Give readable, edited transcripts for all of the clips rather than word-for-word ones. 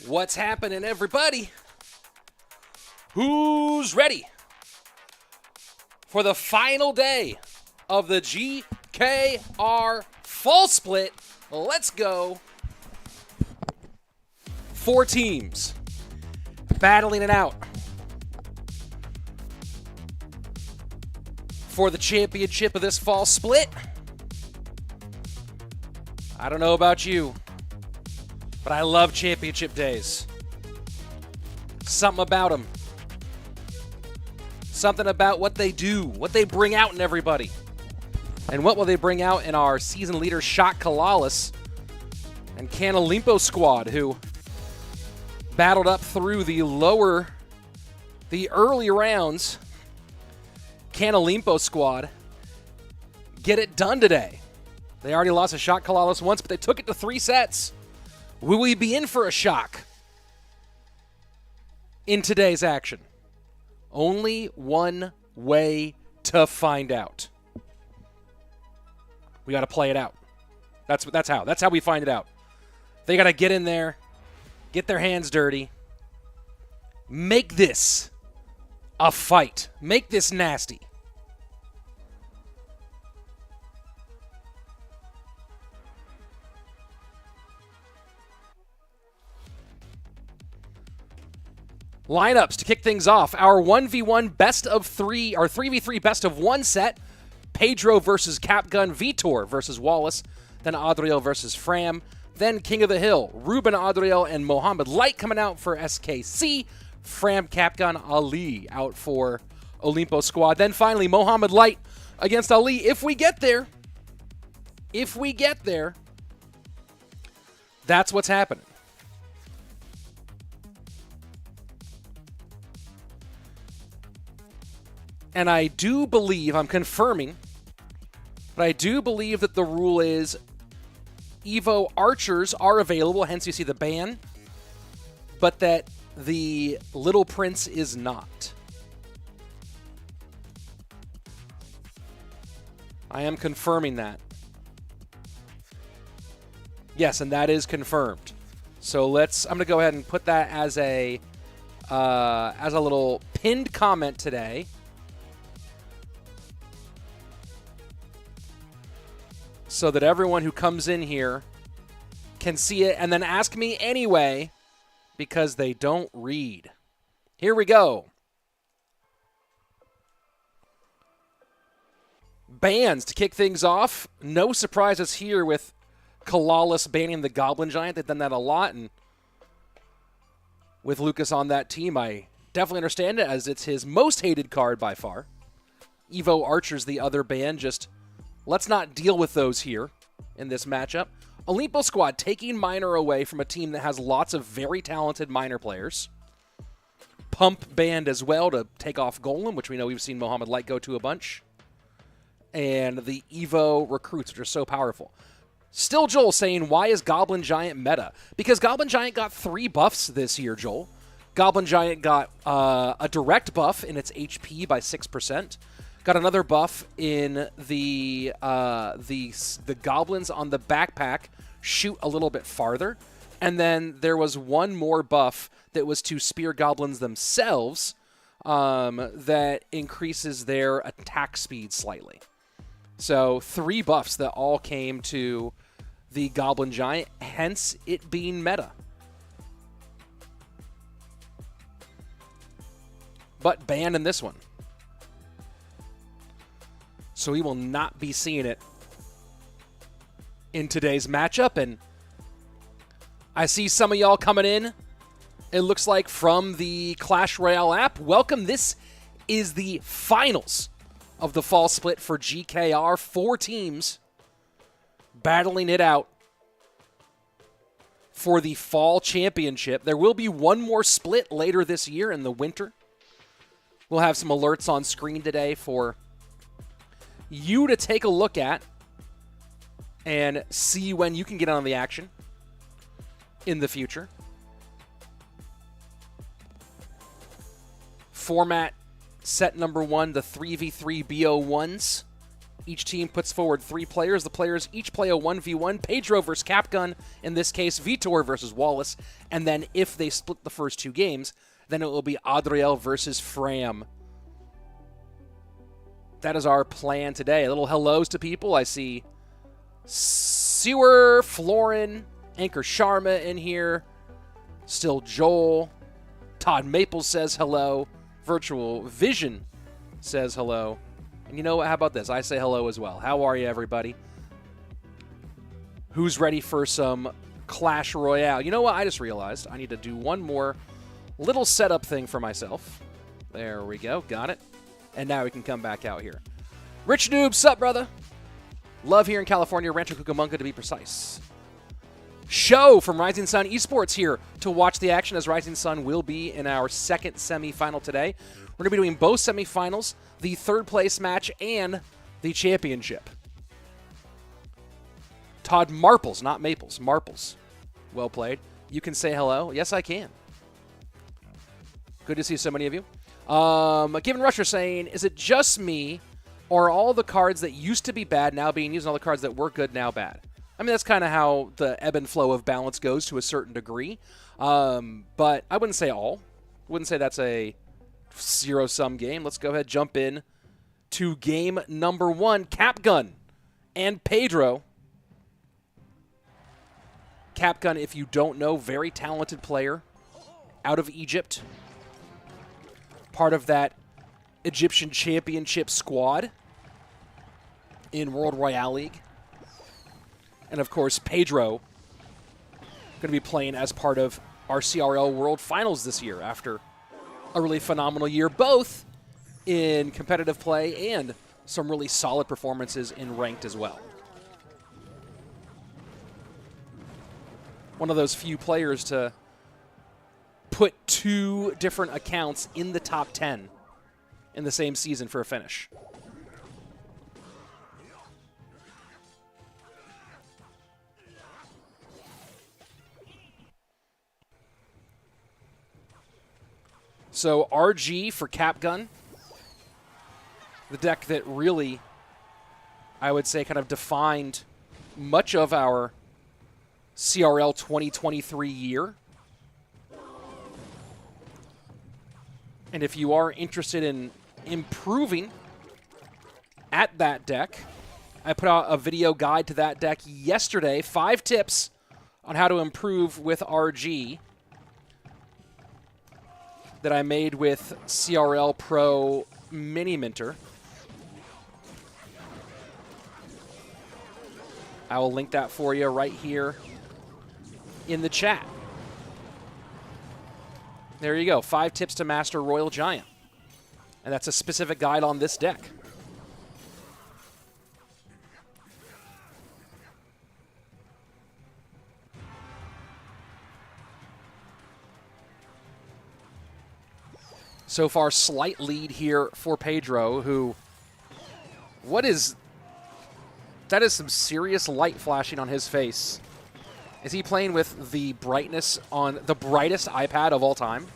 What's happening, everybody? Who's ready for the final day of the GKR Fall Split? Let's go. 4 teams battling it out for the championship of this fall split. I don't know about you, but I love championship days. Something about them. Something about what they do, what they bring out in everybody. And what will they bring out in our season leader, CALALAS, and OLIMPO squad, who battled up through the early rounds. OLIMPO squad get it done today. They already lost a CALALAS once, but they took it to 3 sets. Will we be in for a shock in today's action? Only one way to find out. We got to play it out. That's how we find it out. They got to get in there, get their hands dirty, make this a fight, make this nasty. Lineups to kick things off. Our 1v1 best of 3, or 3v3 best of 1 set. Pedro versus CAPGUN, Vitor versus Wallace, then Adriel versus Fram, then King of the Hill, Ruben, Adriel, and Mohamed Light coming out for SKC, Fram, CAPGUN, xAlee out for OLIMPO squad. Then finally, Mohamed Light against xAlee. If we get there, that's what's happening. And I do believe, I'm confirming, but I do believe that the rule is Evo archers are available, hence you see the ban, but that the Little Prince is not. I am confirming that. Yes, and that is confirmed. So I'm going to go ahead and put that as a little pinned comment today. So that everyone who comes in here can see it and then ask me anyway because they don't read. Here we go. Bans to kick things off. No surprises here with CALALAS banning the Goblin Giant. They've done that a lot. And with Lucas on that team, I definitely understand it as it's his most hated card by far. Evo Archer's the other ban. Just let's not deal with those here in this matchup. OLIMPO squad taking Minor away from a team that has lots of very talented Minor players. Pump banned as well to take off Golem, which we know we've seen Mohamed Light go to a bunch. And the Evo recruits, which are so powerful. Still Joel saying, why is Goblin Giant meta? Because Goblin Giant got 3 buffs this year, Joel. Goblin Giant got a direct buff in its HP by 6%. Got another buff in the goblins on the backpack shoot a little bit farther. And then there was one more buff that was to spear goblins themselves that increases their attack speed slightly. So 3 buffs that all came to the Goblin Giant, hence it being meta. But banned in this one. So we will not be seeing it in today's matchup. And I see some of y'all coming in, it looks like, from the Clash Royale app. Welcome. This is the finals of the fall split for GKR. 4 teams battling it out for the fall championship. There will be one more split later this year in the winter. We'll have some alerts on screen today for you to take a look at and see when you can get on the action in the future. Format set number 1, the 3v3 BO1s. Each team puts forward 3 players. The players each play a 1v1. Pedro versus CAPGUN, in this case, Vitor versus Wallace. And then if they split the first 2 games, then it will be Adriel versus Fram. That is our plan today. A little hellos to people. I see Sewer, Florin, Anchor Sharma in here. Still Joel. Todd Maples says hello. Virtual Vision says hello. And you know what? How about this? I say hello as well. How are you, everybody? Who's ready for some Clash Royale? You know what? I just realized I need to do one more little setup thing for myself. There we go. Got it. And now we can come back out here. Rich Noob, sup, brother? Love here in California. Rancho Cucamonga, to be precise. Show from Rising Sun Esports here to watch the action, as Rising Sun will be in our second semifinal today. We're going to be doing both semifinals, the third place match, and the championship. Todd Marples, not Maples, Marples. Well played. You can say hello. Yes, I can. Good to see so many of you. Given Rusher saying, is it just me, or are all the cards that used to be bad now being used, and all the cards that were good now bad? I mean, that's kind of how the ebb and flow of balance goes to a certain degree. But I wouldn't say all. Wouldn't say that's a zero-sum game. Let's go ahead and jump in to game number 1. CAPGUN and Pedro. CAPGUN, if you don't know, very talented player out of Egypt. Part of that Egyptian championship squad in World Royale League. And, of course, Pedro going to be playing as part of our CRL World Finals this year after a really phenomenal year, both in competitive play and some really solid performances in ranked as well. One of those few players to put 2 different accounts in the top 10 in the same season for a finish. So RG for CAPGUN, the deck that really, I would say, kind of defined much of our CRL 2023 year. And if you are interested in improving at that deck, I put out a video guide to that deck yesterday, 5 tips on how to improve with RG, that I made with CRL Pro Mini Minter. I will link that for you right here in the chat. There you go, 5 tips to master Royal Giant. And that's a specific guide on this deck. So far, slight lead here for Pedro, who, that is some serious light flashing on his face. Is he playing with the brightness on the brightest iPad of all time?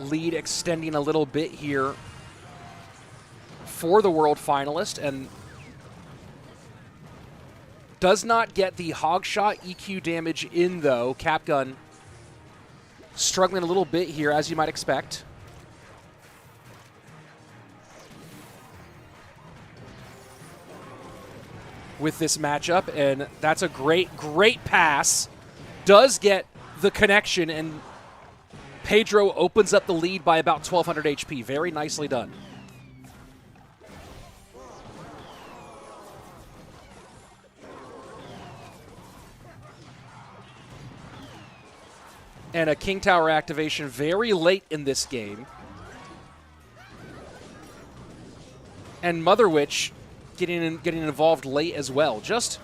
Lead extending a little bit here for the world finalist, and does not get the hogshot EQ damage in, though. CAPGUN struggling a little bit here, as you might expect. With this matchup, and that's a great pass. Does get the connection, and Pedro opens up the lead by about 1,200 HP. Very nicely done. And a King Tower activation very late in this game. And Mother Witch getting involved late as well. Just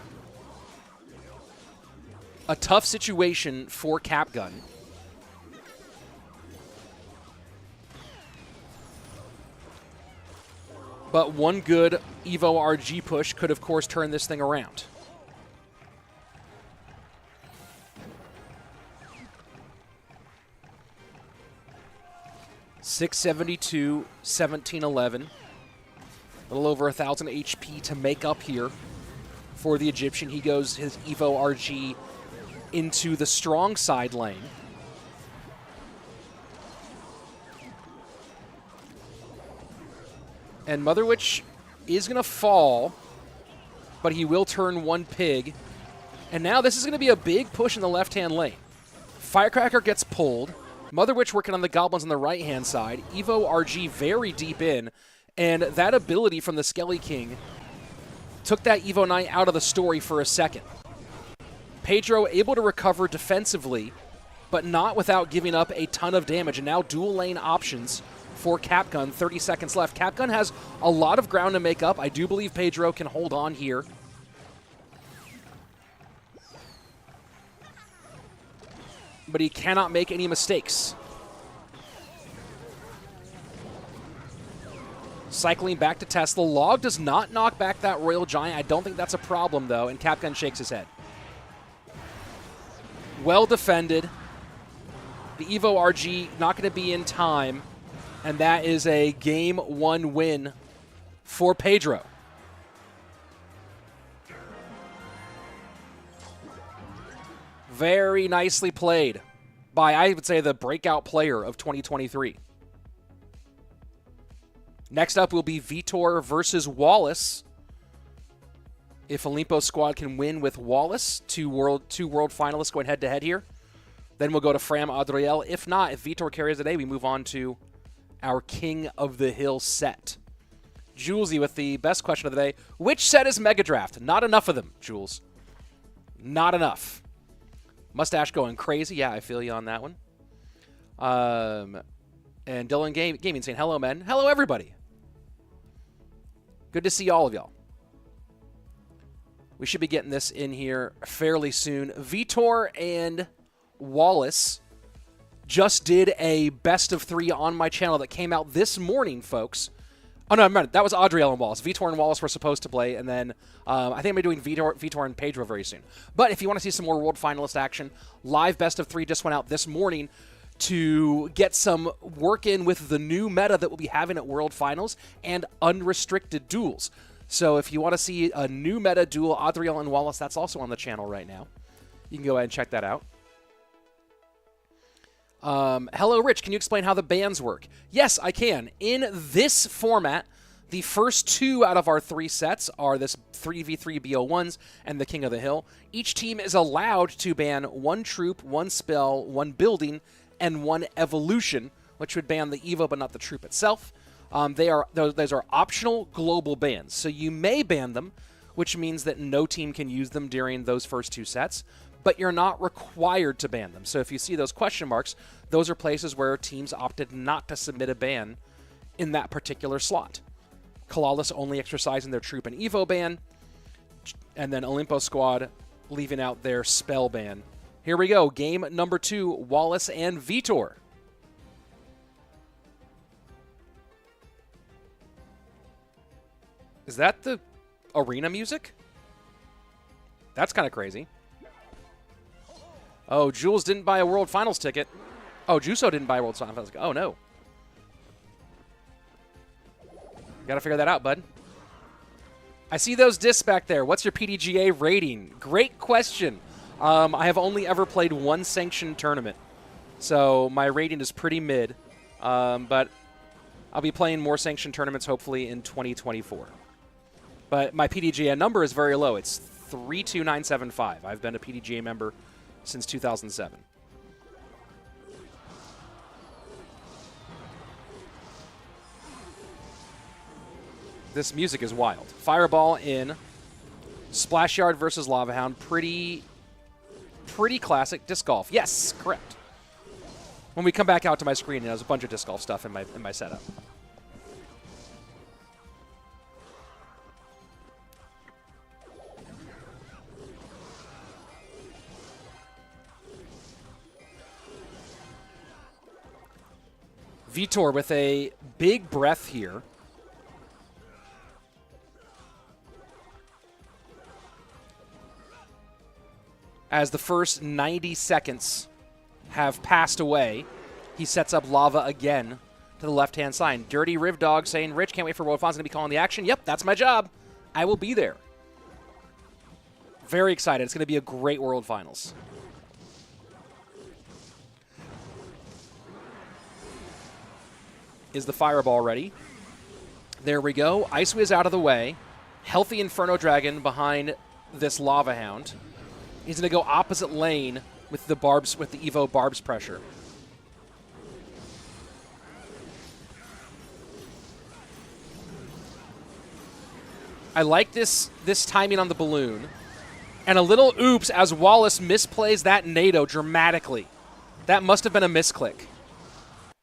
a tough situation for CAPGUN. But one good Evo RG push could, of course, turn this thing around. 672, 1711. A little over 1,000 HP to make up here for the Egyptian. He goes his Evo RG into the strong side lane. And Mother Witch is going to fall, but he will turn one pig. And now this is going to be a big push in the left-hand lane. Firecracker gets pulled. Mother Witch working on the goblins on the right-hand side. Evo RG very deep in. And that ability from the Skelly King took that Evo Knight out of the story for a second. Pedro able to recover defensively, but not without giving up a ton of damage. And now dual lane options for CAPGUN. 30 seconds left. CAPGUN has a lot of ground to make up. I do believe Pedro can hold on here. But he cannot make any mistakes. Cycling back to Tesla. Log does not knock back that Royal Giant. I don't think that's a problem, though, and CAPGUN shakes his head. Well defended. The Evo RG not going to be in time, and that is a Game 1 win for Pedro. Very nicely played by, I would say, the breakout player of 2023. Next up will be Vitor versus Wallace. If Olimpo squad can win with Wallace, two world finalists going head-to-head here, then we'll go to Fram Adriel. If not, if Vitor carries the day, we move on to our King of the Hill set. Julesy with the best question of the day. Which set is Mega Draft? Not enough of them, Jules. Not enough. Mustache going crazy. Yeah, I feel you on that one. And Dylan Gaming saying, hello, men. Hello, everybody. Good to see all of y'all. We should be getting this in here fairly soon. Vitor and Wallace just did a best of 3 on my channel that came out this morning, folks. Oh, no, remember, that was Adriel and Wallace. Vitor and Wallace were supposed to play, and then I think I'm doing Vitor and Pedro very soon. But if you want to see some more World Finalist action, live best of 3 just went out this morning to get some work in with the new meta that we'll be having at World Finals and unrestricted duels. So if you want to see a new meta duel, Adriel and Wallace, that's also on the channel right now. You can go ahead and check that out. Hello, Rich. Can you explain how the bans work? Yes, I can. In this format, the first 2 out of our 3 sets are this 3v3 BO1s and the King of the Hill. Each team is allowed to ban 1 troop, 1 spell, 1 building, and 1 evolution, which would ban the Evo but not the troop itself. Those are optional global bans, so you may ban them, which means that no team can use them during those first 2 sets, but you're not required to ban them. So if you see those question marks, those are places where teams opted not to submit a ban in that particular slot. CALALAS only exercising their troop and Evo ban, and then Olimpo squad leaving out their spell ban. Here we go, game number 2, Wallace and Vitor. Is that the arena music? That's kind of crazy. Oh, Jules didn't buy a World Finals ticket. Oh, Juso didn't buy a World Finals ticket. Oh, no. Got to figure that out, bud. I see those discs back there. What's your PDGA rating? Great question. I have only ever played 1 sanctioned tournament, so my rating is pretty mid, but I'll be playing more sanctioned tournaments hopefully in 2024. But my PDGA number is very low. It's 32975. I've been a PDGA member since 2007. This music is wild. Fireball in. Splash Yard versus Lava Hound. Pretty classic. Disc Golf. Yes, correct. When we come back out to my screen, there's a bunch of Disc Golf stuff in my setup. Vitor with a big breath here. As the first 90 seconds have passed away, he sets up lava again to the left-hand side. Dirty Riv Dog saying, Rich, can't wait for World Finals. Going to be calling the action. Yep, that's my job. I will be there. Very excited. It's going to be a great World Finals. Is the Fireball ready? There we go. Ice Whiz out of the way. Healthy Inferno Dragon behind this Lava Hound. He's going to go opposite lane with the Barbs, with the Evo Barbs pressure. I like this timing on the balloon. And a little oops as Wallace misplays that NATO dramatically. That must have been a misclick.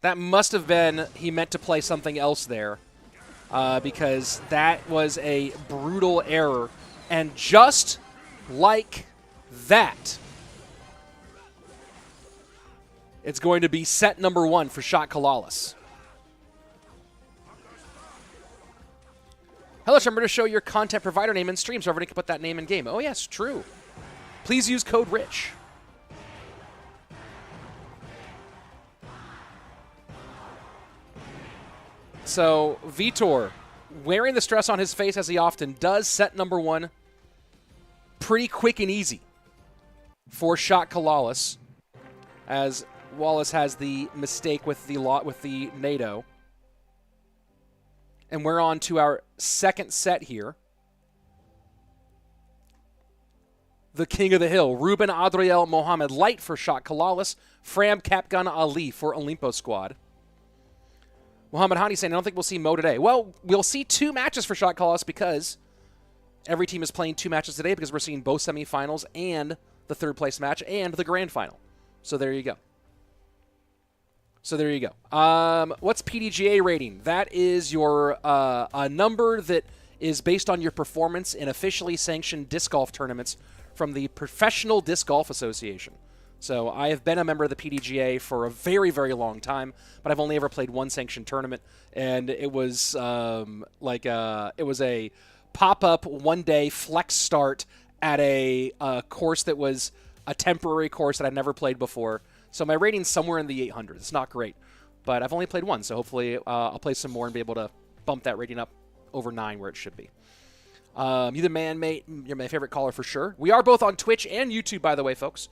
That must have been he meant to play something else there. Because that was a brutal error. And just like that, it's going to be set number 1 for Shot CALALAS. Hello, remember to show your content provider name in stream so everybody can put that name in game. Oh, yes, true. Please use code RICH. So, Vitor, wearing the stress on his face as he often does, set number 1 pretty quick and easy for Shot CALALAS, as Wallace has the mistake with the NATO. And we're on to our second set here. The King of the Hill, Ruben, Adriel, Mohamed, Light for Shot CALALAS, Fram, CAPGUN, ALI for OLIMPO squad. Mohamed Hani saying, I don't think we'll see Mo today. Well, we'll see 2 matches for Shot CALALAS because every team is playing 2 matches today because we're seeing both semifinals and the 3rd place match and the grand final. So there you go. What's PDGA rating? That is your a number that is based on your performance in officially sanctioned disc golf tournaments from the Professional Disc Golf Association. So I have been a member of the PDGA for a very, very long time, but I've only ever played 1 sanctioned tournament, and it was it was a pop-up 1-day flex start at a course that was a temporary course that I'd never played before. So my rating's somewhere in the 800s. It's not great, but I've only played 1, so hopefully I'll play some more and be able to bump that rating up over 9 where it should be. You the man, mate. You're my favorite caller for sure. We are both on Twitch and YouTube, by the way, folks.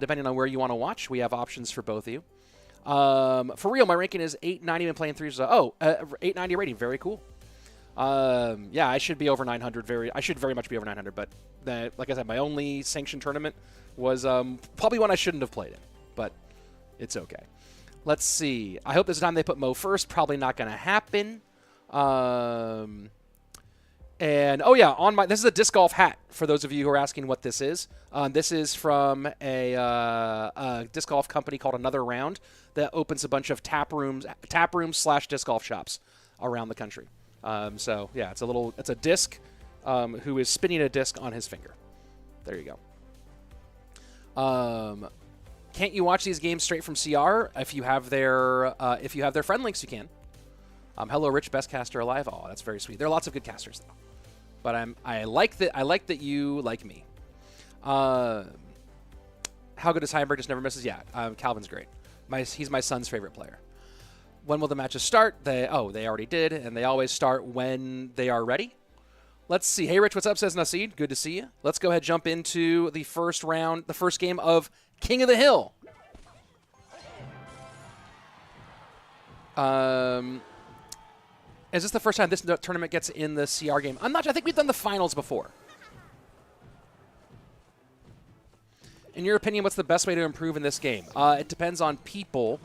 Depending on where you want to watch, we have options for both of you. For real, my ranking is 890. Been playing 3. 890 rating. Very cool. Yeah, I should be over 900. I should very much be over 900. But like I said, my only sanctioned tournament was probably one I shouldn't have played in. But it's okay. Let's see. I hope this time they put Mo first. Probably not going to happen. And, oh yeah, this is a disc golf hat, for those of you who are asking what this is. This is from a disc golf company called Another Round that opens a bunch of tap rooms / disc golf shops around the country. So, yeah, it's a disc who is spinning a disc on his finger. There you go. Can't you watch these games straight from CR? If you have their friend links, you can. Hello, Rich, best caster alive. Oh, that's very sweet. There are lots of good casters, though. But I like that you like me. How good is Heisenberg? Just never misses. Yeah, Calvin's great. He's my son's favorite player. When will the matches start? They already did, and they always start when they are ready. Let's see. Hey, Rich, what's up? Says Naseed. Good to see you. Let's go ahead and jump into the first round, the first game of King of the Hill. Is this the first time this tournament gets in the CR game? I think we've done the finals before. In your opinion, what's the best way to improve in this game? It depends on people.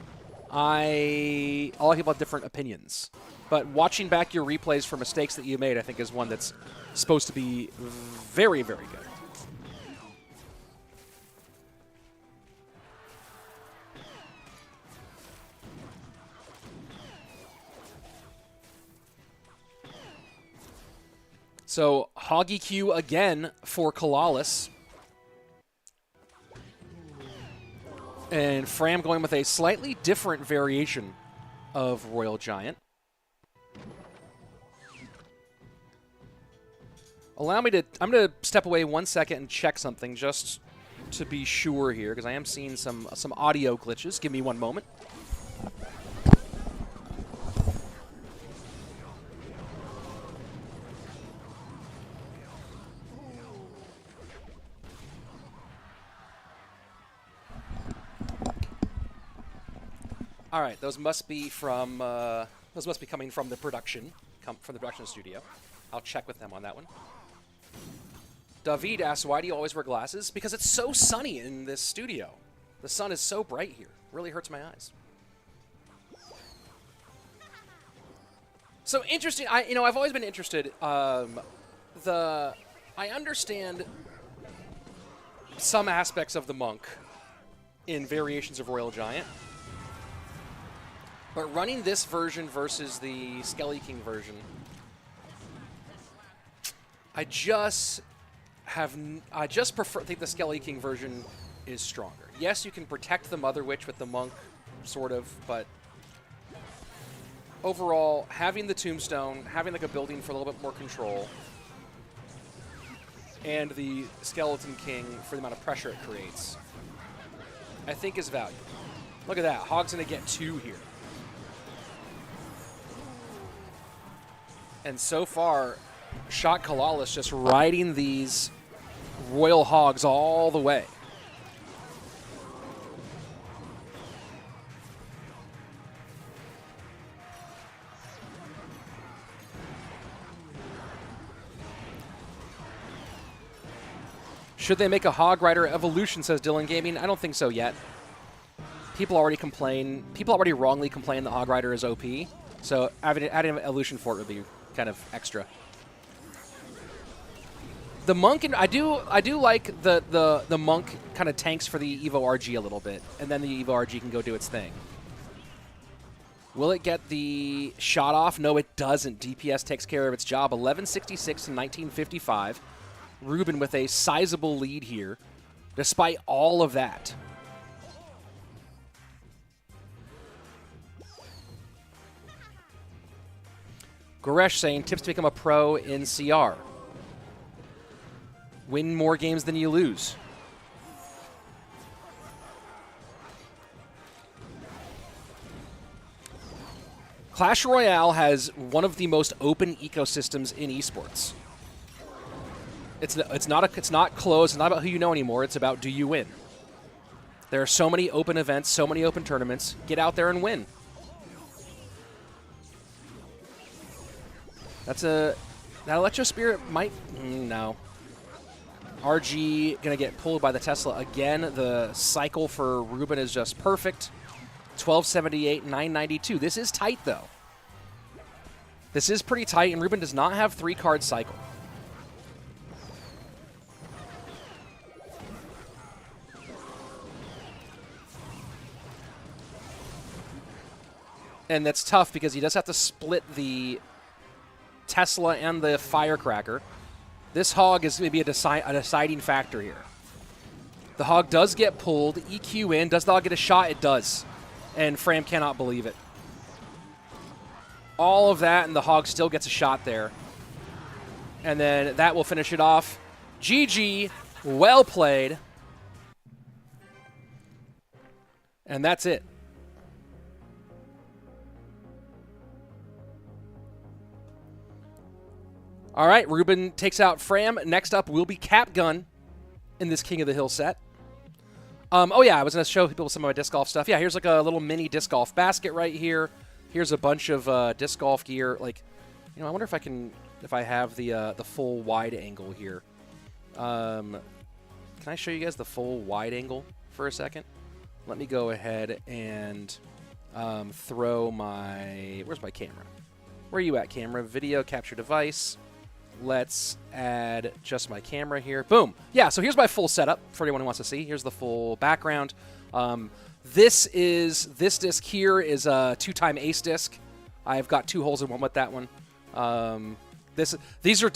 All people have different opinions. But watching back your replays for mistakes that you made, I think, is one that's supposed to be very, very good. So, Hoggy Q again for CALALAS. And Fram going with a slightly different variation of Royal Giant. I'm going to step away 1 second and check something just to be sure here, because I am seeing some audio glitches. Give me 1 moment. All right, those must be from coming from the production, from the production studio. I'll check with them on that one. David asks, why do you always wear glasses? Because it's so sunny in this studio. The sun is so bright here. Really hurts my eyes. So interesting. I've always been interested. I understand some aspects of the monk in variations of Royal Giant, but running this version versus the Skelly King version, I just think the Skelly King version is stronger. Yes, you can protect the Mother Witch with the monk, sort of, but overall, having the Tombstone, having like a building for a little bit more control, and the Skeleton King for the amount of pressure it creates, I think is valuable. Look at that. Hog's going to get 2 here. And so far, Shot CALALAS just riding these Royal Hogs all the way. Should they make a Hog Rider evolution, says Dylan Gaming? I don't think so yet. People already complain. People already wrongly complain that Hog Rider is OP. So adding an evolution for it would be kind of extra. The Monk, I do like the Monk kind of tanks for the Evo RG a little bit, and then the Evo RG can go do its thing. Will it get the shot off? No, it doesn't. DPS takes care of its job. 1166 to 1955. Ruben with a sizable lead here, despite all of that. Goresh saying, tips to become a pro in CR. Win more games than you lose. Clash Royale has one of the most open ecosystems in esports. It's not closed. It's not about who you know anymore. It's about do you win. There are so many open events, so many open tournaments. Get out there and win. That Electro Spirit might no. RG gonna get pulled by the Tesla again. The cycle for Ruben is just perfect. 1278, 992. This is tight though. This is pretty tight, and Ruben does not have 3-card cycle. And that's tough because he does have to split the Tesla and the Firecracker. This Hog is maybe a deciding factor here. The Hog does get pulled, EQ in. Does the Hog get a shot? It does. And Fram cannot believe it. All of that, and the Hog still gets a shot there. And then that will finish it off. GG, well played. And that's it. All right, Ruben takes out Fram. Next up will be CAPGUN in this King of the Hill set. Oh, yeah, I was going to show people some of my disc golf stuff. Yeah, here's like a little mini disc golf basket right here. Here's a bunch of disc golf gear. Like, I wonder if I have the full wide angle here. Can I show you guys the full wide angle for a second? Let me go ahead and throw my... Where's my camera? Where are you at, camera? Video capture device. Let's add just my camera here. Boom. Yeah, so here's my full setup for anyone who wants to see. Here's the full background. This disc here is a 2-time ace disc. I've got 2 holes in one with that one. These are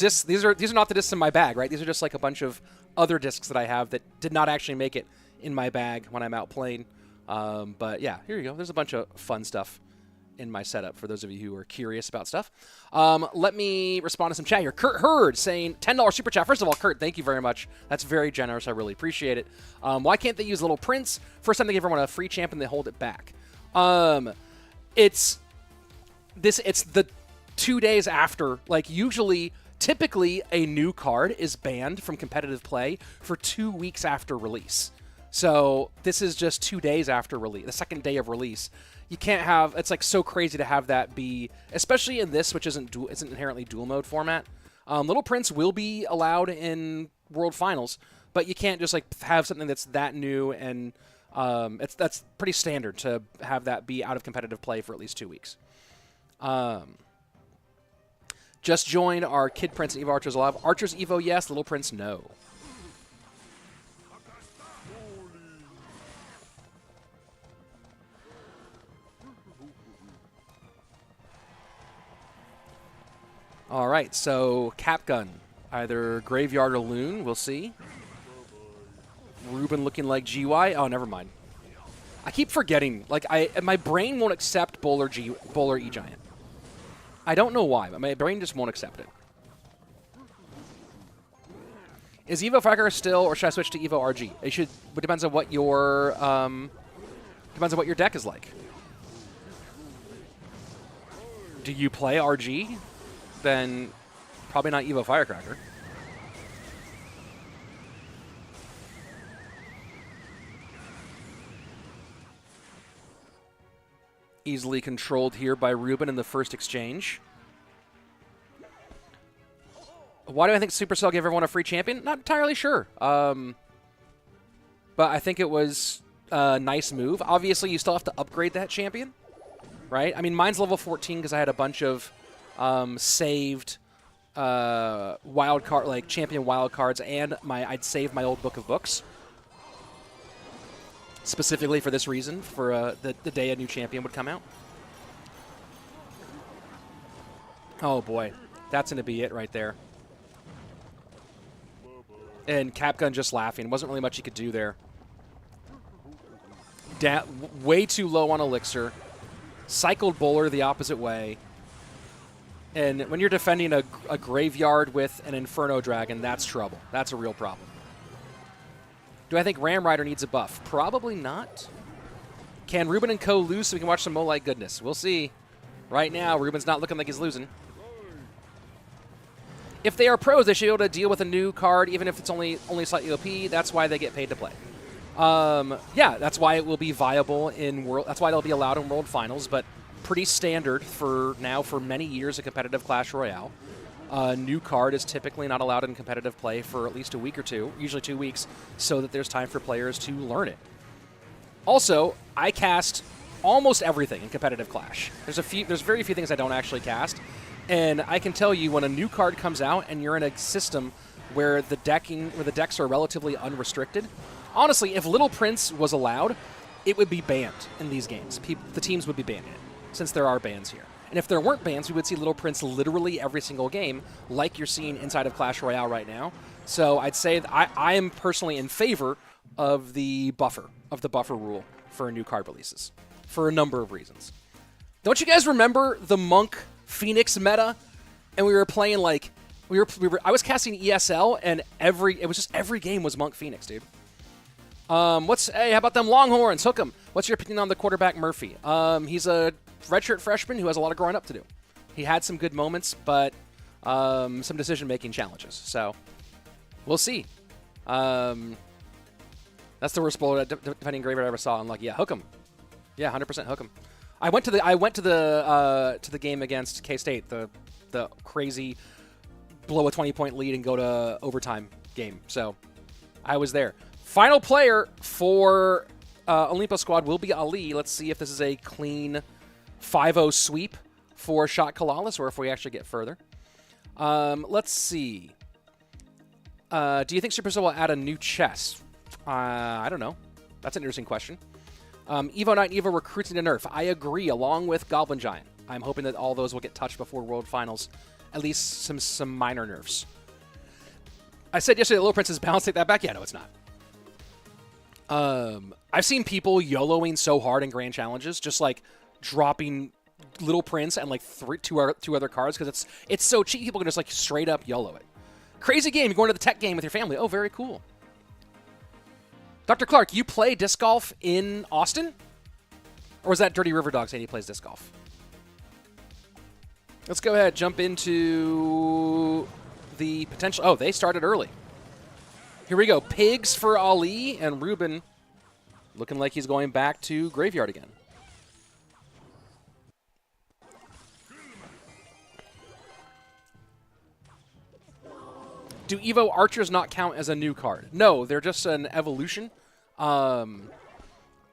not the discs in my bag, right? These are just like a bunch of other discs that I have that did not actually make it in my bag when I'm out playing. But yeah, here you go. There's a bunch of fun stuff in my setup for those of you who are curious about stuff. Let me respond to some chat here. Kurt Hurd saying $10 super chat. First of all, Kurt, thank you very much. That's very generous. I really appreciate it. Why can't they use little prints? First time they give everyone a free champ and they hold it back. It's the 2 days after. Like typically a new card is banned from competitive play for 2 weeks after release. So this is just 2 days after release, the second day of release. You can't have, it's like so crazy to have that be, especially in this, which isn't inherently dual mode format. Little Prince will be allowed in World Finals, but you can't just like have something that's that new, and that's pretty standard to have that be out of competitive play for at least 2 weeks. Just joined our Kid Prince and Evo Archers alive. Archers Evo, yes. Little Prince, no. All right, so CAPGUN, either Graveyard or Loon, we'll see. Ruben looking like GY. Oh, never mind. I keep forgetting. Like, my brain won't accept Bowler E-Giant. I don't know why, but my brain just won't accept it. Is Evo Firecracker still, or should I switch to Evo RG? It should. It depends on what your deck is like. Do you play RG? Then probably not Evo Firecracker. Easily controlled here by Ruben in the first exchange. Why do I think Supercell gave everyone a free champion? Not entirely sure. But I think it was a nice move. Obviously, you still have to upgrade that champion, right? I mean, mine's level 14 because I had a bunch of saved wild card, like champion wild cards, and I'd saved my old book of books specifically for this reason, for the day a new champion would come out. Oh boy, that's gonna be it right there. And CAPGUN just laughing. Wasn't really much he could do there. Way too low on Elixir. Cycled Bowler the opposite way. And when you're defending a Graveyard with an Inferno Dragon, that's trouble. That's a real problem. Do I think Ram Rider needs a buff? Probably not. Can Ruben and Co. lose so we can watch some Molite goodness? We'll see. Right now, Ruben's not looking like he's losing. If they are pros, they should be able to deal with a new card, even if it's only slightly OP. That's why they get paid to play. Yeah, that's why it will be viable in World. That's why they'll be allowed in World Finals, but pretty standard for many years of competitive Clash Royale. A new card is typically not allowed in competitive play for at least a week or two, usually 2 weeks, so that there's time for players to learn it. Also, I cast almost everything in competitive Clash. There's very few things I don't actually cast, and I can tell you when a new card comes out and you're in a system where the decks are relatively unrestricted. Honestly, if Little Prince was allowed, it would be banned in these games. The teams would be banning it, since there are bans here. And if there weren't bans, we would see Little Prince literally every single game, like you're seeing inside of Clash Royale right now. So I'd say that I am personally in favor of the buffer rule for new card releases, for a number of reasons. Don't you guys remember the Monk Phoenix meta? And we were playing like I was casting ESL, and every game was Monk Phoenix, dude. Hey, how about them Longhorns? Hook 'em. What's your opinion on the quarterback Murphy? He's a redshirt freshman who has a lot of growing up to do. He had some good moments, but some decision-making challenges. So we'll see. That's the worst bowler defending Graveyard I ever saw. I'm like, yeah, hook 'em. Yeah, 100% hook 'em. I went to the game against K-State, the crazy blow a 20-point lead and go to overtime game. So I was there. Final player for OLIMPO squad will be xAlee. Let's see if this is a clean 5-0 sweep for Shot CALALAS, or if we actually get further. Let's see. Do you think Supercell will add a new chess? I don't know. That's an interesting question. Evo Knight and Evo recruiting to nerf. I agree, along with Goblin Giant. I'm hoping that all those will get touched before World Finals. At least some minor nerfs. I said yesterday that Little Prince is balanced. Take that back. Yeah, no, it's not. I've seen people YOLOing so hard in Grand Challenges, just like dropping Little Prince and like two other cards because it's so cheap. People can just like straight up YOLO it. Crazy game. You're going to the tech game with your family. Oh, very cool. Dr. Clark, you play disc golf in Austin? Or was that Dirty River Dog saying he plays disc golf? Let's go ahead, jump into the potential. Oh, they started early. Here we go. Pigs for xAlee, and Ruben Looking like he's going back to Graveyard again. Do Evo Archers not count as a new card? No, they're just an evolution. And,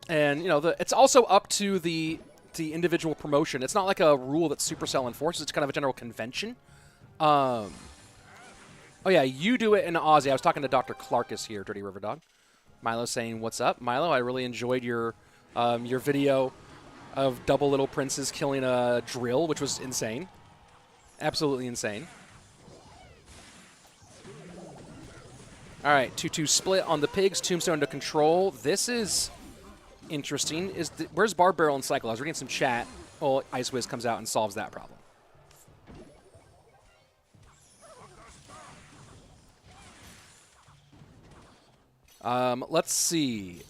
you know, it's also up to the individual promotion. It's not like a rule that Supercell enforces. It's kind of a general convention. Oh, yeah, you do it in Aussie. I was talking to Dr. Clarkus here, Dirty River Dog. Milo saying, what's up? Milo, I really enjoyed your video of double Little Princes killing a drill, which was insane. Absolutely insane. All right, 2-2 split on the pigs. Tombstone to control. This is interesting. Where's Barb Barrel and Cycle? I was reading some chat. Oh, Ice Wiz comes out and solves that problem. Let's see.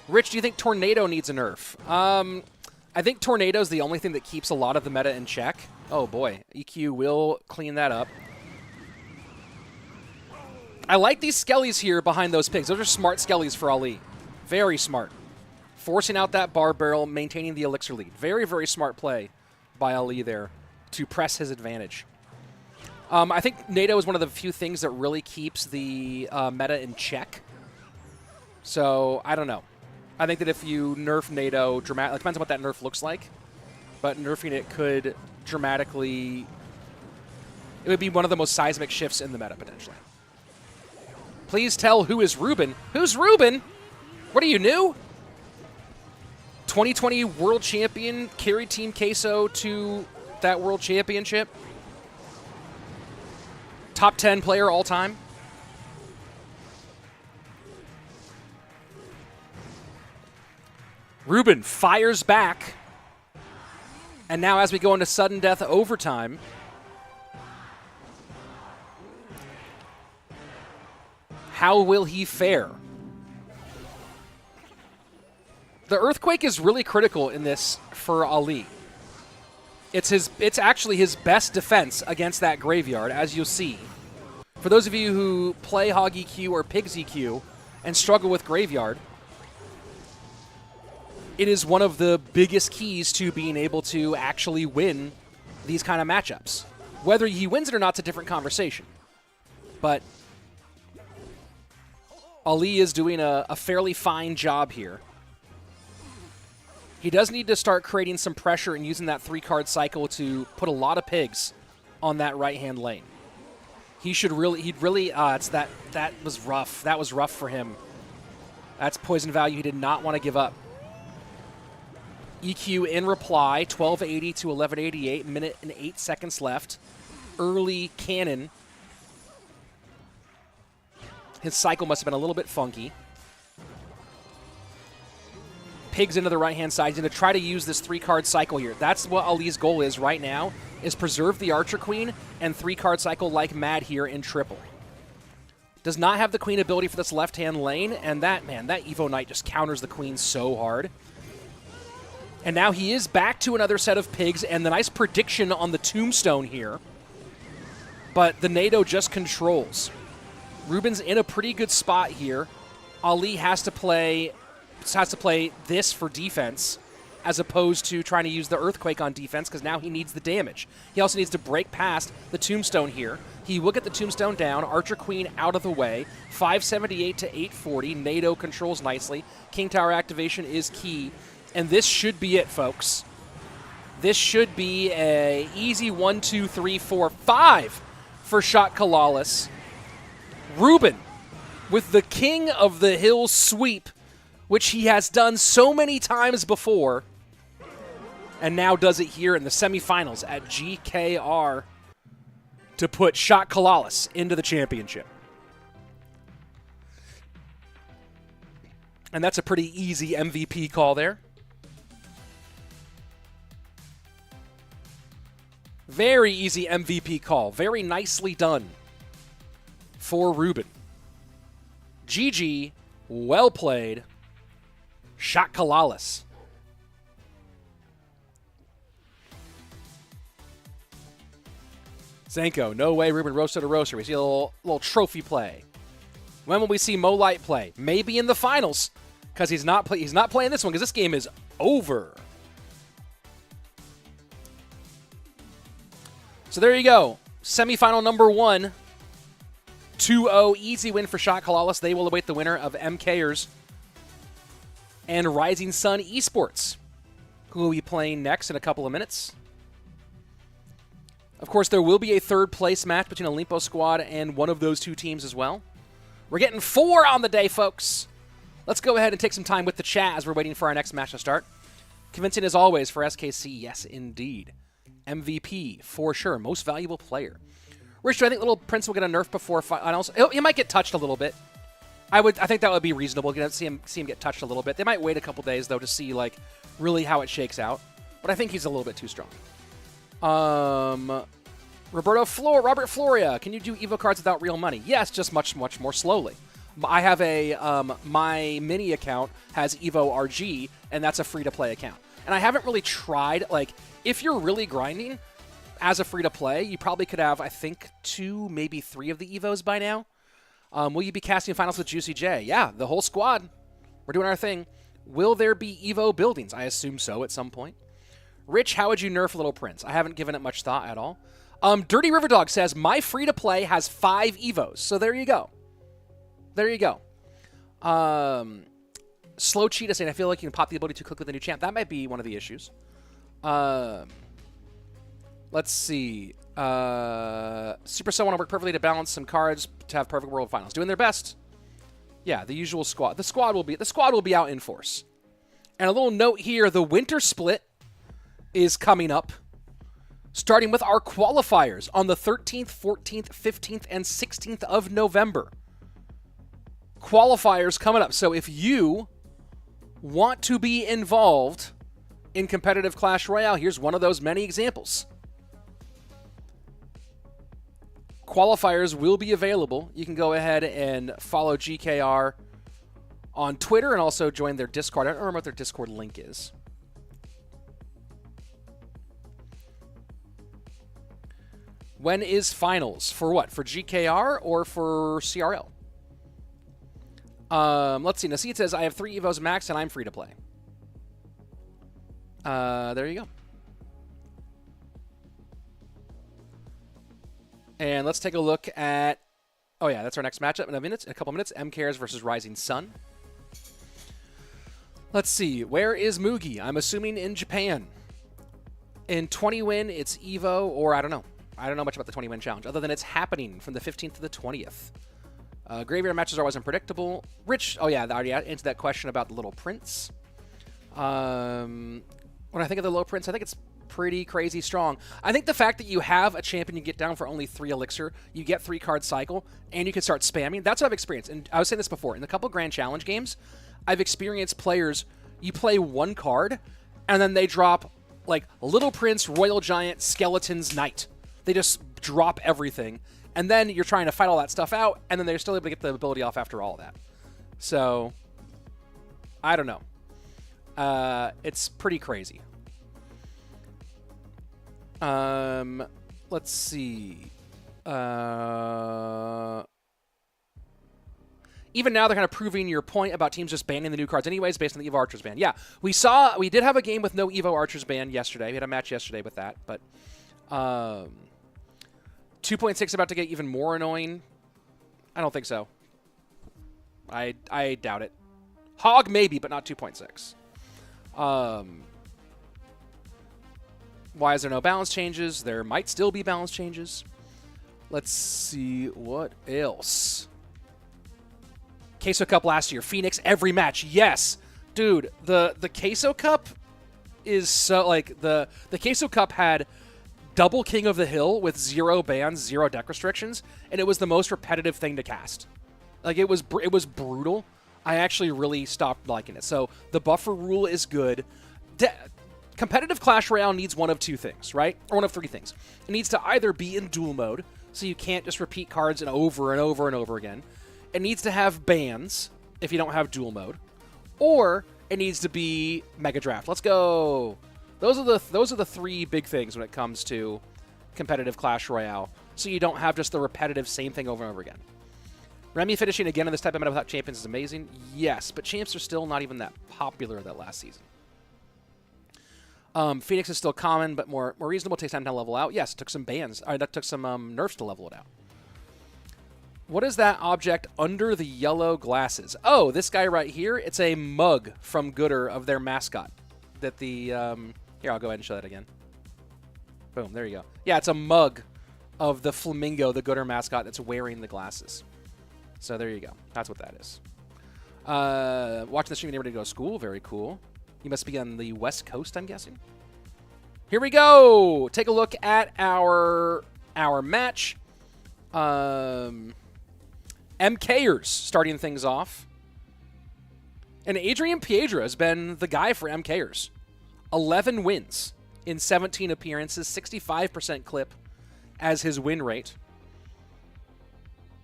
Rich, do you think Tornado needs a nerf? I think Tornado is the only thing that keeps a lot of the meta in check. Oh, boy. EQ will clean that up. I like these skellies here behind those pigs. Those are smart skellies for Ali. Very smart. Forcing out that bar barrel, maintaining the elixir lead. Very, very smart play by Ali there to press his advantage. I think NATO is one of the few things that really keeps the meta in check. So, I don't know. I think that if you nerf NATO dramatically, it depends on what that nerf looks like, but nerfing it could dramatically, it would be one of the most seismic shifts in the meta, potentially. Please tell who is Ruben. Who's Ruben? What are you, new? 2020 World Champion, carried Team Queso to that World Championship. Top 10 player all time. Ruben fires back. And now as we go into sudden death overtime, how will he fare? The Earthquake is really critical in this for Ali. It's actually his best defense against that Graveyard, as you'll see. For those of you who play Hog EQ or Pigs EQ and struggle with Graveyard, it is one of the biggest keys to being able to actually win these kind of matchups. Whether he wins it or not is a different conversation. But Ali is doing a fairly fine job here. He does need to start creating some pressure and using that 3-card cycle to put a lot of pigs on that right-hand lane. That was rough. That was rough for him. That's poison value he did not want to give up. EQ in reply, 1280 to 1188, minute and 8 seconds left. Early cannon. His cycle must have been a little bit funky. Pigs into the right-hand side. He's going to try to use this 3-card cycle here. That's what Ali's goal is right now, is preserve the Archer Queen and 3-card cycle like mad here in triple. Does not have the Queen ability for this left-hand lane, and that Evo Knight just counters the Queen so hard. And now he is back to another set of pigs, and the nice prediction on the Tombstone here. But the NATO just controls. Ruben's in a pretty good spot here. Ali has to play this for defense as opposed to trying to use the Earthquake on defense because now he needs the damage. He also needs to break past the Tombstone here. He will get the Tombstone down. Archer Queen out of the way. 578 to 840. NATO controls nicely. King Tower activation is key. And this should be it, folks. This should be a easy 1, 2, 3, 4, 5 for Shot CALALAS. Ruben with the King of the Hill sweep, which he has done so many times before, and now does it here in the semifinals at GKR to put Shot CALALAS into the championship. And that's a pretty easy MVP call there. Very easy MVP call. Very nicely done for Ruben. GG, well played. Shot CALALAS. Zenko, no way Ruben roasted a roaster. We see a little trophy play. When will we see Molite play? Maybe in the finals, because he's not playing this one because this game is over. So there you go. Semifinal number 1. 2-0 easy win for Shot CALALAS. They will await the winner of MKERS and Rising Sun Esports, who will be playing next in a couple of minutes. Of course, there will be a third place match between OLIMPO squad and one of those two teams as well. We're getting 4 on the day, folks. Let's go ahead and take some time with the chat as we're waiting for our next match to start. Convincing as always for SKC, yes indeed. MVP, for sure. Most valuable player. Rich, do I think Little Prince will get a nerf before finals? He might get touched a little bit. I think that would be reasonable. See him get touched a little bit. They might wait a couple days though to see like really how it shakes out. But I think he's a little bit too strong. Robert Floria, can you do Evo cards without real money? Yes, just much more slowly. I have a my mini account has Evo RG, and that's a free-to-play account. And I haven't really tried, like, if you're really grinding as a free-to-play, you probably could have, I think, 2, maybe 3 of the Evos by now. Will you be casting finals with Juicy J? Yeah, the whole squad. We're doing our thing. Will there be Evo buildings? I assume so at some point. Rich, how would you nerf Little Prince? I haven't given it much thought at all. Dirty Riverdog says, my free-to-play has 5 Evos. So there you go. There you go. Slow Cheetah saying, I feel like you can pop the ability too quickly with the new champ. That might be one of the issues. Let's see. Super Cell want to work perfectly to balance some cards to have perfect world finals. Doing their best. Yeah, the usual squad. The squad will be out in force. And a little note here, the winter split is coming up, starting with our qualifiers on the 13th, 14th, 15th, and 16th of November. Qualifiers coming up. So if you want to be involved in competitive Clash Royale, here's one of those many examples. Qualifiers will be available. You can go ahead and follow GKR on Twitter and also join their Discord. I don't remember what their Discord link is. When is finals? For what? For GKR or for CRL? Let's see. Naseed says, I have 3 Evos max and I'm free to play. There you go. And let's take a look at... Oh, yeah, that's our next matchup in a couple minutes. MKERS versus Rising Sun. Let's see. Where is Mugi? I'm assuming in Japan. In 20-win, it's Evo, or I don't know. I don't know much about the 20-win challenge, other than it's happening from the 15th to the 20th. Graveyard matches are always unpredictable. Rich, oh yeah, I already answered that question about the Little Prince. When I think of the Little Prince, I think it's pretty crazy strong. I think the fact that you have a champion you get down for only 3 elixir, you get 3-card cycle, and you can start spamming, that's what I've experienced. And I was saying this before, in a couple Grand Challenge games, I've experienced players, you play 1 card, and then they drop, like, Little Prince, Royal Giant, Skeletons, Knight. They just drop everything. And then you're trying to fight all that stuff out, and then they're still able to get the ability off after all that. So, I don't know. It's pretty crazy. Let's see. Even now, they're kind of proving your point about teams just banning the new cards anyways based on the Evo Archers ban. Yeah, we did have a game with no Evo Archers ban yesterday. We had a match yesterday with that, but 2.6 about to get even more annoying. I don't think so. I doubt it. Hog maybe, but not 2.6. Why is there no balance changes? There might still be balance changes. Let's see what else. Queso Cup last year. Phoenix every match. Yes. Dude, the Queso Cup is so, like, the Queso Cup had double King of the Hill with 0 bans, 0 deck restrictions, and it was the most repetitive thing to cast. Like, it was brutal. I actually really stopped liking it. So the buffer rule is good. Competitive Clash Royale needs one of 2 things, right? Or one of 3 things. It needs to either be in duel mode, so you can't just repeat cards and over and over and over again. It needs to have bans if you don't have duel mode, or it needs to be Mega Draft. Let's go. Those are the 3 big things when it comes to competitive Clash Royale, so you don't have just the repetitive same thing over and over again. Remy finishing again in this type of meta without champions is amazing. Yes, but champs are still not even that popular that last season. Phoenix is still common, but more reasonable. Takes time to level out. Yes, it took some bans. That took some nerfs to level it out. What is that object under the yellow glasses? Oh, this guy right here. It's a mug from Gooder of their mascot. That the here, I'll go ahead and show that again. Boom, there you go. Yeah, it's a mug of the flamingo, the Gooder mascot, that's wearing the glasses. So there you go. That's what that is. Watching the stream, you're ready to go to school. Very cool. You must be on the West Coast, I'm guessing. Here we go. Take a look at our match. MKERS starting things off. And AdrianPiedra has been the guy for MKERS. 11 wins in 17 appearances, 65% clip as his win rate.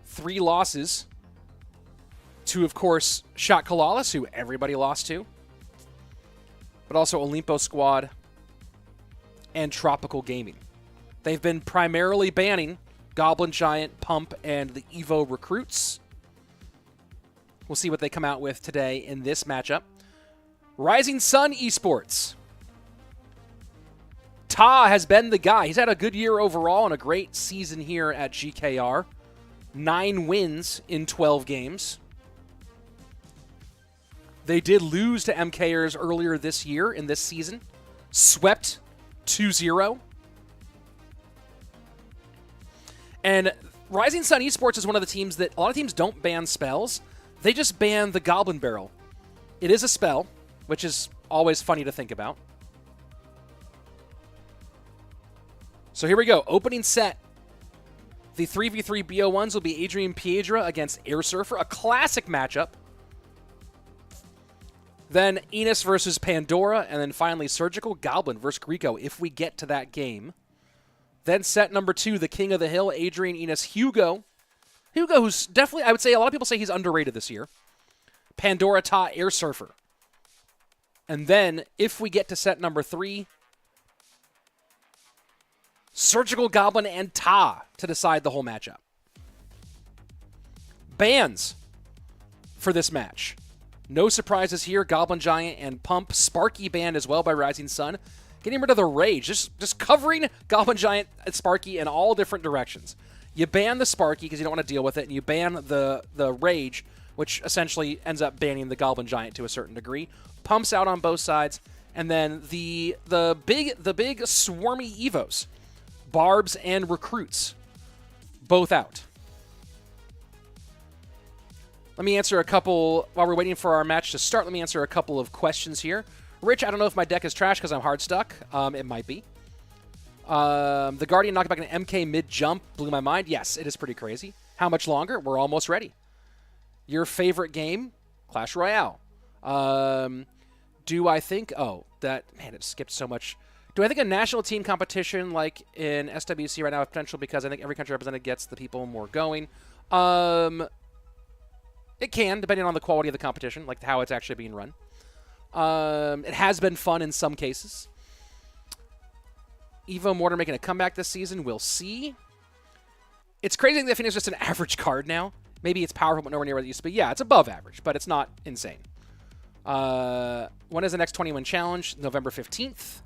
3 losses to, of course, Shot CALALAS, who everybody lost to, but also OLIMPO Squad and Tropical Gaming. They've been primarily banning Goblin Giant, Pump, and the Evo recruits. We'll see what they come out with today in this matchup. Rising Sun Esports. Ta has been the guy. He's had a good year overall and a great season here at GKR. 9 wins in 12 games. They did lose to MKERS earlier this year in this season. Swept 2-0. And Rising Sun Esports is one of the teams that a lot of teams don't ban spells. They just ban the Goblin Barrel. It is a spell, which is always funny to think about. So here we go. Opening set. The 3v3 BO1s will be AdrianPiedra against Airsurfer, a classic matchup. Then Enis versus Pandora, and then finally Surgical Goblin versus Guriko if we get to that game. Then set number 2, the King of the Hill, Adrian, Enis, Hugo. Hugo, who's definitely, I would say, a lot of people say he's underrated this year. Pandora, Ta, Airsurfer. And then, if we get to set number 3, Surgical Goblin and Ta to decide the whole matchup. Bans for this match. No surprises here. Goblin Giant and Pump. Sparky banned as well by Rising Sun. Getting rid of the Rage. Just covering Goblin Giant and Sparky in all different directions. You ban the Sparky because you don't want to deal with it, and you ban the Rage, which essentially ends up banning the Goblin Giant to a certain degree. Pumps out on both sides. And then the big swarmy Evos. Barbs and Recruits. Both out. Let me answer a couple, while we're waiting for our match to start, let me answer a couple of questions here. Rich, I don't know if my deck is trash because I'm hard stuck. It might be. The Guardian knockback an MK mid-jump blew my mind. Yes, it is pretty crazy. How much longer? We're almost ready. Your favorite game? Clash Royale. Do I think... Oh, that... Man, it skipped so much. Do I think a national team competition like in SWC right now has potential because I think every country represented gets the people more going? It can, depending on the quality of the competition, like how it's actually being run. It has been fun in some cases. Evo Mortar making a comeback this season. We'll see. It's crazy that Phoenix is just an average card now. Maybe it's powerful, but nowhere near what it used to be. Yeah, it's above average, but it's not insane. When is the next 20-win challenge? November 15th.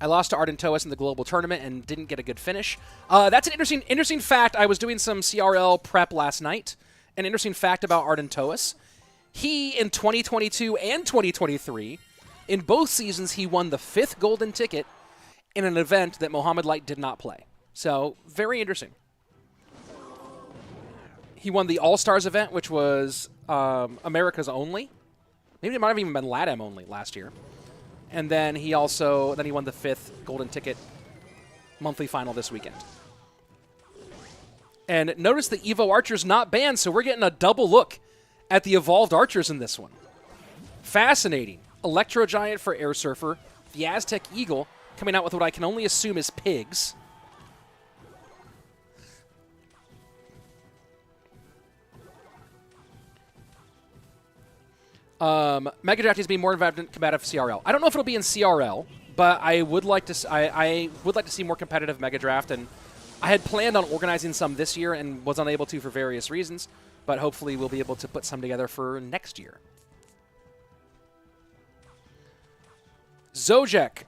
I lost to Ardentoas in the global tournament and didn't get a good finish. That's an interesting fact. I was doing some CRL prep last night. An interesting fact about Ardentoas. He, in 2022 and 2023, in both seasons, he won the 5th golden ticket in an event that Mohamed Light did not play. So, very interesting. He won the All-Stars event, which was America's only. Maybe it might have even been LATAM only last year. And then he won the 5th golden ticket monthly final this weekend. And notice the Evo Archer's not banned, so we're getting a double look at the evolved Archers in this one. Fascinating. Electro Giant for Airsurfer. The Aztec Eagle coming out with what I can only assume is pigs. Mega Draft needs to be more combative CRL. I don't know if it'll be in CRL, but I would like to. I would like to see more competitive Mega Draft, and I had planned on organizing some this year and was unable to for various reasons, but hopefully we'll be able to put some together for next year. Zojek,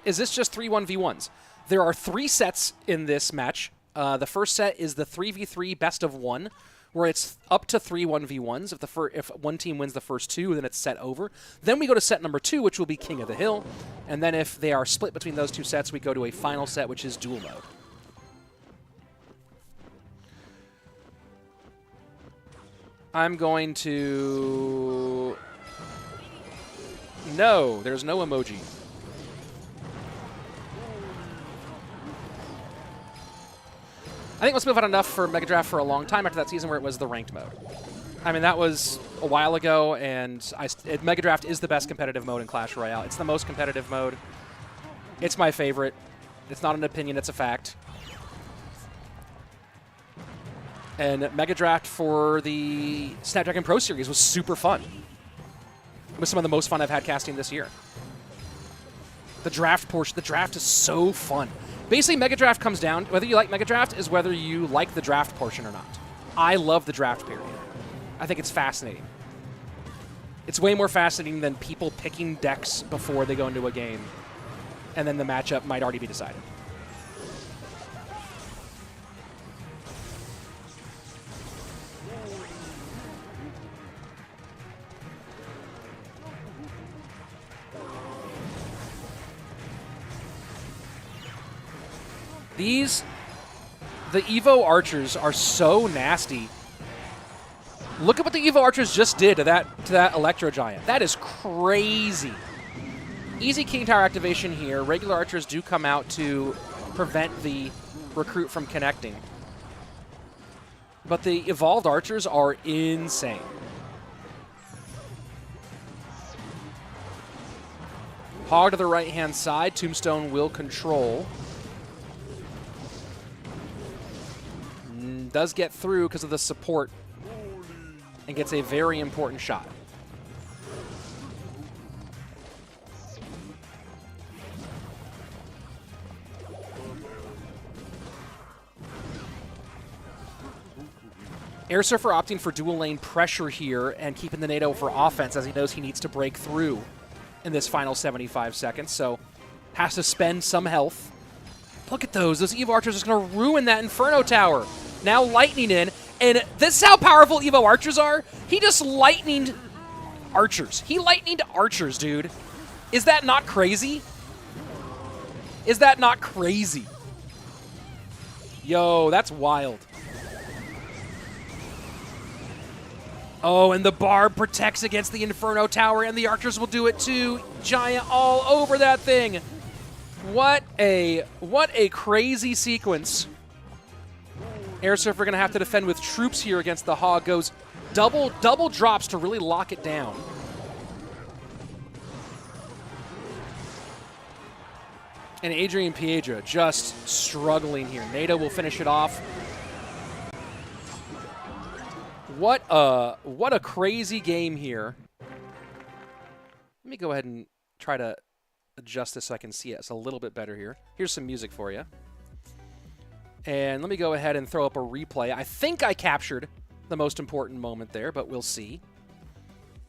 is this just 3 1v1s? There are 3 sets in this match. The first set is the 3v3 best of 1, where it's up to 3 1v1s. If one team wins the first 2, then it's set over. Then we go to set number 2, which will be King of the Hill. And then if they are split between those 2 sets, we go to a final set, which is duel mode. I'm going to... No, there's no emoji. I think Let's Move had enough for Mega Draft for a long time after that season where it was the ranked mode. I mean, that was a while ago, and Mega Draft is the best competitive mode in Clash Royale. It's the most competitive mode. It's my favorite. It's not an opinion, it's a fact. And Mega Draft for the Snapdragon Pro Series was super fun. It was some of the most fun I've had casting this year. The draft portion, the draft is so fun. Basically, Mega Draft comes down, whether you like Mega Draft is whether you like the draft portion or not. I love the draft period. I think it's fascinating. It's way more fascinating than people picking decks before they go into a game, and then the matchup might already be decided. The Evo Archers are so nasty. Look at what the Evo Archers just did to that Electro Giant. That is crazy. Easy King Tower activation here. Regular Archers do come out to prevent the recruit from connecting. But the evolved Archers are insane. Hog to the right-hand side. Tombstone will control. Does get through because of the support and gets a very important shot. Airsurfer opting for dual lane pressure here and keeping the NATO for offense as he knows he needs to break through in this final 75 seconds, so has to spend some health. Look at those. Those Evo Archers are just going to ruin that Inferno Tower. Now lightning in, and this is how powerful Evo Archers are. He just lightninged Archers. He lightninged Archers, dude. Is that not crazy? Is that not crazy? Yo, that's wild. Oh, and the Barb protects against the Inferno Tower, and the Archers will do it too. Giant all over that thing. What a crazy sequence. Airsurfer going to have to defend with troops here against the Hog. Goes double drops to really lock it down. And AdrianPiedra just struggling here. NATO will finish it off. What a crazy game here. Let me go ahead and try to adjust this so I can see it. It's a little bit better here. Here's some music for you. And let me go ahead and throw up a replay. I think I captured the most important moment there, but we'll see.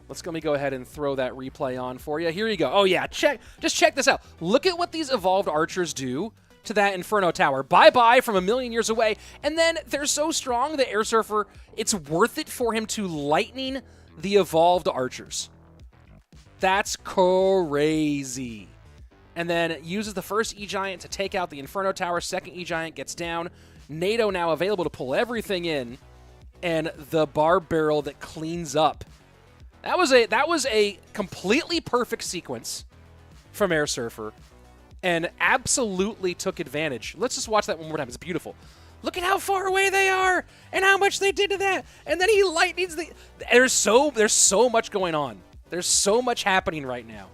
Let me go ahead and throw that replay on for you. Here you go. Oh yeah, just check this out. Look at what these evolved Archers do to that Inferno Tower. Bye-bye from a million years away. And then they're so strong that Airsurfer, it's worth it for him to lightning the evolved Archers. That's crazy. And then uses the first E-Giant to take out the Inferno Tower. Second E-Giant gets down. NATO now available to pull everything in. And the Barb Barrel that cleans up. That was a completely perfect sequence from Airsurfer. And absolutely took advantage. Let's just watch that one more time. It's beautiful. Look at how far away they are and how much they did to that. And then he lightnings the... There's so much going on. There's so much happening right now.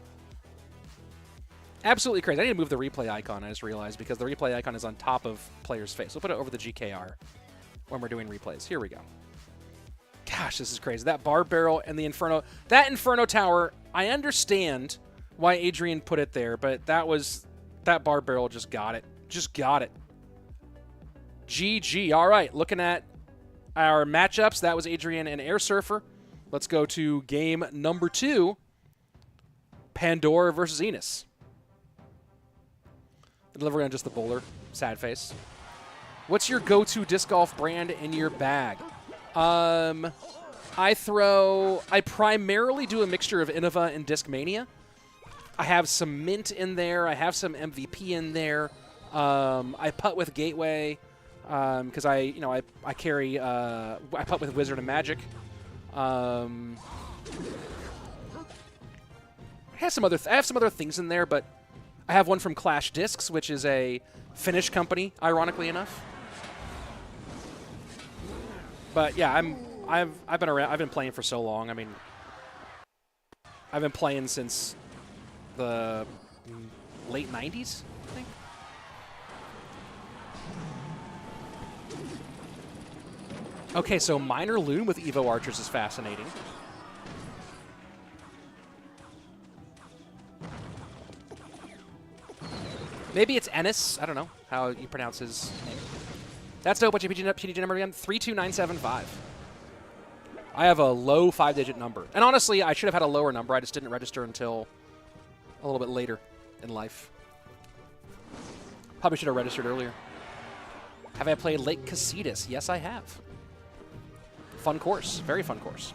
Absolutely crazy. I need to move the replay icon, I just realized, because the replay icon is on top of player's face. We'll put it over the GKR when we're doing replays. Here we go. Gosh, this is crazy. That Barb Barrel and the Inferno... That Inferno Tower, I understand why Adrian put it there, but that Barb Barrel just got it. Just got it. GG. All right, looking at our matchups, that was Adrian and Airsurfer. Let's go to game number 2, Pandora versus Enis. Delivering on just the bowler. Sad face. What's your go-to disc golf brand in your bag? I primarily do a mixture of Innova and Discmania. I have some Mint in there. I have some MVP in there. I putt with Gateway because I carry I putt with Wizard and Magic. I have some other things in there, but I have one from Clash Discs, which is a Finnish company, ironically enough. But yeah, I've been around. I've been playing for so long. I mean, I've been playing since the late 90s, I think. Okay, so Minor Loon with Evo Archers is fascinating. Maybe it's Enis. I don't know how you pronounce his name. That's dope. What's your PDG number again? 32975. I have a low 5-digit number. And honestly, I should have had a lower number. I just didn't register until a little bit later in life. Probably should have registered earlier. Have I played Lake Casitas? Yes, I have. Fun course. Very fun course.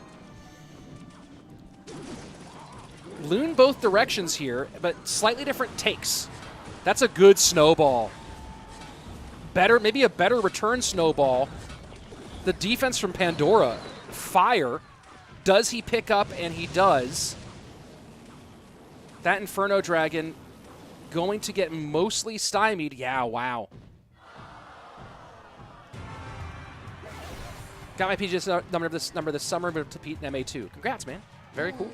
Loon both directions here, but slightly different takes. That's a good snowball. Maybe a better return snowball. The defense from Pandora, fire. Does he pick up? And he does. That Inferno Dragon going to get mostly stymied. Yeah, wow. Got my PGS number this summer, but to Pete in MA2. Congrats, man. Very cool.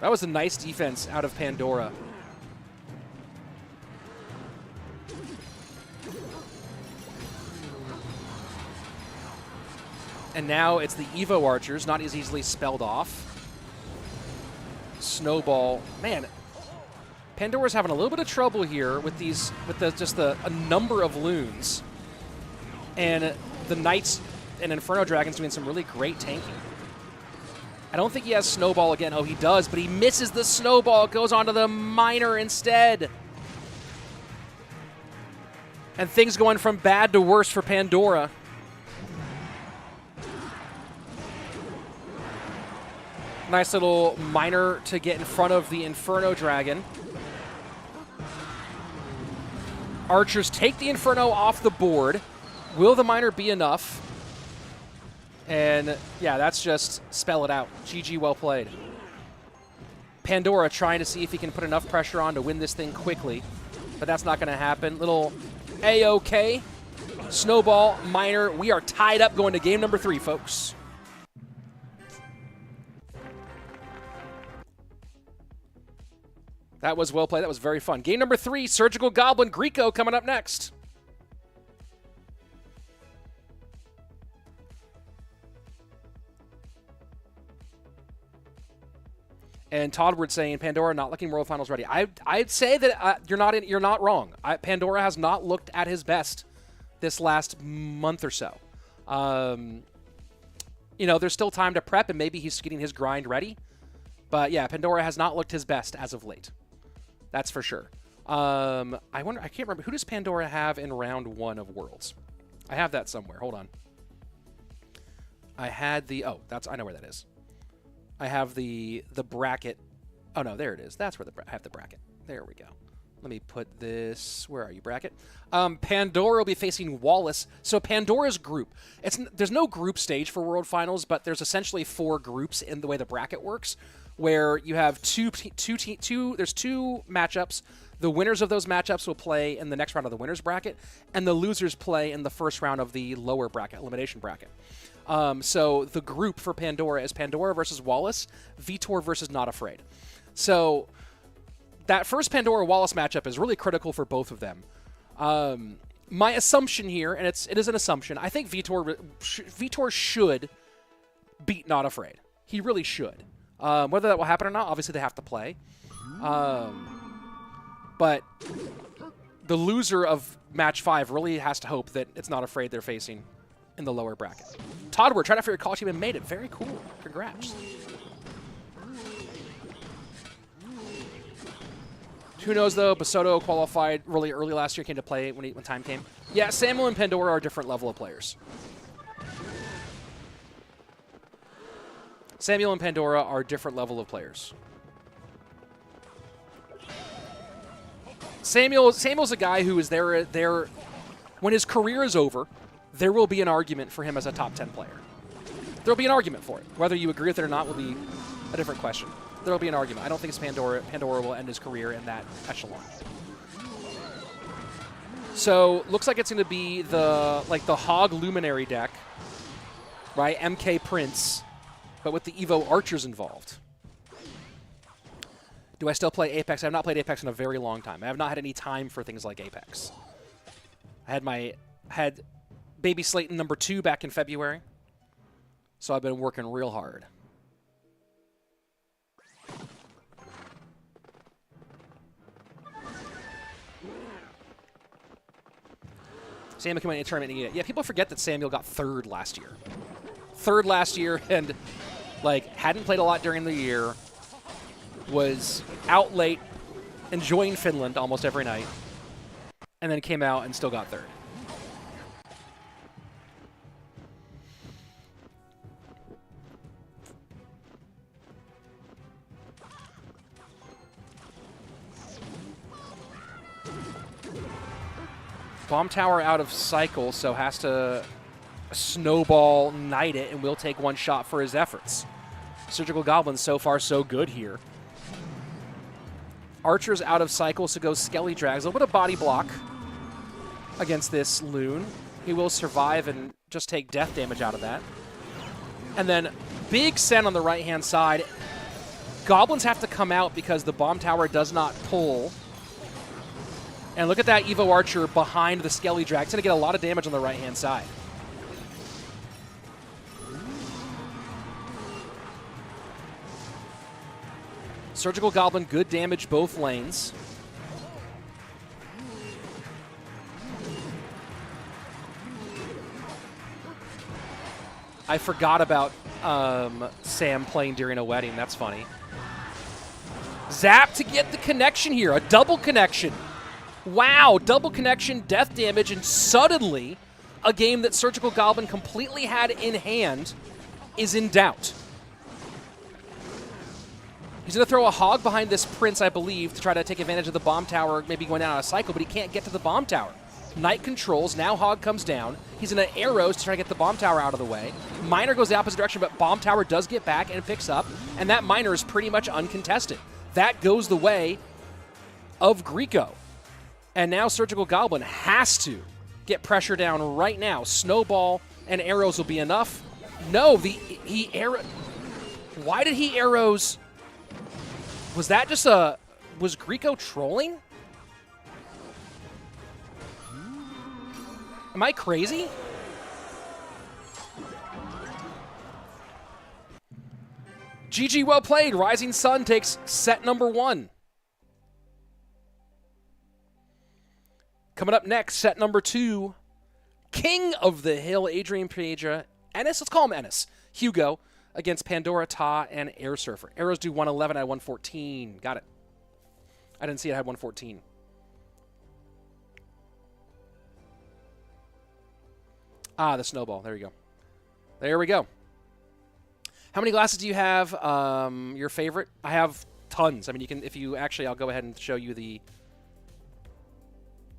That was a nice defense out of Pandora. And now it's the Evo Archers, not as easily spelled off. Snowball. Man, Pandora's having a little bit of trouble here with these, a number of loons. And the Knights and Inferno Dragons doing some really great tanking. I don't think he has Snowball again. Oh, he does, but he misses the Snowball. It goes onto the Miner instead. And things going from bad to worse for Pandora. Nice little Miner to get in front of the Inferno Dragon. Archers take the Inferno off the board. Will the Miner be enough? And yeah, that's just spell it out. GG, well played. Pandora trying to see if he can put enough pressure on to win this thing quickly, but that's not going to happen. Little A-OK. Snowball, Miner. We are tied up going to game number 3, folks. That was well played. That was very fun. Game number 3, Surgical Goblin, Guriko coming up next. And Toddward saying Pandora not looking World Finals ready. I'd say that you're not wrong. Pandora has not looked at his best this last month or so. There's still time to prep, and maybe he's getting his grind ready. But yeah, Pandora has not looked his best as of late. That's for sure. I can't remember, who does Pandora have in round 1 of Worlds? I have that somewhere. Hold on. I know where that is. I have the bracket. Oh no, there it is. That's where I have the bracket. There we go. Let me put this. Where are you, bracket? Pandora will be facing Wallace. So Pandora's group. There's no group stage for World Finals, but there's essentially 4 groups in the way the bracket works, where you have there's 2 matchups. The winners of those matchups will play in the next round of the winners bracket, and the losers play in the first round of the lower bracket, elimination bracket. So the group for Pandora is Pandora versus Wallace, Vitor versus Not Afraid. So that first Pandora-Wallace matchup is really critical for both of them. My assumption here, and it is an assumption, I think Vitor should beat Not Afraid. He really should. Whether that will happen or not, obviously they have to play. But the loser of match 5 really has to hope that it's not afraid they're facing in the lower bracket. Toddward, tried out for your call team and made it. Very cool. Congrats. Who knows, though? Basoto qualified really early last year, came to play when time came. Yeah, Samuel and Pandora are a different level of players. Samuel and Pandora are a different level of players. Samuel's a guy who is there when his career is over, there will be an argument for him as a top 10 player. There will be an argument for it. Whether you agree with it or not will be a different question. There will be an argument. I don't think Pandora will end his career in that echelon. So looks like it's going to be the Hog Luminary deck, right? MK Prince, but with the Evo Archers involved. Do I still play Apex? I have not played Apex in a very long time. I have not had any time for things like Apex. I had Baby Slayton #2 back in February, so I've been working real hard. Samuel came in a tournament. Yeah, people forget that Samuel got 3rd last year. 3rd last year, and hadn't played a lot during the year. Was out late, enjoying Finland almost every night, and then came out and still got 3rd. Bomb tower out of cycle, so has to snowball knight it, and will take 1 shot for his efforts. Surgical Goblin so far so good here. Archer's out of cycle, so goes Skelly Drags. A little bit of body block against this Loon. He will survive and just take death damage out of that. And then big send on the right-hand side. Goblins have to come out because the bomb tower does not pull. And look at that Evo Archer behind the Skelly Drag. It's going to get a lot of damage on the right-hand side. Surgical Goblin, good damage both lanes. I forgot about Sam playing during a wedding. That's funny. Zap to get the connection here. A double connection. Wow, double connection, death damage, and suddenly a game that Surgical Goblin completely had in hand is in doubt. He's going to throw a Hog behind this Prince, I believe, to try to take advantage of the bomb tower, maybe going down on a cycle, but he can't get to the bomb tower. Knight controls, now Hog comes down. He's going to arrows to try to get the bomb tower out of the way. Miner goes the opposite direction, but bomb tower does get back and picks up, and that Miner is pretty much uncontested. That goes the way of Guriko. And now Surgical Goblin has to get pressure down right now. Snowball and arrows will be enough. No, why did he arrows? Was that just was Guriko trolling? Am I crazy? GG, well played. Rising Sun takes set #1. Coming up next, set #2, King of the Hill, AdrianPiedra, Enis, let's call him Enis, Hugo, against Pandora, Ta, and Airsurfer. Arrows do 111, I had 114. Got it. I didn't see it, I had 114. Ah, the snowball. There you go. There we go. How many glasses do you have? Your favorite? I have tons. I mean, you can, if you actually, I'll go ahead and show you the...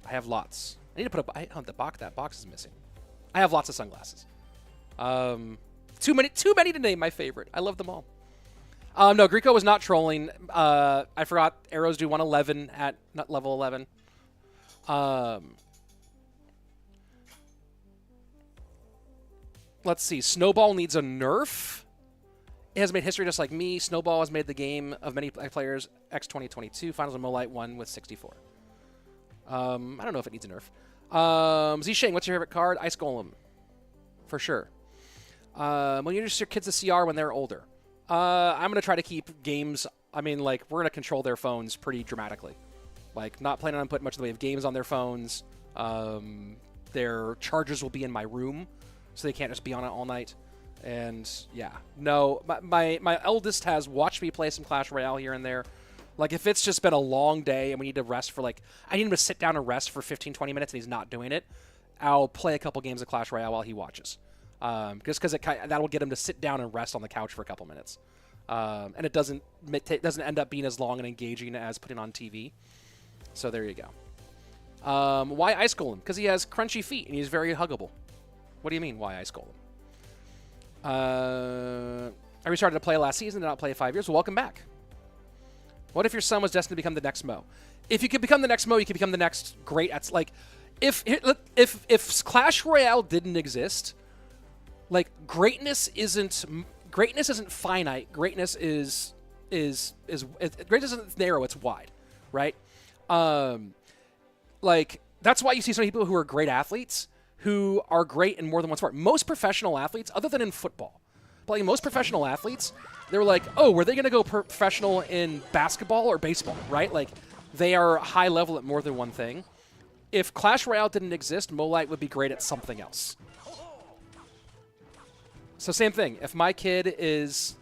I have lots. I need to put up that box is missing. I have lots of sunglasses. Too many to name my favorite. I love them all. No, Guriko was not trolling. I forgot arrows do 111 at level 11. Let's see. Snowball needs a nerf. It has made history just like me. Snowball has made the game of many players. X 2022 Finals of Molite won with 64. I don't know if it needs a nerf. Zisheng, what's your favorite card? Ice Golem. For sure. When you introduce your kids to CR when they're older. I'm going to try to keep games, I mean, like, we're going to control their phones pretty dramatically. Like, not planning on putting much in the way of games on their phones. Their chargers will be in my room, so they can't just be on it all night. And, yeah. No, my eldest has watched me play some Clash Royale here and there. Like, if it's just been a long day and we need to rest for, like, I need him to sit down and rest for 15, 20 minutes and he's not doing it, I'll play a couple games of Clash Royale while he watches. Just because that'll get him to sit down and rest on the couch for a couple minutes. And it doesn't end up being as long and engaging as putting on TV. So there you go. Why Ice Golem? Because he has crunchy feet and he's very huggable. What do you mean, why Ice Golem? I restarted to play last season, did not play 5 years. Well, welcome back. What if your son was destined to become the next Mo? If you could become the next Mo, you could become the next great. At, like, if Clash Royale didn't exist, like, greatness isn't finite. Greatness greatness isn't narrow. It's wide, right? Like, that's why you see so many people who are great athletes who are great in more than one sport. Most professional athletes, other than in football, but like most professional athletes, they were like, oh, were they going to go professional in basketball or baseball, right? Like, they are high level at more than one thing. If Clash Royale didn't exist, Molite would be great at something else. So same thing. If my kid is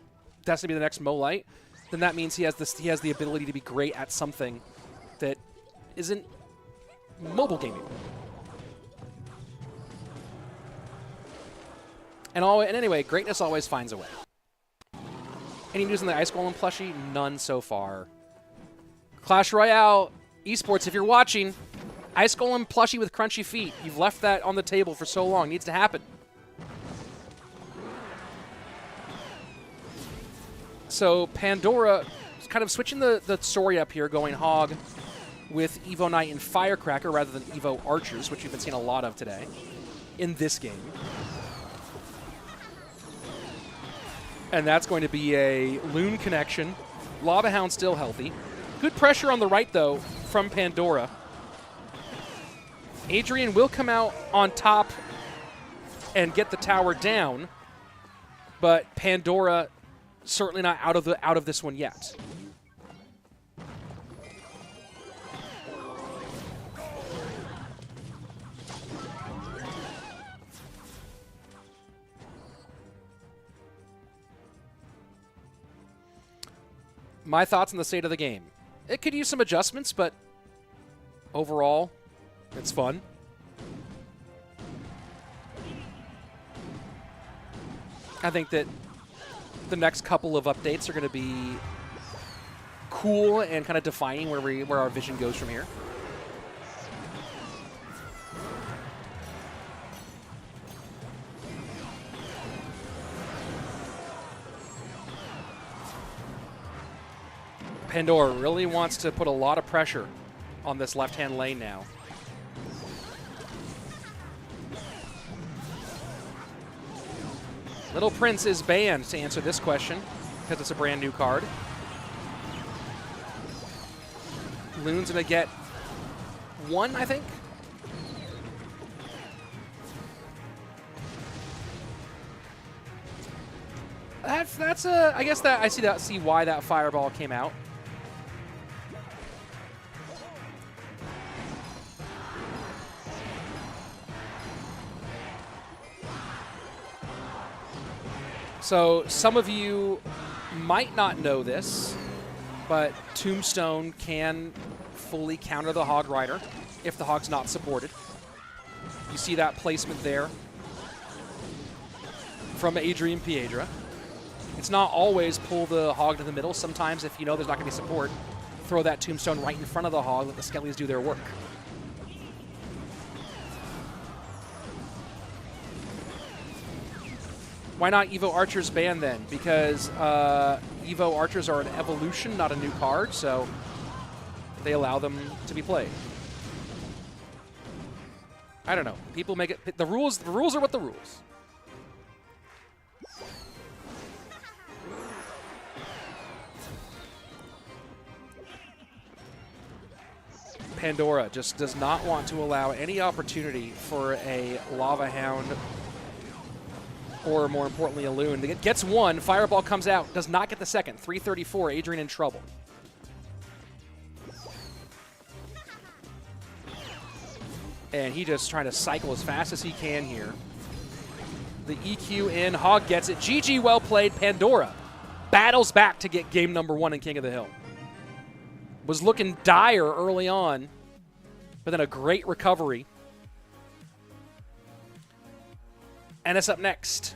destined to be the next Molite, then that means he has the ability to be great at something that isn't mobile gaming. And anyway, greatness always finds a way. Any news on the Ice Golem plushie? None so far. Clash Royale esports, if you're watching, Ice Golem plushie with crunchy feet. You've left that on the table for so long. It needs to happen. So Pandora is kind of switching the story up here, going hog with Evo Knight and Firecracker rather than Evo Archers, which you've been seeing a lot of today in this game. And that's going to be a Loon connection. Lava Hound still healthy. Good pressure on the right, though, from Pandora. Adrian will come out on top and get the tower down, but Pandora certainly not out of this one yet. My thoughts on the state of the game. It could use some adjustments, but overall, it's fun. I think that the next couple of updates are going to be cool and kind of defining where our vision goes from here. Pandora really wants to put a lot of pressure on this left-hand lane now. Little Prince is banned to answer this question because it's a brand new card. Loon's going to get one, I think. That's I guess that I see why that fireball came out. So some of you might not know this, but Tombstone can fully counter the Hog Rider if the Hog's not supported. You see that placement there from AdrianPiedra. It's not always pull the Hog to the middle. Sometimes if you know there's not going to be support, throw that Tombstone right in front of the Hog, let the Skellies do their work. Why not Evo Archers ban then? Because Evo Archers are an evolution, not a new card, so they allow them to be played. I don't know. People make it. The rules are what the rules. Pandora just does not want to allow any opportunity for a Lava Hound or, more importantly, a Loon. It gets one, Fireball comes out, does not get the second. 334, Adrian in trouble. And he just trying to cycle as fast as he can here. The EQ in. Hog gets it. GG, well played. Pandora battles back to get game number 1 in King of the Hill. Was looking dire early on, but then a great recovery. Enis up next.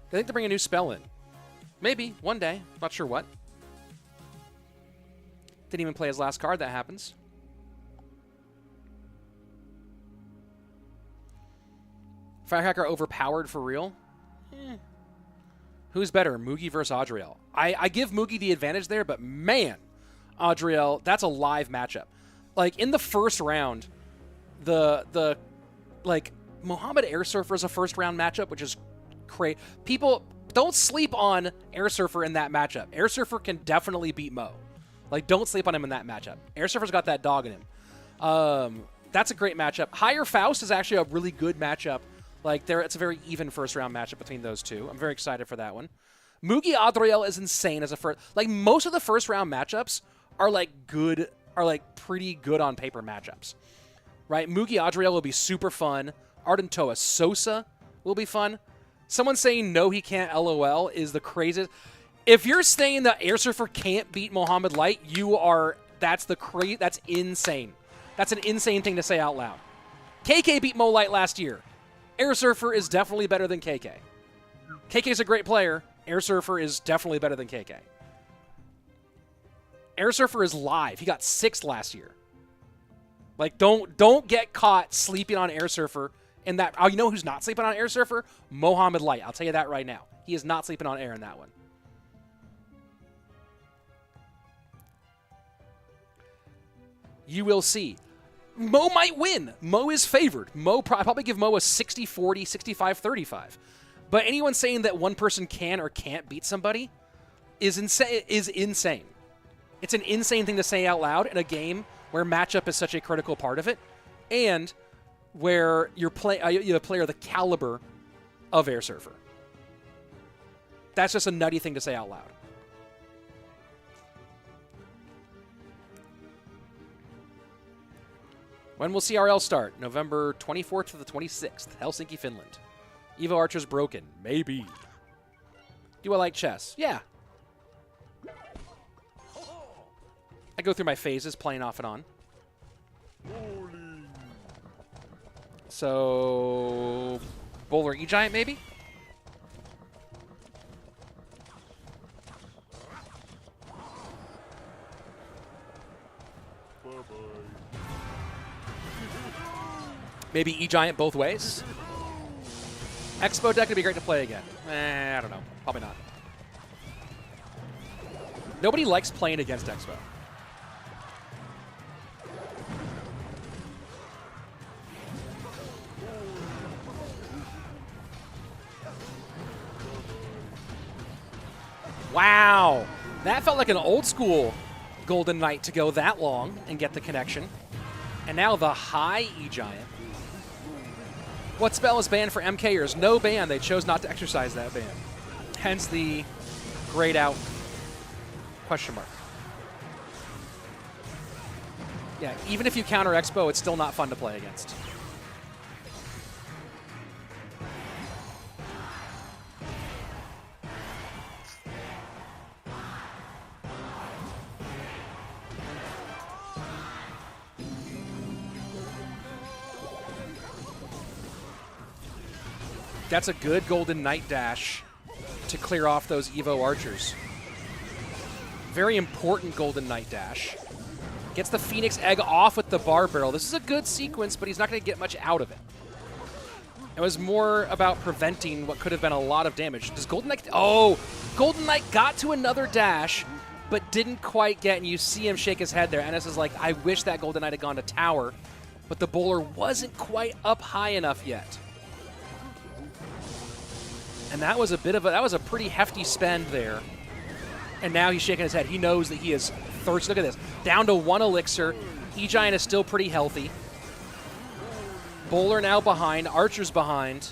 I think they bring a new spell in. Maybe, one day. Not sure what. Didn't even play his last card. That happens. Firecracker overpowered for real? Who's better, Mugi versus Adriel? I give Mugi the advantage there, but man, Adriel, that's a live matchup. Like, in the first round, like, Mohamed Airsurfer is a first-round matchup, which is crazy. People, don't sleep on Airsurfer in that matchup. Airsurfer can definitely beat Mo. Like, don't sleep on him in that matchup. Airsurfer's got that dog in him. That's a great matchup. Higher Faust is actually a really good matchup. Like, it's a very even first-round matchup between those two. I'm very excited for that one. Mugi Adriel is insane as a first. Like, most of the first-round matchups are, like, good, are, like, pretty good on paper matchups. Right? Mugi Adriel will be super fun. Ardentoas Sosa will be fun. Someone saying no, he can't LOL is the craziest. If you're saying that Airsurfer can't beat Mohamed Light, that's insane. That's an insane thing to say out loud. KK beat Mo Light last year. Airsurfer is definitely better than KK. KK's a great player. Airsurfer is definitely better than KK. Airsurfer is live. He got 6th last year. Like, don't get caught sleeping on Airsurfer in that. Oh, you know who's not sleeping on Airsurfer? Mohamed Light. I'll tell you that right now. He is not sleeping on Air in that one. You will see. Mo might win. Mo is favored. I'd probably give Mo a 60-40, 65-35. But anyone saying that one person can or can't beat somebody is insane. It's an insane thing to say out loud in a game where matchup is such a critical part of it, and where you have a player the caliber of Airsurfer. That's just a nutty thing to say out loud. When will CRL start? November 24th to the 26th, Helsinki, Finland. Evo Archer's broken. Maybe. Do I like chess? Yeah. I go through my phases, playing off and on. So, Bowler E-Giant, maybe? Maybe E-Giant both ways. Expo deck would be great to play again. I don't know. Probably not. Nobody likes playing against Expo. Wow. That felt like an old school Golden Knight to go that long and get the connection. And now the high E-Giant. What spell is banned for MKERS? No ban. They chose not to exercise that ban. Hence the grayed out question mark. Yeah, even if you counter Expo, it's still not fun to play against. That's a good Golden Knight dash to clear off those Evo Archers. Very important Golden Knight dash. Gets the Phoenix Egg off with the bar barrel. This is a good sequence, but he's not going to get much out of it. It was more about preventing what could have been a lot of damage. Does Golden Knight... Oh! Golden Knight got to another dash, but didn't quite get, and you see him shake his head there. Enis is like, I wish that Golden Knight had gone to tower, but the bowler wasn't quite up high enough yet. And that was a pretty hefty spend there. And now he's shaking his head. He knows that he is thirsty. Look at this. Down to 1 elixir. E-Giant is still pretty healthy. Bowler now behind. Archer's behind.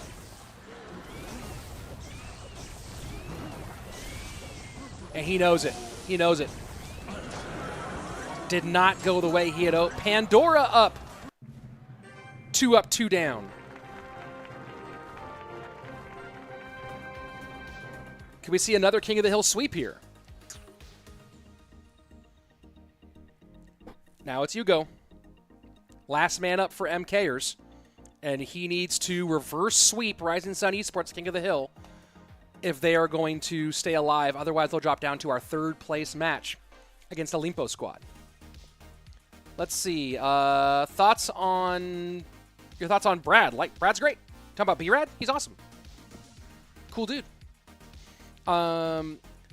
And he knows it. He knows it. Did not go the way he had hoped. Pandora up. 2 up, 2 down. Can we see another King of the Hill sweep here? Now it's Hugo. Last man up for MKERS. And he needs to reverse sweep Rising Sun Esports King of the Hill if they are going to stay alive. Otherwise, they'll drop down to our 3rd place match against OLIMPO squad. Let's see. Your thoughts on Brad? Like, Brad's great. Talking about B-Rad? He's awesome. Cool dude.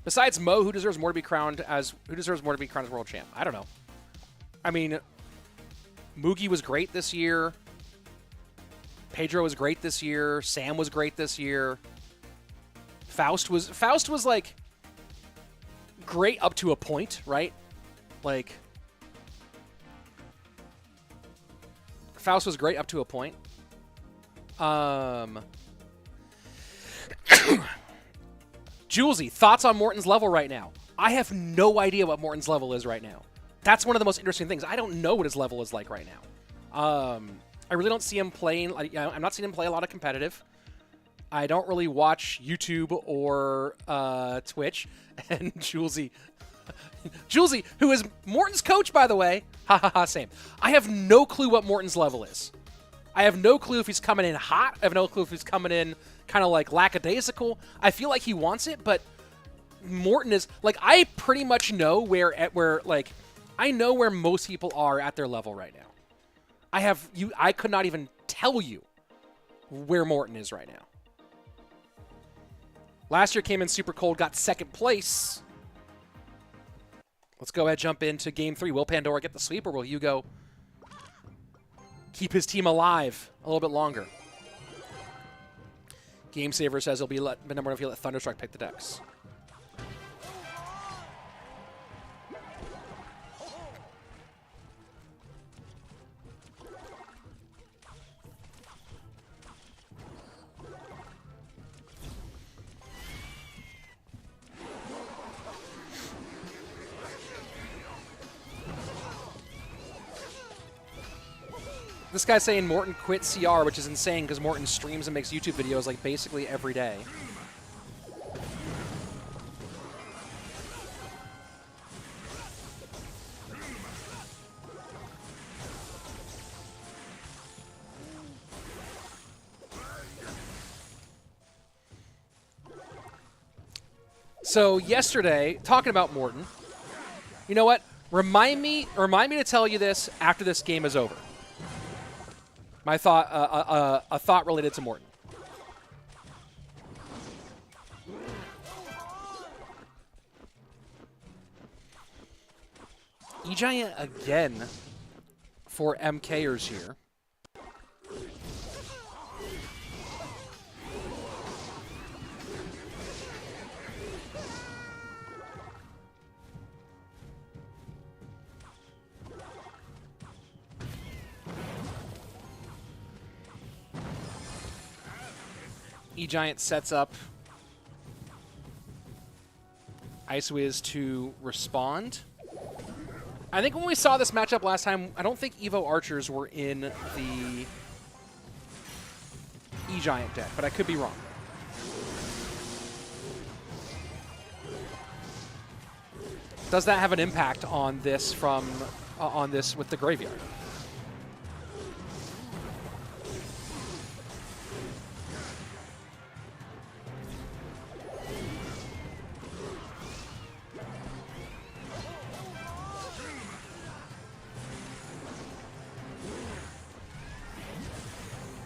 Besides Mo, who deserves more to be crowned as world champ? I don't know. I mean, Mugi was great this year. Pedro was great this year. Sam was great this year. Faust was like great up to a point, right? Like Faust was great up to a point. Julesy, thoughts on Morton's level right now? I have no idea what Morton's level is right now. That's one of the most interesting things. I don't know what his level is like right now. I really don't see him playing. I'm not seeing him play a lot of competitive. I don't really watch YouTube or Twitch. And Julesy, who is Morton's coach, by the way. Ha ha ha, same. I have no clue what Morton's level is. I have no clue if he's coming in hot. I have no clue if he's coming in kind of like lackadaisical. I feel like he wants it, but Morton is like, I pretty much know I know where most people are at their level right now. I could not even tell you where Morton is right now. Last year came in super cold, got 2nd place. Let's go ahead and jump into game 3. Will Pandora get the sweep, or will Hugo keep his team alive a little bit longer? Game Saver says he'll be number 1 if you let Thunderstruck pick the decks. This guy's saying Morton quit CR, which is insane because Morton streams and makes YouTube videos like basically every day. So yesterday, talking about Morton, you know what? Remind me to tell you this after this game is over. My thought, a thought related to Morton. E-Giant again for MKERS here. E-Giant sets up Ice Wiz to respond. I think when we saw this matchup last time, I don't think Evo Archers were in the E-Giant deck, but I could be wrong. Does that have an impact on this with the Graveyard?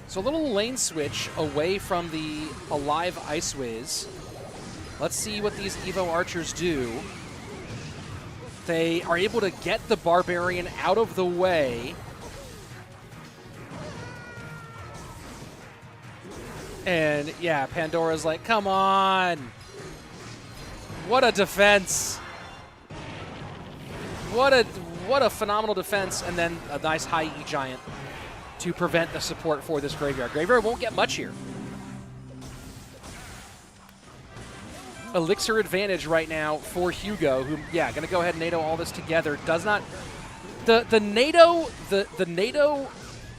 So a little lane switch away from the alive Ice Wiz. Let's see what these Evo Archers do. They are able to get the Barbarian out of the way. And yeah, Pandora's like, come on. What a defense. What a phenomenal defense. And then a nice high E-Giant to prevent the support for this Graveyard. Graveyard won't get much here. Elixir advantage right now for Hugo, who, yeah, going to go ahead and NATO all this together. Does not... The NATO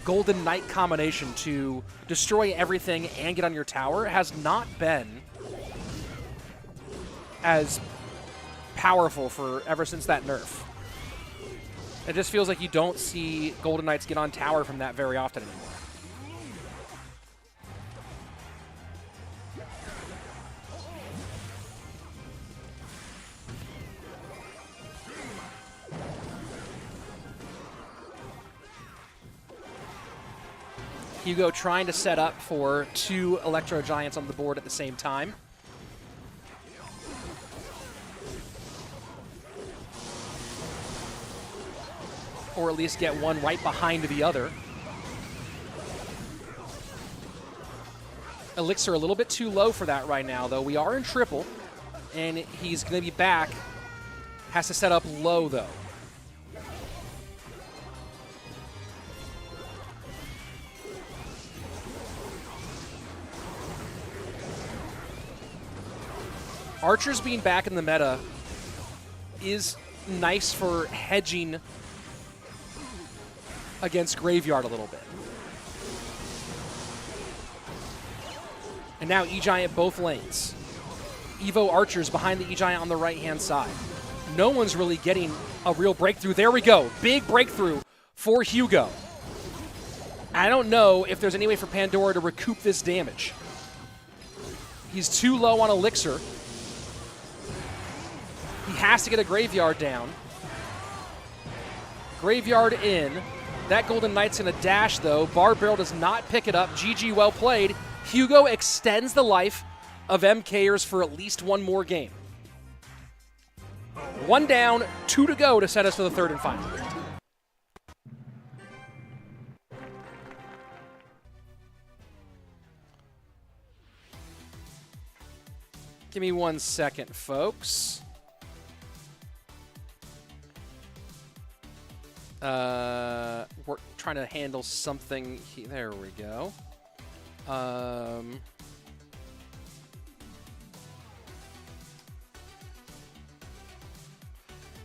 Golden Knight combination to destroy everything and get on your tower has not been as powerful for ever since that nerf. It just feels like you don't see Golden Knights get on tower from that very often anymore. Hugo trying to set up for 2 Electro Giants on the board at the same time. Or at least get one right behind the other. Elixir a little bit too low for that right now, though. We are in triple, and he's going to be back. Has to set up low, though. Archers being back in the meta is nice for hedging against Graveyard a little bit. And now E-Giant both lanes. Evo Archers behind the E-Giant on the right-hand side. No one's really getting a real breakthrough. There we go. Big breakthrough for Hugo. I don't know if there's any way for Pandora to recoup this damage. He's too low on Elixir. He has to get a Graveyard down. Graveyard in. That Golden Knight's going to dash, though. Bar Barrel does not pick it up. GG, well played. Hugo extends the life of MKERS for at least one more game. 1 down, 2 to go to set us for the third and final. Give me 1 second, folks. We're trying to handle something. There we go.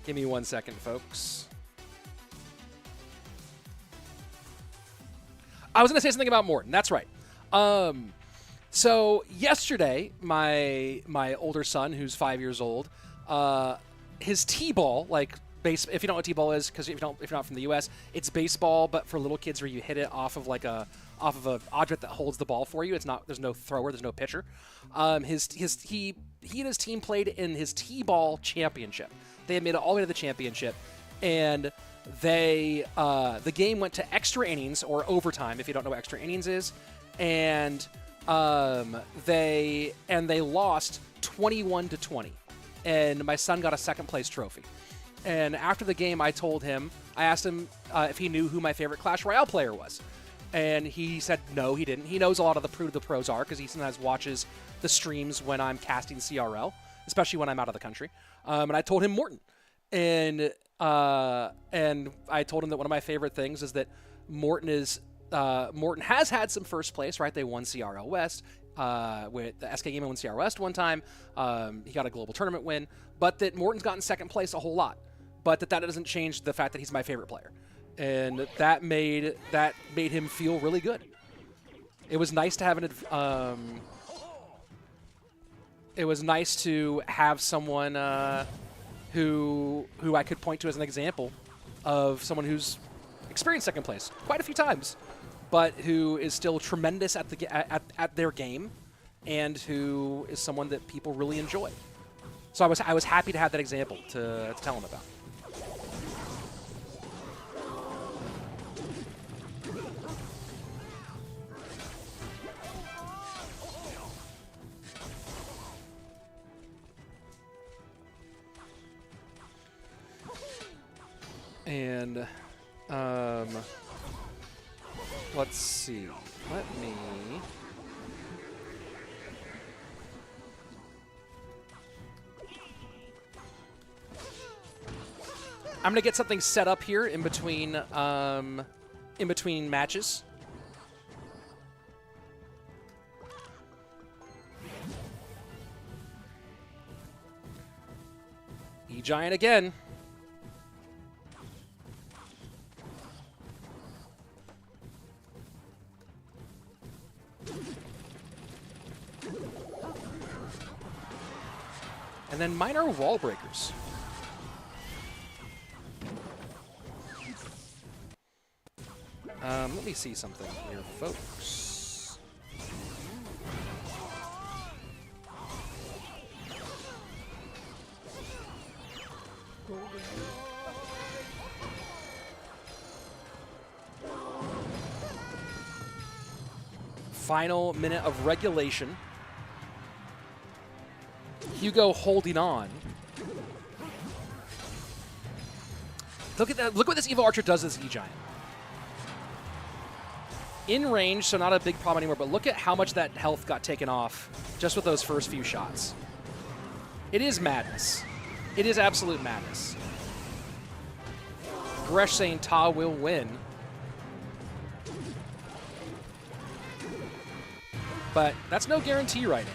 Give me 1 second, folks. I was going to say something about Morton. That's right. So yesterday, my older son, who's 5 years old, his T-ball, like, if you don't know what T-ball is, because if you're not from the U.S., it's baseball, but for little kids where you hit it off of an object that holds the ball for you. It's not. There's no thrower. There's no pitcher. He and his team played in his T-ball championship. They had made it all the way to the championship, and the game went to extra innings or overtime. If you don't know what extra innings is, and they lost 21-20, and my son got a second place trophy. And after the game, I asked him if he knew who my favorite Clash Royale player was. And he said no, he didn't. He knows a lot of who the pros are because he sometimes watches the streams when I'm casting CRL, especially when I'm out of the country. And I told him Morton. And I told him that one of my favorite things is that Morton has had some first place, right? They won CRL West. With the SK Gaming won CRL West one time. He got a global tournament win. But that Morton's gotten second place a whole lot. But that doesn't change the fact that he's my favorite player. And that made him feel really good. It was nice to have it was nice to have someone who I could point to as an example of someone who's experienced second place quite a few times, but who is still tremendous at their game, and who is someone that people really enjoy. So I was happy to have that example to tell him about. And let's see. Let me. I'm gonna get something set up here in between matches. E-Giant again. And then minor wall breakers. Let me see something here, folks. Final minute of regulation. Hugo holding on. Look at that. Look what this Evo Archer does to this E-Giant. In range, so not a big problem anymore, but look at how much that health got taken off just with those first few shots. It is madness. It is absolute madness. Gresh saying Ta will win. But that's no guarantee right now.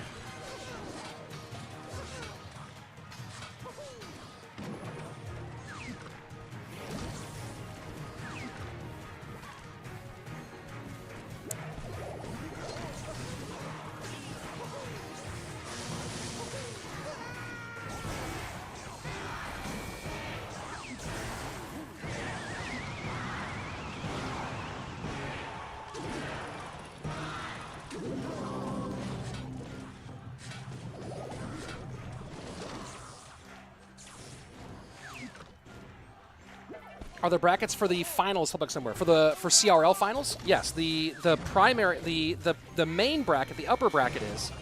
Are there brackets for the finals public somewhere? For CRL finals? Yes, the primary the main bracket, the upper bracket is,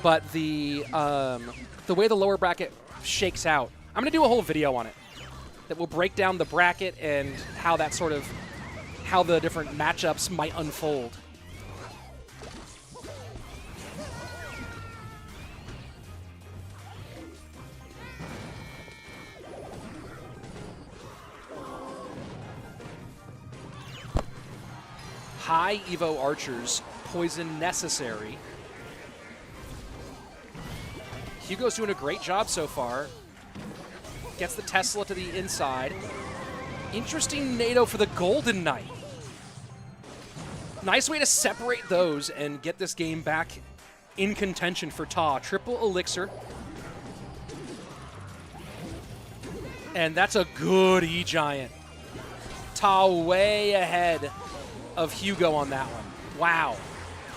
but the way the lower bracket shakes out, I'm gonna do a whole video on it that will break down the bracket and how that sort of how the different matchups might unfold. High Evo Archers, poison necessary. Hugo's doing a great job so far. Gets the Tesla to the inside. Interesting NATO for the Golden Knight. Nice way to separate those and get this game back in contention for Ta. Triple Elixir. And that's a good E-Giant. Ta way ahead of Hugo on that one. Wow.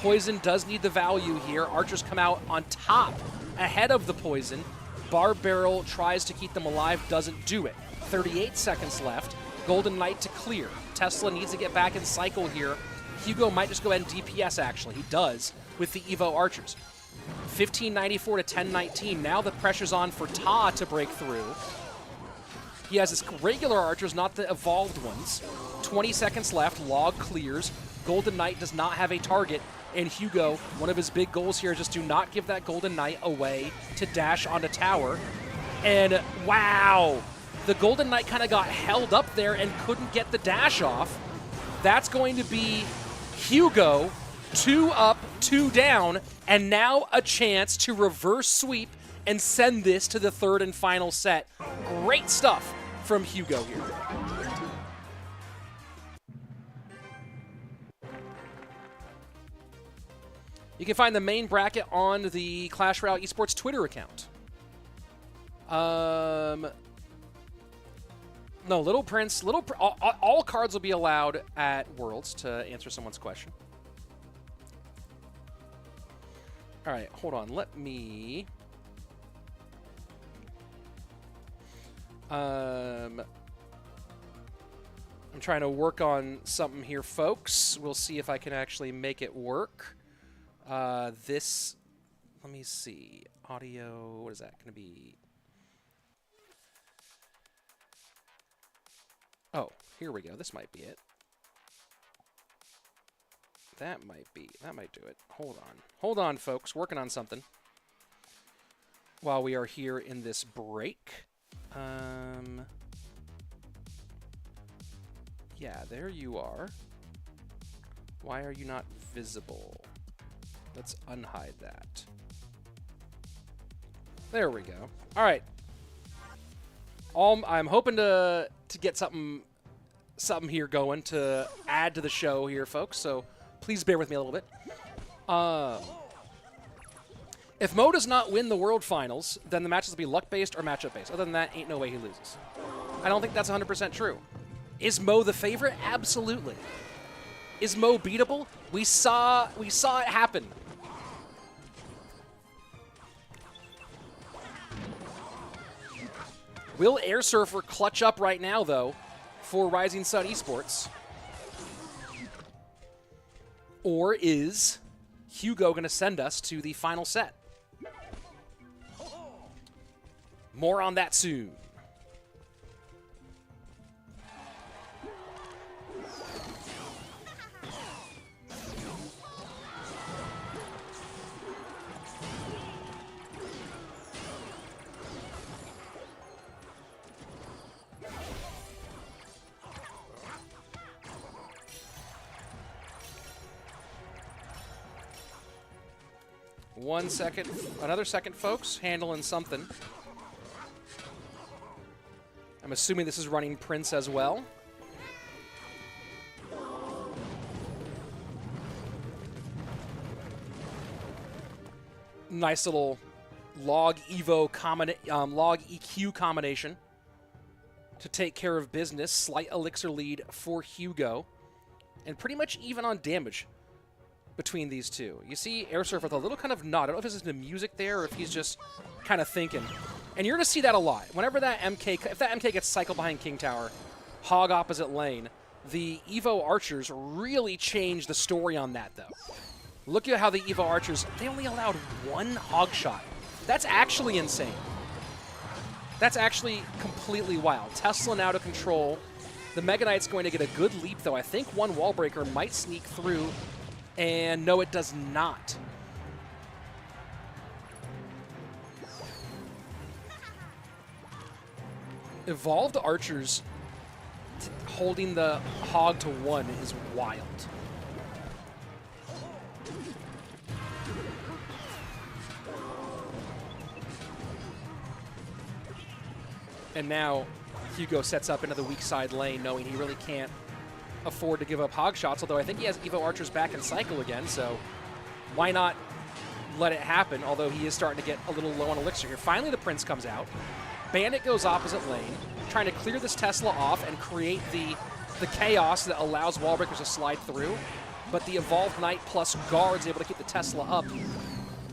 Poison does need the value here. Archers come out on top ahead of the poison. Barb Barrel tries to keep them alive, doesn't do it. 38 seconds left. Golden Knight to clear. Tesla needs to get back in cycle here. Hugo might just go ahead and DPS, actually. He does with the Evo Archers. 1594 to 1019. Now the pressure's on for Ta to break through. He has his regular archers, not the evolved ones. 20 seconds left. Log clears. Golden Knight does not have a target. And Hugo, one of his big goals here is just do not give that Golden Knight away to dash onto tower. And wow, the Golden Knight kind of got held up there and couldn't get the dash off. That's going to be Hugo, 2 up, 2 down, and now a chance to reverse sweep and send this to the third and final set. Great stuff from Hugo here. You can find the main bracket on the Clash Royale Esports Twitter account. No, Little Prince, all cards will be allowed at Worlds to answer someone's question. All right, hold on. Let me... I'm trying to work on something here, folks. We'll see if I can actually make it work. This, let me see. Audio, what is that going to be? Oh, here we go. This might be it. That might do it. Hold on. Hold on, folks. Working on something while we are here in this break. Yeah, there you are. Why are you not visible? Let's unhide that. There we go. All right. I'm hoping to get something here going to add to the show here, folks. So please bear with me a little bit. If Mo does not win the World Finals, then the matches will be luck-based or matchup-based. Other than that, ain't no way he loses. I don't think that's 100% true. Is Mo the favorite? Absolutely. Is Mo beatable? We saw it happen. Will Airsurfer clutch up right now, though, for Rising Sun Esports? Or is Hugo going to send us to the final set? More on that soon. One second, another second, folks. Handling something. I'm assuming this is running Prince as well. Nice little log Evo log EQ combination to take care of business. Slight elixir lead for Hugo, and pretty much even on damage between these two. You see Airsurfer with a little kind of nod. I don't know if this is the music there or if he's just kind of thinking. And you're going to see that a lot. Whenever that if that MK gets cycled behind King Tower, hog opposite lane, the Evo Archers really change the story on that, though. Look at how the Evo Archers, they only allowed one hog shot. That's actually insane. That's actually completely wild. Tesla now to control. The Mega Knight's going to get a good leap, though. I think one wall breaker might sneak through. And no, it does not. Evolved Archers holding the hog to 1 is wild. And now Hugo sets up into the weak side lane, knowing he really can't afford to give up hog shots, although I think he has Evo Archers back in cycle again, so why not let it happen, although he is starting to get a little low on elixir here. Finally, the Prince comes out. Bandit goes opposite lane, trying to clear this Tesla off and create the chaos that allows wall breakers to slide through, but the Evolved Knight plus guards able to keep the Tesla up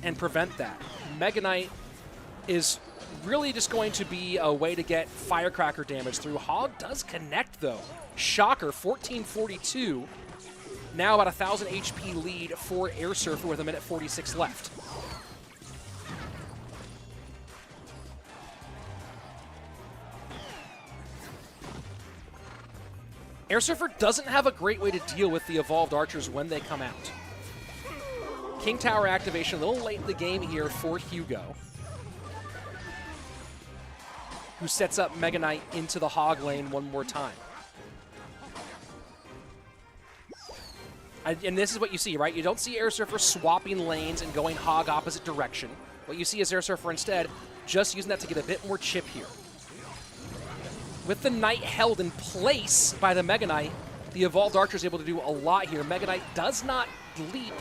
and prevent that. Mega Knight is really just going to be a way to get firecracker damage through. Hog does connect, though. Shocker, 1442. Now about 1,000 HP lead for Airsurfer with 1:46 left. Airsurfer doesn't have a great way to deal with the Evolved Archers when they come out. King Tower activation a little late in the game here for Hugo, who sets up Mega Knight into the hog lane one more time. And this is what you see, right? You don't see Airsurfer swapping lanes and going hog opposite direction. What you see is Airsurfer instead just using that to get a bit more chip here. With the Knight held in place by the Mega Knight, the Evolved Archer is able to do a lot here. Mega Knight does not leap,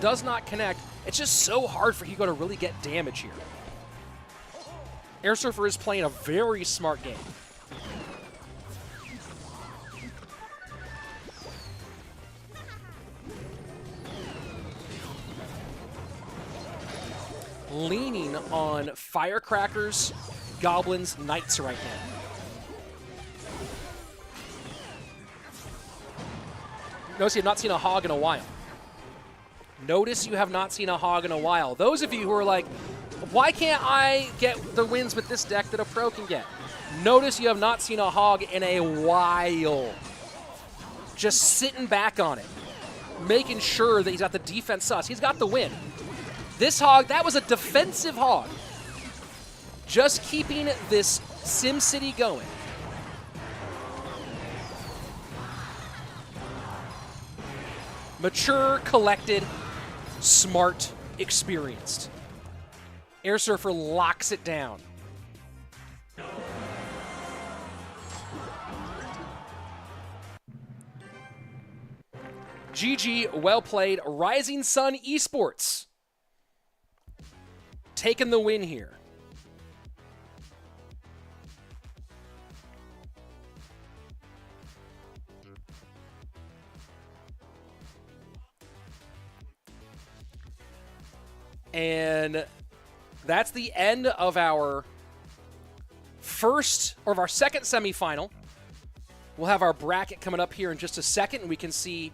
does not connect. It's just so hard for Hugo to really get damage here. Airsurfer is playing a very smart game. Leaning on firecrackers, goblins, knights right now. Notice you have not seen a hog in a while. Notice you have not seen a hog in a while. Those of you who are like, why can't I get the wins with this deck that a pro can get? Notice you have not seen a hog in a while. Just sitting back on it, making sure that he's got the defense sus. He's got the win. This hog, that was a defensive hog. Just keeping this SimCity going. Mature, collected, smart, experienced. Airsurfer locks it down. GG, well played. Rising Sun Esports taking the win here. And that's the end of our second semifinal. We'll have our bracket coming up here in just a second, and we can see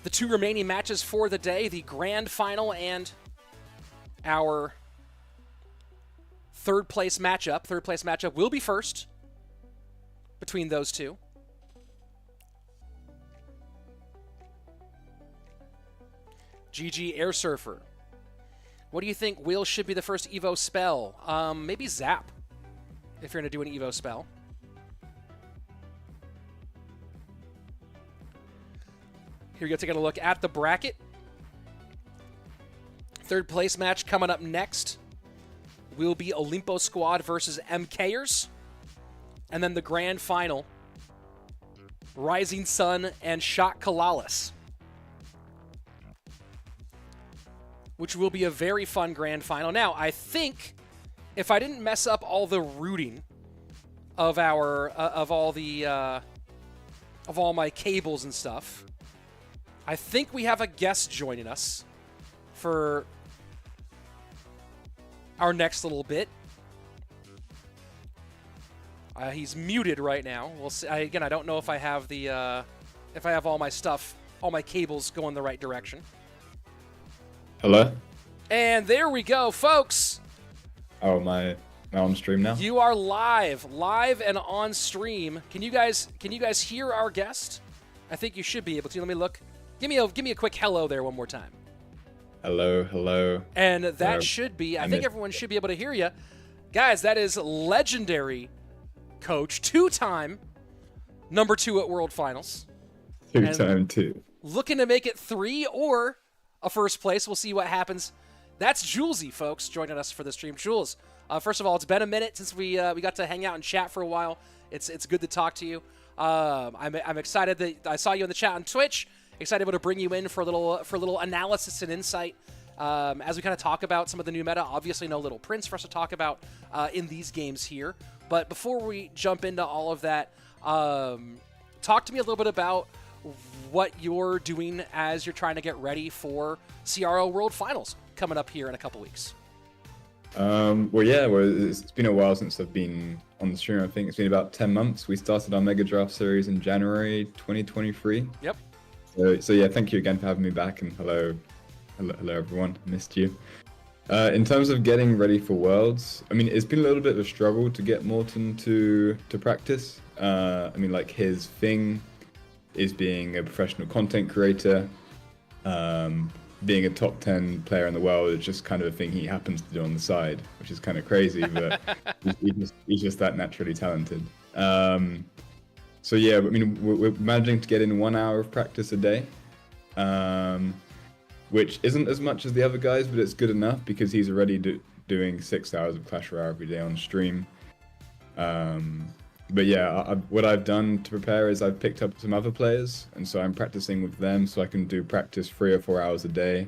the two remaining matches for the day, the grand final and our third place matchup. Third place matchup will be first between those two. GG Airsurfer. What do you think Will should be the first Evo spell? Maybe Zap, if you're going to do an Evo spell. Here we go, taking a look at the bracket. Third place match coming up next will be OLIMPO squad versus MKERS. And then the grand final, Rising Sun and Shot CALALAS, which will be a very fun grand final. Now, I think if I didn't mess up all the routing of our of all my cables and stuff, I think we have a guest joining us for our next little bit. He's muted right now. We'll see. Again, I don't know if I have the if I have all my stuff, all my cables going the right direction. Hello? And there we go, folks. Oh, am I on stream now? You are live and on stream. Can you guys hear our guest? I think you should be able to. Let me look. Give me a quick hello there one more time. Hello, hello. And that should be, I think everyone should be able to hear you. Guys, that is legendary coach, two-time number 2 at World Finals. Two-time 2. Looking to make it 3 or a first place. We'll see what happens. That's Julesy, folks, joining us for the stream. Jules, first of all, it's been a minute since we got to hang out and chat for a while. It's good to talk to you. I'm excited that I saw you in the chat on Twitch. Excited to bring you in for a little analysis and insight as we kind of talk about some of the new meta. Obviously, no Little Prince for us to talk about in these games here. But before we jump into all of that, talk to me a little bit about what you're doing as you're trying to get ready for CRO World Finals coming up here in a couple weeks. It's been a while since I've been on the stream. I think it's been about 10 months. We started our Mega Draft series in January 2023. Yep. So yeah, thank you again for having me back, and hello everyone. Missed you. In terms of getting ready for Worlds, I mean, it's been a little bit of a struggle to get Morton to practice. I mean, like, his thing is being a professional content creator. Being a top 10 player in the world is just kind of a thing he happens to do on the side, which is kind of crazy, but he's just that naturally talented. So yeah, I mean, we're managing to get in 1 hour of practice a day, which isn't as much as the other guys, but it's good enough because he's already doing 6 hours of Clash Royale every day on stream. But yeah, what I've done to prepare is I've picked up some other players, and so I'm practicing with them so I can do practice 3 or 4 hours a day,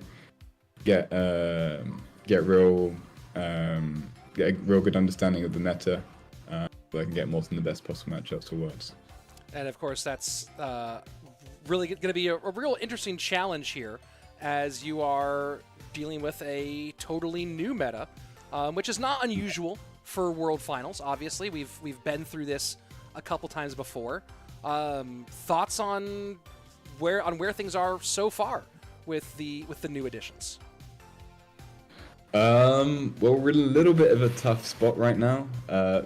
get a real good understanding of the meta, so I can get Morton the best possible matchups for Worlds. And of course, that's really going to be a real interesting challenge here, as you are dealing with a totally new meta, which is not unusual for World Finals. Obviously, we've been through this a couple times before. Thoughts on where things are so far with the new additions? Well, we're in a little bit of a tough spot right now.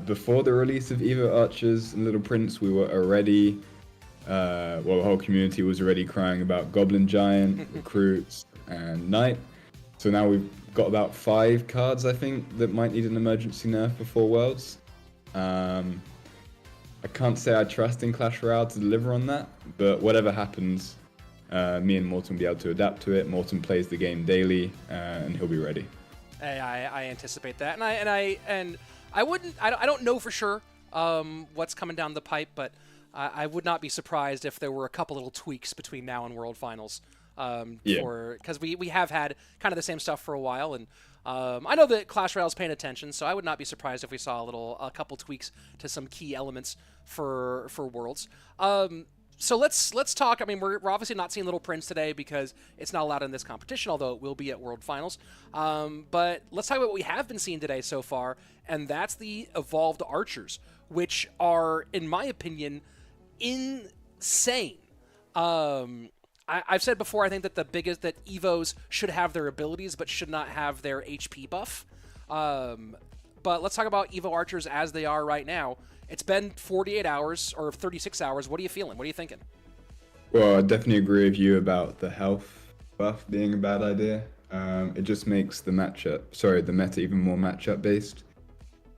Before the release of Evo Archers and Little Prince, we were already, the whole community was already crying about Goblin Giant, Recruits, and Knight. So now we've got about 5 cards, I think, that might need an emergency nerf before Worlds. I can't say I trust in Clash Royale to deliver on that, but whatever happens, me and Morton will be able to adapt to it. Morton plays the game daily, and he'll be ready. I anticipate that, and I don't know for sure what's coming down the pipe, but I would not be surprised if there were a couple little tweaks between now and World Finals. Because we have had kind of the same stuff for a while, and I know that Clash Royale is paying attention, so I would not be surprised if we saw a couple tweaks to some key elements for Worlds. So let's talk. I mean, we're obviously not seeing Little Prince today because it's not allowed in this competition, although it will be at World Finals. But let's talk about what we have been seeing today so far, and that's the evolved archers, which are, in my opinion, insane. I've said before, I think that that Evos should have their abilities, but should not have their HP buff. But let's talk about Evo archers as they are right now. It's been 48 hours or 36 hours. What are you feeling? What are you thinking? Well, I definitely agree with you about the health buff being a bad idea. It just makes the meta even more matchup based.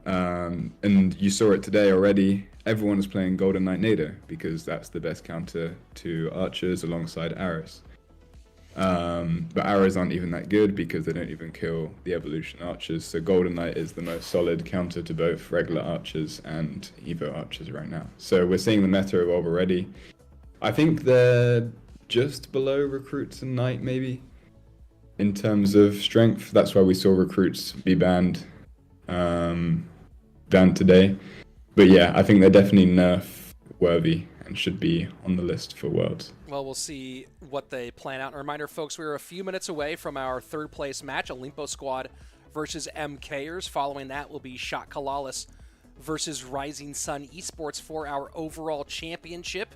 And you saw it today already. Everyone is playing Golden Knight Nado because that's the best counter to archers alongside arrows. But arrows aren't even that good because they don't even kill the evolution archers. So Golden Knight is the most solid counter to both regular archers and Evo archers right now. So we're seeing the meta evolve already. I think they're just below recruits and Knight maybe in terms of strength. That's why we saw recruits be banned today. But yeah, I think they're definitely nerf worthy and should be on the list for Worlds. Well, we'll see what they plan out. A reminder, folks, we're a few minutes away from our third place match, OLIMPO squad versus MKERS. Following that will be Shot CALALAS versus Rising Sun Esports for our overall championship.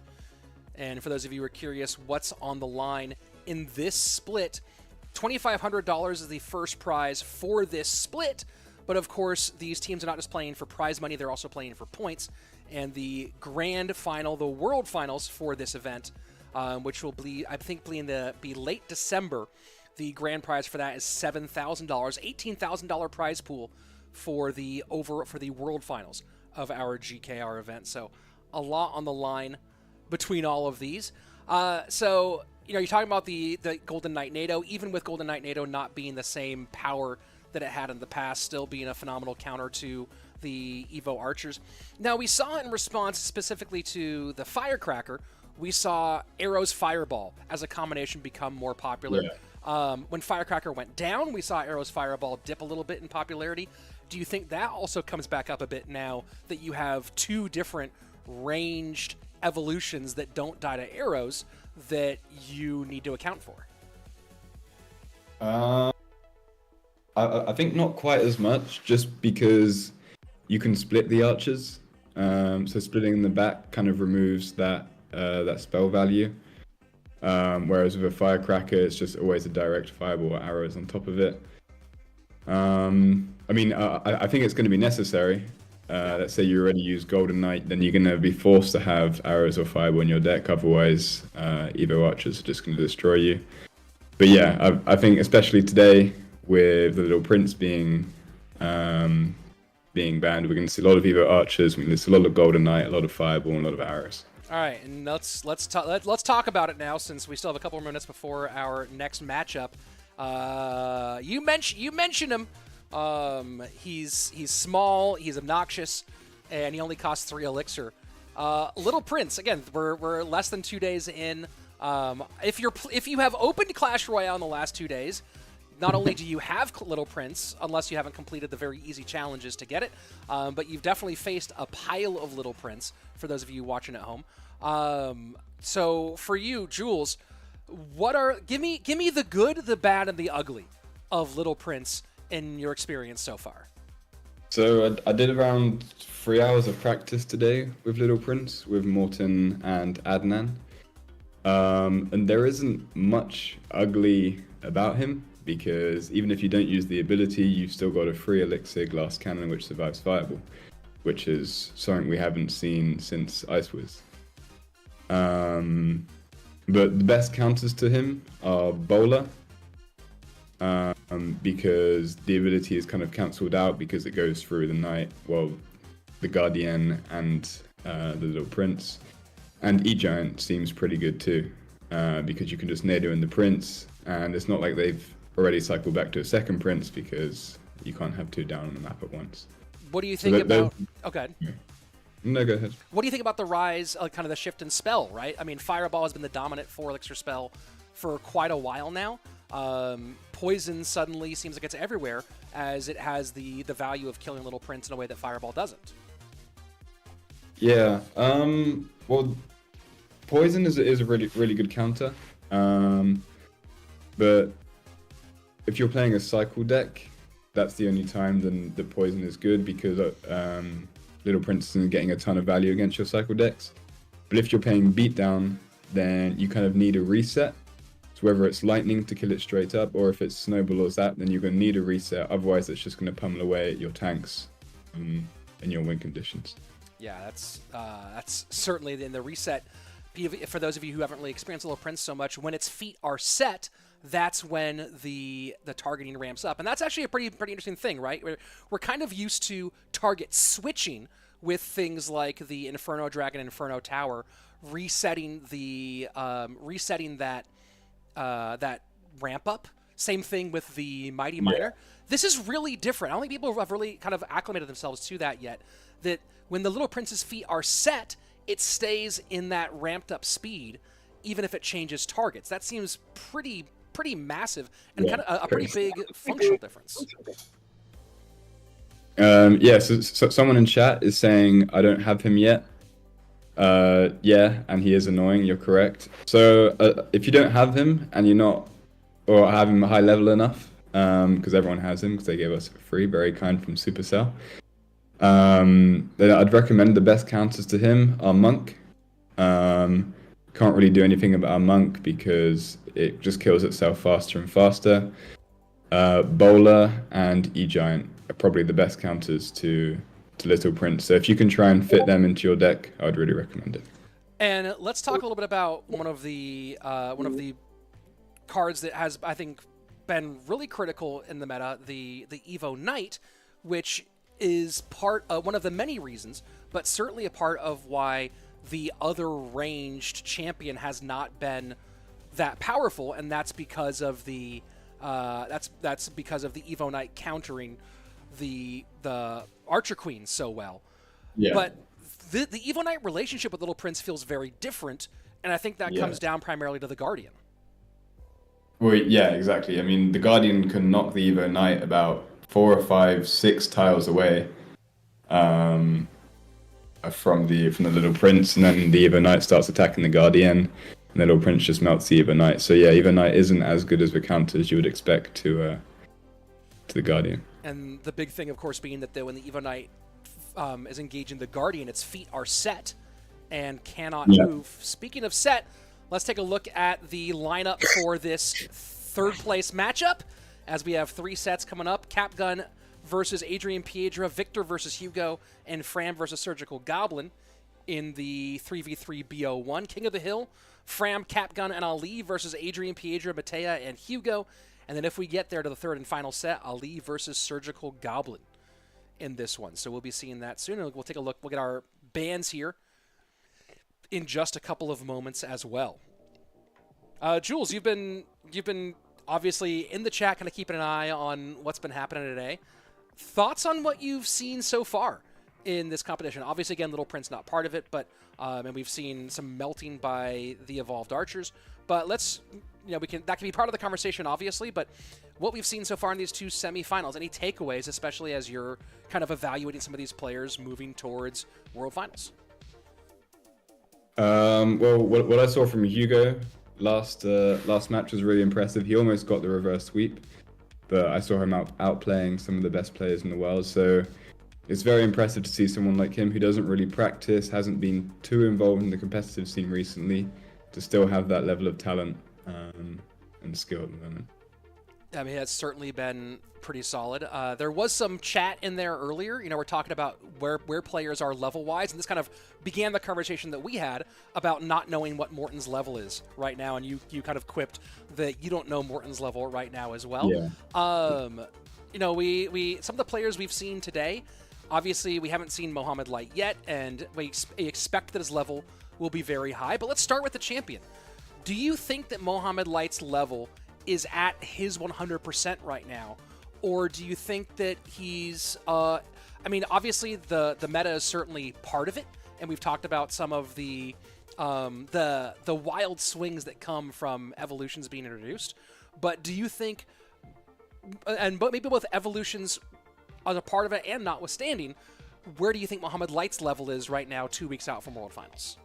And for those of you who are curious what's on the line in this split, $2,500 is the first prize for this split. But of course, these teams are not just playing for prize money, they're also playing for points. And the grand final, the world finals for this event, which will be, I think, be late December. The grand prize for that is $7,000, $18,000 prize pool for the world finals of our GKR event. So a lot on the line between all of these. So you're talking about the Golden Knight Nado, even with Golden Knight Nado not being the same power that it had in the past, still being a phenomenal counter to the Evo archers. Now, we saw in response specifically to the Firecracker, we saw Arrow's Fireball as a combination become more popular. Yeah. When Firecracker went down, we saw Arrow's Fireball dip a little bit in popularity. Do you think that also comes back up a bit now that you have two different ranged evolutions that don't die to arrows that you need to account for? I think not quite as much, just because you can split the archers. So splitting in the back kind of removes that spell value. Whereas with a Firecracker, it's just always a direct fireball or arrows on top of it. I think it's going to be necessary. Let's say you already use Golden Knight, then you're going to be forced to have arrows or fireball in your deck. Otherwise, Evo archers are just going to destroy you. But yeah, I think especially today, with the Little Prince being banned, we're going to see a lot of Evo archers. We're going to see a lot of Golden Knight, a lot of fireball, and a lot of arrows. All right, and let's talk about it now, since we still have a couple more minutes before our next matchup. You mentioned him. He's small, he's obnoxious, and he only costs 3 elixir. Little Prince, again, we're less than 2 days in. If you have opened Clash Royale in the last 2 days, not only do you have Little Prince, unless you haven't completed the very easy challenges to get it, but you've definitely faced a pile of Little Prince, for those of you watching at home. So for you, Jules, give me the good, the bad, and the ugly of Little Prince in your experience so far. So I did around 3 hours of practice today with Little Prince, with Morten and Adnan. And there isn't much ugly about him, because even if you don't use the ability, you've still got a 3 elixir glass cannon which survives fireball, which is something we haven't seen since Ice Wiz. But the best counters to him are Bowler, because the ability is kind of cancelled out because it goes through the Knight, the Guardian, and the Little Prince. And E-Giant seems pretty good too, because you can just Nado in the Prince, and it's not like they've already cycled back to a second Prince, because you can't have 2 down on the map at once. What do you think about... Okay. No, go ahead. What do you think about the rise, kind of the shift in spell, right? I mean, Fireball has been the dominant 4-elixir spell for quite a while now. Poison suddenly seems like it's everywhere, as it has the value of killing Little Prince in a way that Fireball doesn't. Yeah. Well, Poison is a really good counter. But if you're playing a cycle deck, that's the only time then the Poison is good, because Little Prince isn't getting a ton of value against your cycle decks. But if you're playing Beatdown, then you kind of need a reset. So whether it's Lightning to kill it straight up, or if it's Snowball or Zap, then you're going to need a reset. Otherwise, it's just going to pummel away at your tanks in your win conditions. Yeah, that's certainly in the reset. For those of you who haven't really experienced Little Prince so much, when its feet are set, that's when the targeting ramps up. And that's actually a pretty interesting thing, right? We're kind of used to target switching with things like the Inferno Dragon, Inferno Tower, resetting that ramp up. Same thing with the Mighty Miner. Yeah. This is really different. I don't think people have really kind of acclimated themselves to that yet. That when the Little Prince's feet are set, it stays in that ramped up speed, even if it changes targets. That seems pretty massive and kind of a pretty big functional difference. So someone in chat is saying, I don't have him yet. Yeah, and he is annoying, you're correct. So if you don't have him and you're not, or have him high level enough, because everyone has him because they gave us it for free, very kind from Supercell, then I'd recommend the best counters to him are Monk. Can't really do anything about our Monk because it just kills itself faster and faster. Bowler and E-Giant are probably the best counters to Little Prince. So if you can try and fit them into your deck, I would really recommend it. And let's talk a little bit about one of the cards that has, I think, been really critical in the meta, the Evo Knight, which is one of the many reasons, but certainly a part of why the other ranged champion has not been that powerful, and that's because of the because of the Evo Knight countering the Archer Queen so well. Yeah. But the Evo Knight relationship with Little Prince feels very different, and I think that comes down primarily to the Guardian. Well, yeah, exactly. I mean, the Guardian can knock the Evo Knight about 4 or 5, 6 tiles away from the Little Prince, and then the Evo Knight starts attacking the Guardian, and the Little Prince just melts the Evo Knight. So yeah, Evo Knight isn't as good as the counter as you would expect to the Guardian. And the big thing, of course, being that when the Evo Knight is engaging the Guardian, its feet are set and cannot move. Speaking of set, let's take a look at the lineup for this third place matchup, as we have 3 sets coming up. CAPGUN versus AdrianPiedra, Victor versus Hugo, and Fram versus Surgical Goblin in the 3v3 BO1. King of the Hill, Fram, CAPGUN, and xAlee versus AdrianPiedra, Mateja, and Hugo. And then if we get there to the third and final set, xAlee versus Surgical Goblin in this one. So we'll be seeing that soon. And we'll take a look. We'll get our bans here in just a couple of moments as well. Jules, you've been obviously in the chat, kind of keeping an eye on what's been happening today. Thoughts on what you've seen so far in this competition? Obviously, again, Little Prince not part of it, but and we've seen some melting by the evolved archers. But let's, that can be part of the conversation, obviously. But what we've seen so far in these 2 semifinals, any takeaways, especially as you're kind of evaluating some of these players moving towards World Finals? Well, what I saw from Hugo last match was really impressive. He almost got the reverse sweep, but I saw him outplaying some of the best players in the world. So it's very impressive to see someone like him who doesn't really practice, hasn't been too involved in the competitive scene recently, to still have that level of talent and skill at the moment. I mean, it's certainly been pretty solid. There was some chat in there earlier. We're talking about where players are level-wise, and this kind of began the conversation that we had about not knowing what Morton's level is right now, and you kind of quipped that you don't know Morton's level right now as well. Yeah. We some of the players we've seen today, obviously we haven't seen Mohamed Light yet, and we expect that his level will be very high. But let's start with the champion. Do you think that Mohamed Light's level is at his 100% right now? Or do you think that he's, I mean, obviously the meta is certainly part of it, and we've talked about some of the wild swings that come from evolutions being introduced. But do you think, but maybe both evolutions as a part of it and notwithstanding, where do you think Mohamed Light's level is right now, 2 weeks out from World Finals?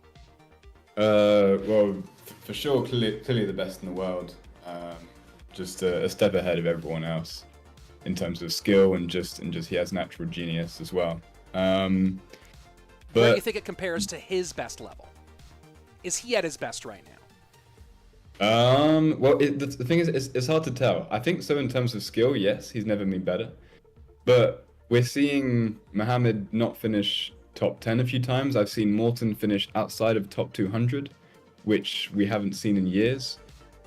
Well, for sure, clearly the best in the world. Just a step ahead of everyone else in terms of skill and just he has natural genius as well. But where do you think it compares to his best level? Is he at his best right now? Well, the thing is, it's hard to tell. I think so in terms of skill, yes, he's never been better. But we're seeing Mohamed not finish top 10 a few times. I've seen Morten finish outside of top 200, which we haven't seen in years.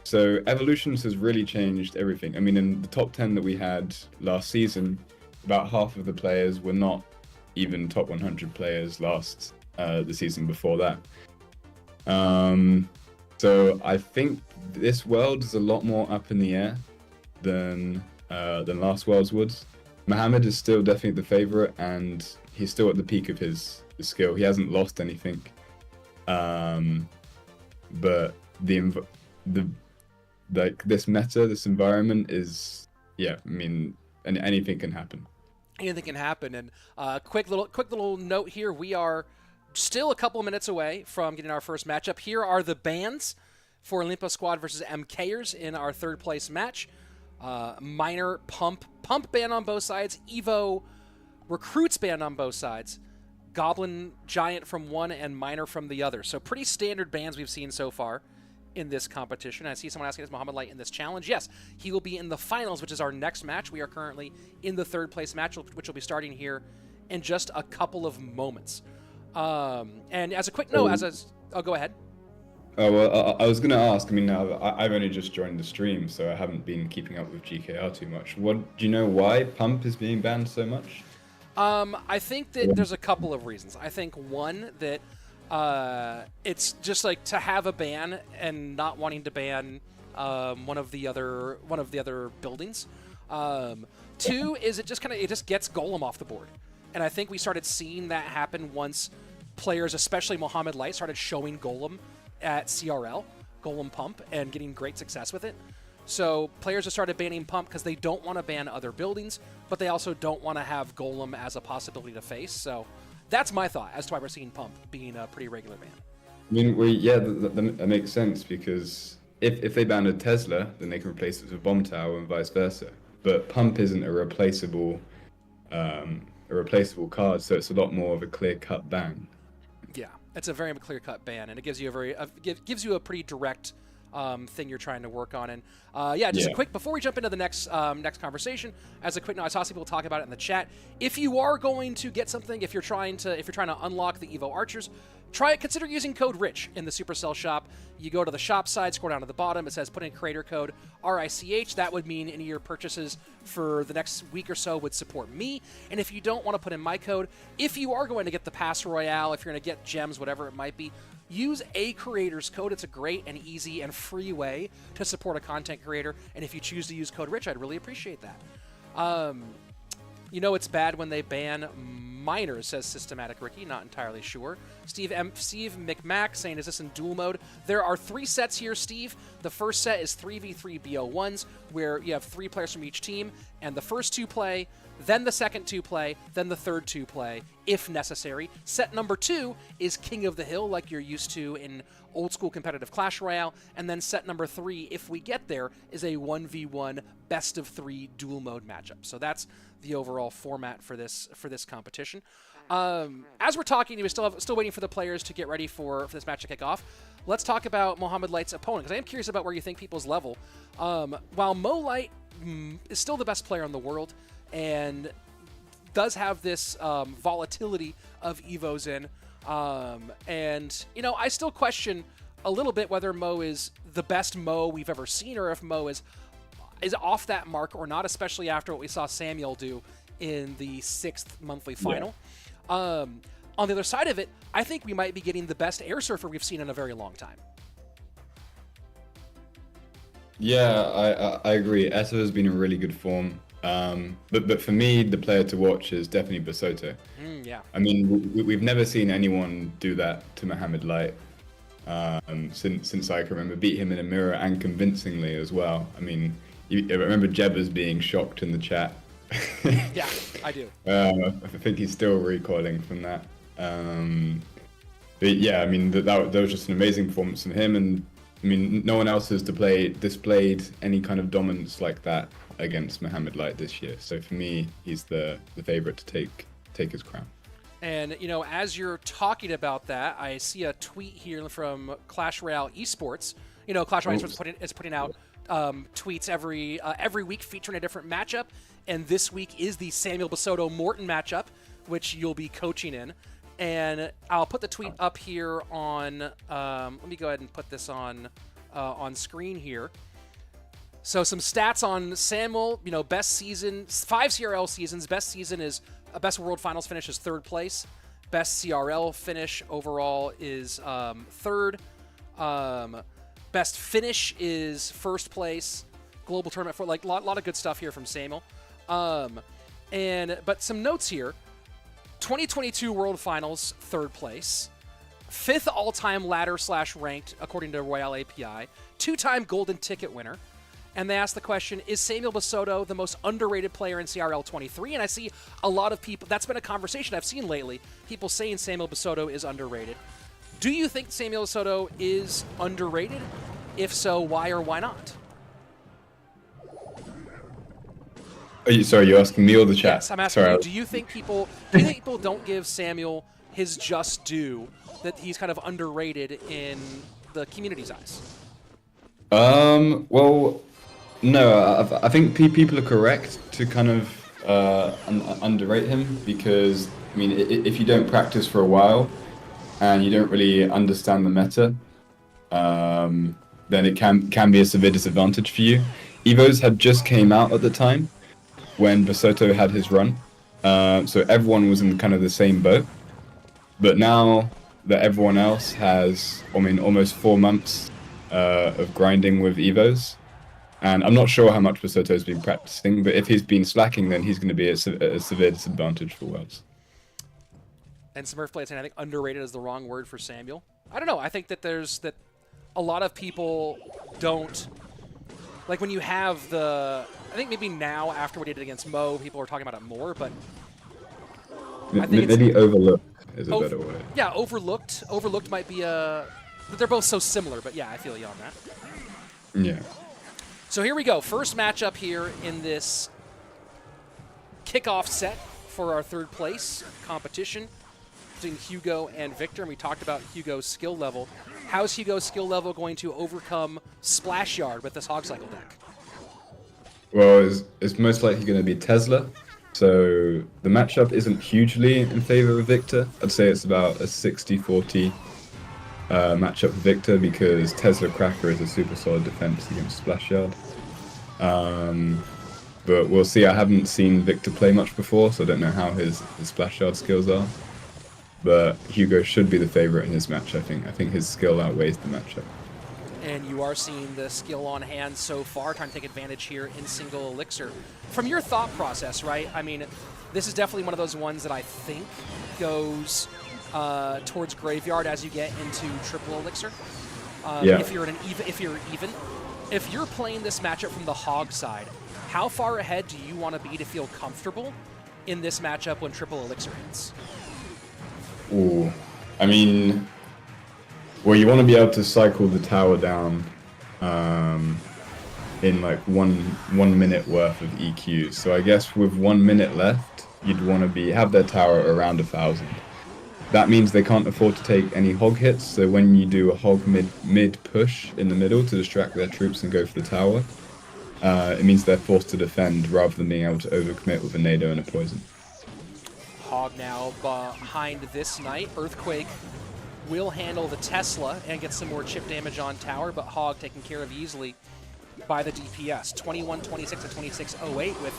So Evolutions has really changed everything. I mean, in the top 10 that we had last season, about half of the players were not even top 100 players the season before that. So I think this world is a lot more up in the air than last world's was. Mohamed is still definitely the favorite, and he's still at the peak of his skill. He hasn't lost anything. But this meta, this environment is, I mean, anything can happen. Anything can happen. And quick little note here: we are still a couple of minutes away from getting our first matchup. Here are the bans for OLIMPO Squad versus MKERS in our third place match. Minor Pump ban on both sides. Evo Recruits ban on both sides. Goblin Giant from one and Minor from the other. So pretty standard bans we've seen so far in this competition. I see someone asking, is Mohamed Light in this challenge? Yes, he will be in the finals, which is our next match. We are currently in the third place match, which will be starting here in just a couple of moments. And as a quick note, go ahead. Oh, well, I was going to ask, I mean, I've only just joined the stream, so I haven't been keeping up with GKR too much. Do you know why Pump is being banned so much? I think that there's a couple of reasons. I think one, that it's just like to have a ban and not wanting to ban one of the other buildings. Two is it just gets Golem off the board. And I think we started seeing that happen once players, especially Mohamed Light, started showing Golem at CRL, Golem Pump, and getting great success with it. So players have started banning Pump because they don't want to ban other buildings, but they also don't want to have Golem as a possibility to face. So that's my thought as to why we're seeing Pump being a pretty regular ban. I mean, that makes sense, because if they ban a Tesla, then they can replace it with a Bomb Tower and vice versa. But Pump isn't a replaceable card, so it's a lot more of a clear-cut ban. Yeah, it's a very clear-cut ban, and it gives you gives you a pretty direct thing you're trying to work on. And a quick, before we jump into the next conversation, as a quick note, I saw some people talk about it in the chat. If you are going to get something, if you're trying to unlock the Evo Archers, consider using code RICH in the Supercell shop. You go to the shop side, scroll down to the bottom, it says put in creator code RICH. That would mean any of your purchases for the next week or so would support me. And if you don't want to put in my code, if you are going to get the Pass Royale, if you're going to get gems, whatever it might be, use a creator's code. It's a great and easy and free way to support a content creator. And if you choose to use code RICH, I'd really appreciate that. It's bad when they ban minors, says Systematic Ricky. Not entirely sure. Steve McMack saying, is this in duel mode? There are 3 sets here, Steve. The first set is 3v3 BO1s, where you have 3 players from each team, and the first 2 play, then the second 2 play, then the third 2 play, if necessary. Set number 2 is King of the Hill, like you're used to in old school competitive Clash Royale, and then set number 3, if we get there, is a 1v1 best of 3 duel mode matchup. So that's the overall format for this competition. As we're talking, we're still waiting for the players to get ready for this match to kick off. Let's talk about Mohamed Light's opponent, because I am curious about where you think people's level. While Mo Light is still the best player in the world and does have this volatility of Evos in, and I still question a little bit whether Mo is the best Mo we've ever seen, or if Mo is off that mark or not, especially after what we saw Samuel do in the 6th monthly final. Yeah. On the other side of it, I think we might be getting the best Airsurfer we've seen in a very long time. Yeah, I agree. Esso has been in really good form. But for me, the player to watch is definitely Basoto. Yeah. I mean, we've never seen anyone do that to Mohamed Light since I can remember. Beat him in a mirror and convincingly as well. I mean, I remember Jebbers being shocked in the chat. Yeah, I do. I think he's still recoiling from that. But yeah, I mean, that was just an amazing performance from him. And I mean, no one else has displayed any kind of dominance like that against Mohamed Light this year. So for me, he's the favorite to take his crown. And, you know, as you're talking about that, I see a tweet here from Clash Royale Esports. You know, Clash Royale Esports is putting out tweets every week featuring a different matchup. And this week is the Samuel Basoto Morton matchup, which you'll be coaching in. And I'll put the tweet up here on, let me go ahead and put this on screen here. So some stats on Samuel, you know, best season, 5 CRL seasons. Best season is, best World Finals finish is 3rd place. Best CRL finish overall is 3rd. Best finish is 1st place. Global tournament for like a lot of good stuff here from Samuel. But some notes here. 2022 World Finals, 3rd place. 5th all-time ladder/ranked according to Royale API. 2-time golden ticket winner. And they asked the question, is Samuel Basoto the most underrated player in CRL 23? And I see a lot of people, that's been a conversation I've seen lately, people saying Samuel Basoto is underrated. Do you think Samuel Basoto is underrated? If so, why or why not? Sorry, you're asking me or the chat? Yes, I'm asking you, do you think people don't give Samuel his just due, that he's kind of underrated in the community's eyes? Well, no, I think people are correct to kind of underrate him because, I mean, if you don't practice for a while and you don't really understand the meta, then it can be a severe disadvantage for you. Evos had just came out at the time when Basoto had his run, so everyone was in kind of the same boat. But now that everyone else has, I mean, almost 4 months of grinding with Evos, and I'm not sure how much Basoto's been practicing, but if he's been slacking, then he's going to be at a severe disadvantage for Worlds. And Smurf played saying I think underrated is the wrong word for Samuel. I don't know. I think that that a lot of people don't, like when you have I think maybe now after we did it against Mo, people are talking about it more, but I think maybe overlooked is a better word. Yeah, overlooked. Overlooked might be they're both so similar, but yeah, I feel you on that. Yeah. So here we go. First matchup here in this kickoff set for our 3rd place competition between Hugo and Victor. And we talked about Hugo's skill level. How's Hugo's skill level going to overcome Splash Yard with this Hog Cycle deck? Well, it's most likely going to be Tesla. So the matchup isn't hugely in favor of Victor. I'd say it's about a 60-40 matchup for Victor because Tesla Cracker is a super solid defense against Splash Yard. But we'll see. I haven't seen Victor play much before, so I don't know how his Splash Yard skills are. But Hugo should be the favorite in this match, I think. I think his skill outweighs the matchup. And you are seeing the skill on hand so far, trying to take advantage here in single elixir. From your thought process, right? I mean, this is definitely one of those ones that I think goes towards graveyard as you get into triple elixir. Yeah. If you're playing this matchup from the Hog side, how far ahead do you want to be to feel comfortable in this matchup when triple elixir hits? Ooh, I mean, well, you want to be able to cycle the tower down in like one minute worth of EQs. So I guess with 1 minute left, you'd want to have their tower around 1,000. That means they can't afford to take any hog hits. So when you do a hog mid push in the middle to distract their troops and go for the tower, it means they're forced to defend rather than being able to overcommit with a nado and a poison. Hog now behind this knight. Earthquake will handle the Tesla and get some more chip damage on tower, but Hog taken care of easily by the DPS. 21-26 to 26-08 with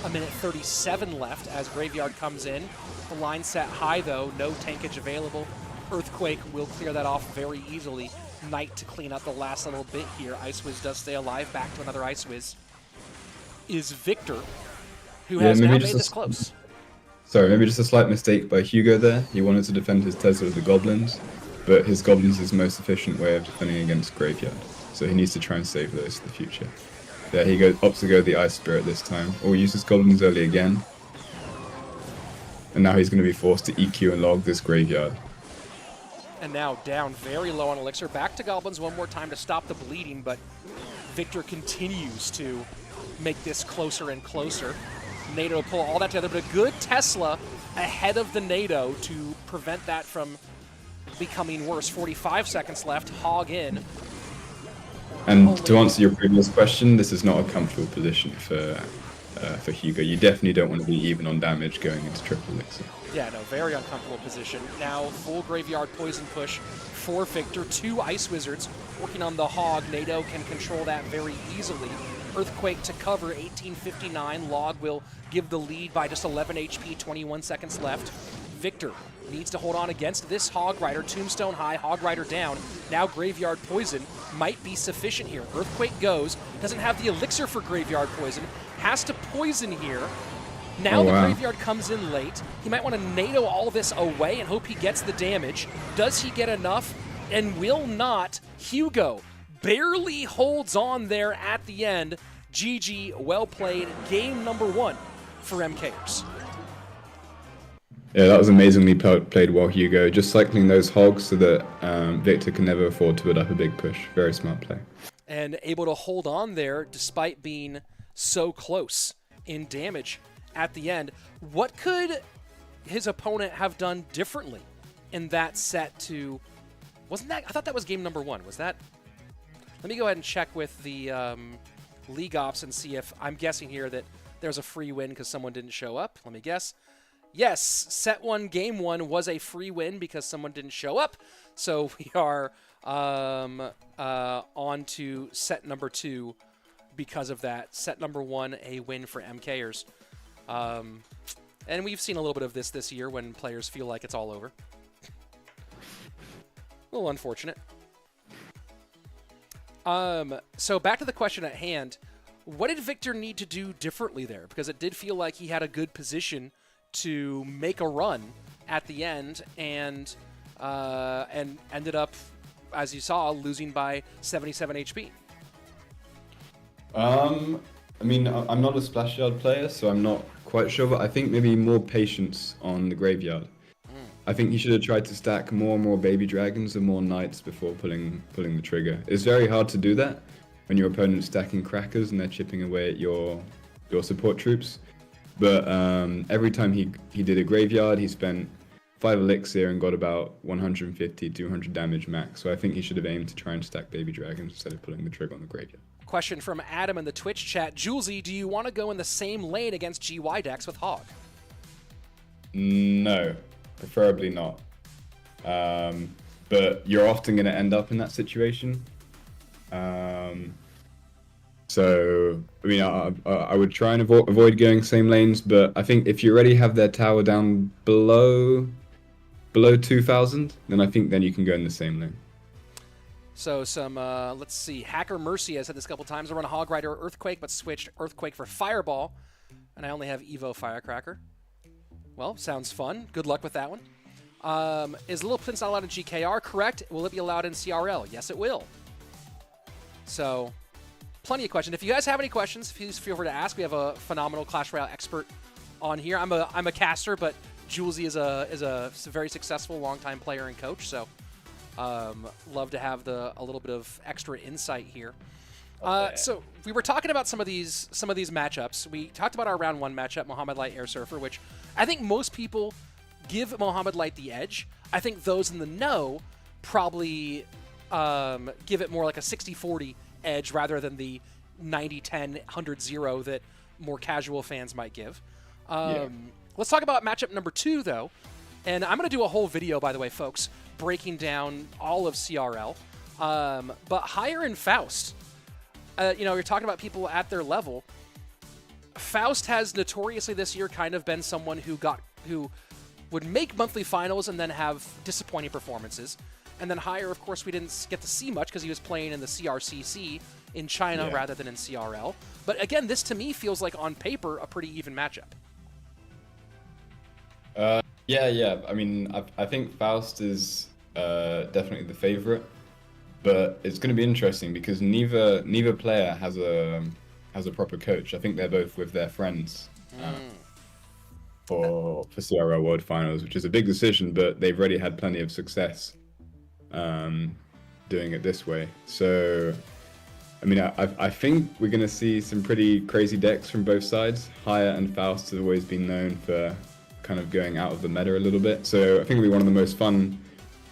a minute 37 left as Graveyard comes in. The line set high though, no tankage available. Earthquake will clear that off very easily. Knight to clean up the last little bit here. Ice Wiz does stay alive, back to another Ice Wiz. Is Victor. who has now maybe made just this close. Sorry, maybe just a slight mistake by Hugo there. He wanted to defend his Tesla with the Goblins, but his Goblins is the most efficient way of defending against Graveyard. So he needs to try and save those for the future. There he opts to go the Ice Spirit this time, or uses Goblins early again. And now he's going to be forced to EQ and log this Graveyard. And now down very low on Elixir. Back to Goblins one more time to stop the bleeding, but Victor continues to make this closer and closer. NATO pull all that together, but a good Tesla ahead of the NATO to prevent that from becoming worse. 45 seconds left, Hog in. And to answer your previous question, this is not a comfortable position for Hugo. You definitely don't want to be even on damage going into triple Elixir. Yeah, no, very uncomfortable position. Now, full Graveyard Poison push for Victor. 2 Ice Wizards working on the Hog. NATO can control that very easily. Earthquake to cover, 1859. Log will give the lead by just 11 HP, 21 seconds left. Victor needs to hold on against this Hog Rider. Tombstone high, Hog Rider down. Now Graveyard Poison might be sufficient here. Earthquake goes, doesn't have the Elixir for Graveyard Poison, has to poison here. Now the Graveyard comes in late. He might want to NATO all this away and hope he gets the damage. Does he get enough? And will not. Hugo barely holds on there at the end. GG, well played. Game number 1 for MKERS. Yeah, that was amazingly played well, Hugo. Just cycling those Hogs so that Victor can never afford to put up a big push. Very smart play. And able to hold on there despite being so close in damage at the end. What could his opponent have done differently in that set to... Wasn't that... I thought that was game number 1. Was that... Let me go ahead and check with the League Ops and see if... I'm guessing here that there's a free win because someone didn't show up. Let me guess. Yes, set 1, game 1 was a free win because someone didn't show up. So we are on to set number 2 because of that. Set number 1, a win for MKERS. And we've seen a little bit of this year when players feel like it's all over. A little unfortunate. So back to the question at hand. What did Victor need to do differently there? Because it did feel like he had a good position to make a run at the end and ended up, as you saw, losing by 77 HP. I mean, I'm not a Splash Yard player, so I'm not quite sure, but I think maybe more patience on the Graveyard. I think he should have tried to stack more and more Baby Dragons and more Knights before pulling the trigger. It's very hard to do that when your opponent's stacking Crackers and they're chipping away at your support troops. But every time he did a Graveyard, he spent 5 Elixir and got about 150, 200 damage max. So I think he should have aimed to try and stack Baby Dragons instead of pulling the trigger on the Graveyard. Question from Adam in the Twitch chat. Julesy, do you want to go in the same lane against GY decks with Hog? No, preferably not. But you're often going to end up in that situation. So, I mean, I would try and avoid going same lanes, but I think if you already have their tower down below 2,000, then I think then you can go in the same lane. So some, let's see, Hacker Mercy has said this a couple times. I run a Hog Rider Earthquake, but switched Earthquake for Fireball, and I only have Evo Firecracker. Well, sounds fun. Good luck with that one. Is Little Prince not allowed in GKR? Correct. Will it be allowed in CRL? Yes, it will. So, plenty of questions. If you guys have any questions, please feel free to ask. We have a phenomenal Clash Royale expert on here. I'm a caster, but Julesy is a very successful longtime player and coach, so love to have a little bit of extra insight here. So we were talking about some of these matchups. We talked about our round 1 matchup, Mohamed Light Airsurfer, which I think most people give Mohamed Light the edge. I think those in the know probably give it more like a 60-40 edge rather than the 90-10, 100-0 that more casual fans might give. Let's talk about matchup number 2, though. And I'm going to do a whole video, by the way, folks, breaking down all of CRL. But Higher and Faust, you're talking about people at their level. Faust has notoriously this year kind of been someone who would make monthly finals and then have disappointing performances. And then Higher, of course, we didn't get to see much because he was playing in the CRCC in China rather than in CRL. But again, this to me feels like on paper a pretty even matchup. Yeah. I mean, I think Faust is definitely the favorite, but it's going to be interesting because neither player has a proper coach. I think they're both with their friends for CRL World Finals, which is a big decision, but they've already had plenty of success doing it this way. So, I mean, I think we're going to see some pretty crazy decks from both sides. Haya and Faust have always been known for kind of going out of the meta a little bit. So I think it'll be one of the most fun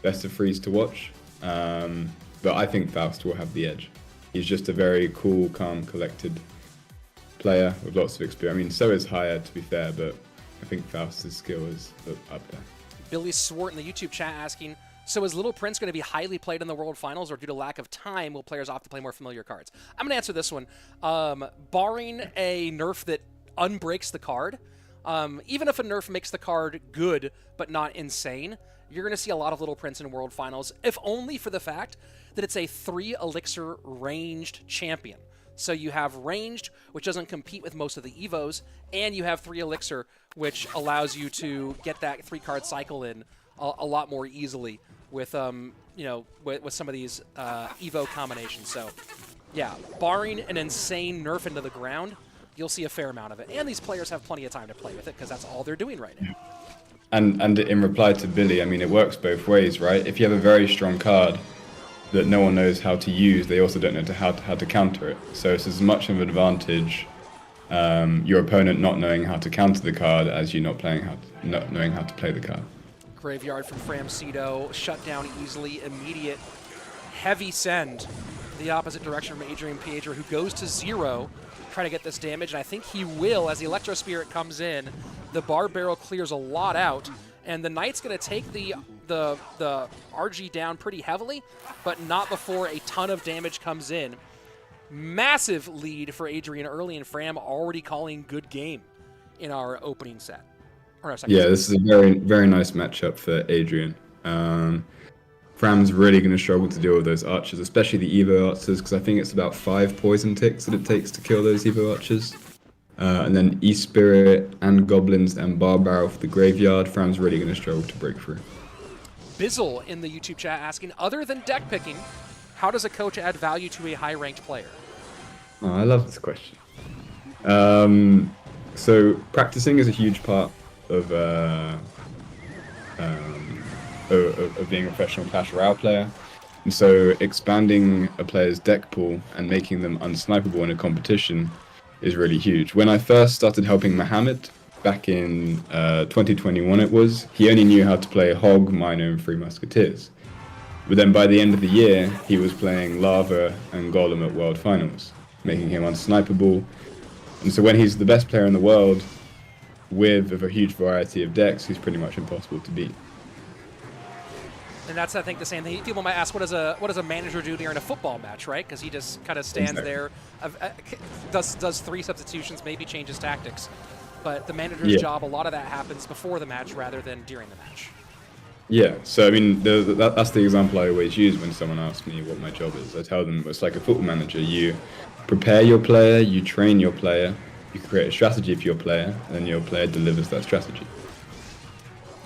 best of threes to watch. But I think Faust will have the edge. He's just a very cool, calm, collected player with lots of experience. I mean, so is Haya, to be fair, but I think Faust's skill is up there. Billy Swart in the YouTube chat asking, so is Little Prince going to be highly played in the World Finals, or due to lack of time, will players opt to play more familiar cards? I'm going to answer this one. Barring a nerf that unbreaks the card, even if a nerf makes the card good but not insane, you're going to see a lot of Little Prince in World Finals, if only for the fact that it's a 3-elixir ranged champion. So you have ranged, which doesn't compete with most of the EVOs, and you have 3-elixir, which allows you to get that 3-card cycle in a lot more easily with with some of these EVO combinations. So yeah, barring an insane nerf into the ground, you'll see a fair amount of it. And these players have plenty of time to play with it because that's all they're doing right now. And in reply to Billy, I mean, it works both ways, right? If you have a very strong card that no one knows how to use, they also don't know how to counter it. So it's as much of an advantage your opponent not knowing how to counter the card as you not knowing how to play the card. Graveyard from Framsito, shut down easily, immediate heavy send the opposite direction from AdrianPiedra, who goes to 0, trying to get this damage, and I think he will as the Electro Spirit comes in. The Bar Barrel clears a lot out, and the Knight's going to take the RG down pretty heavily, but not before a ton of damage comes in. Massive lead for Adrian early, and Fram already calling good game in our opening set. This is a very, very nice matchup for Adrian. Fram's really going to struggle to deal with those archers, especially the Evo archers, because I think it's about 5 poison ticks that it takes to kill those Evo archers. And then E-Spirit and Goblins and Bar Barrel for the Graveyard. Fram's really going to struggle to break through. Bizzle in the YouTube chat asking, other than deck picking, how does a coach add value to a high-ranked player? Oh, I love this question. So practicing is a huge part of being a professional Clash Royale player. And so expanding a player's deck pool and making them unsnipeable in a competition is really huge. When I first started helping Mohamed, back in 2021 he only knew how to play Hog, Miner, and 3 Musketeers. But then by the end of the year, he was playing Lava and Golem at World Finals, making him unsnipeable. And so when he's the best player in the world, with a huge variety of decks, he's pretty much impossible to beat. And that's, I think, the same thing. People might ask, what does a manager do during a football match, right? Because he just kind of stands there, does 3 substitutions, maybe changes tactics. But the manager's job, a lot of that happens before the match rather than during the match. Yeah, so I mean, that's the example I always use when someone asks me what my job is. I tell them it's like a football manager. You prepare your player, you train your player, you create a strategy for your player, and then your player delivers that strategy.